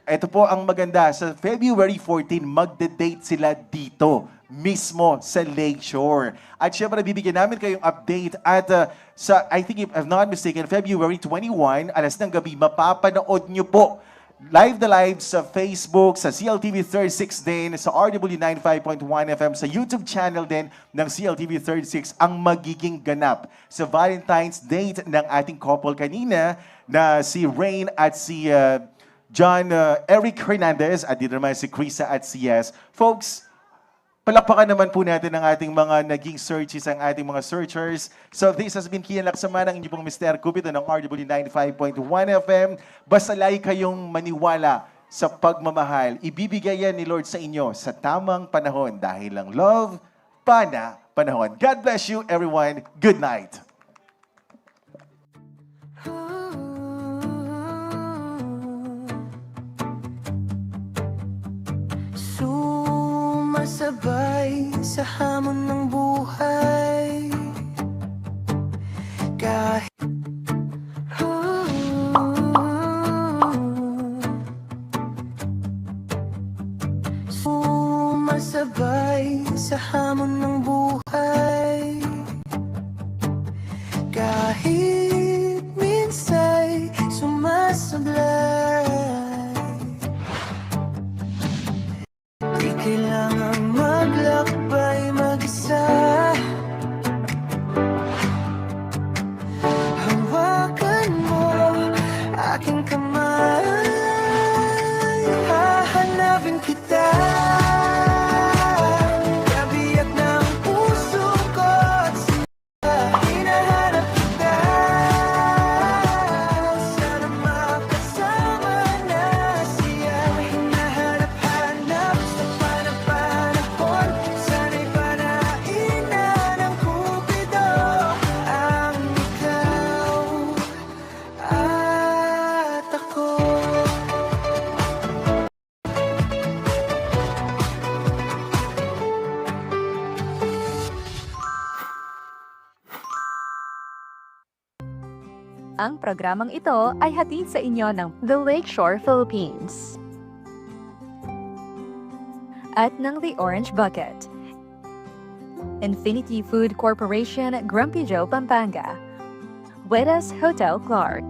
ito po ang maganda. Sa February 14, magde-date sila dito, mismo sa Lakeshore. At syempre, bibigyan namin kayong update at I think if I'm not mistaken, February 21, alas ng gabi, mapapanood nyo po Live na live sa Facebook, sa CLTV 36 din, sa RW 95.1 FM, sa YouTube channel din ng CLTV 36 ang magiging ganap sa Valentine's date ng ating couple kanina na si Rain at si John Eric Hernandez at dito naman si Krisa at si Yes. Folks, palakpakan naman po natin ang ating mga naging searches, ang ating mga searchers. So this has been Kian Laksaman, ang inyong pong Mr. Cupido ng RW 95.1 FM. Basta lagi kayong maniwala sa pagmamahal. Ibibigay yan ni Lord sa inyo sa tamang panahon dahil lang love, panahon. God bless you everyone. Good night. Sumasabay sa hamon ng buhay kahit sumasabay sa hamon ng buhay kahit minsa'y sumasablay. Di kailangang maglakbay mag-isa. Hawakan mo aking kamay, hahanapin kita. Kabiyak ng puso ko at siya, hinahanap kita. Sana makasama na siya, hinahanap-hanap sa panahon. Sana'y panainan ng Cupido ang ikaw at ako. Ang programang ito ay hatid sa inyo ng The Lakeshore Philippines at ng The Orange Bucket, Infinity Food Corporation, Grumpy Joe, Pampanga, Wedas Hotel Clark,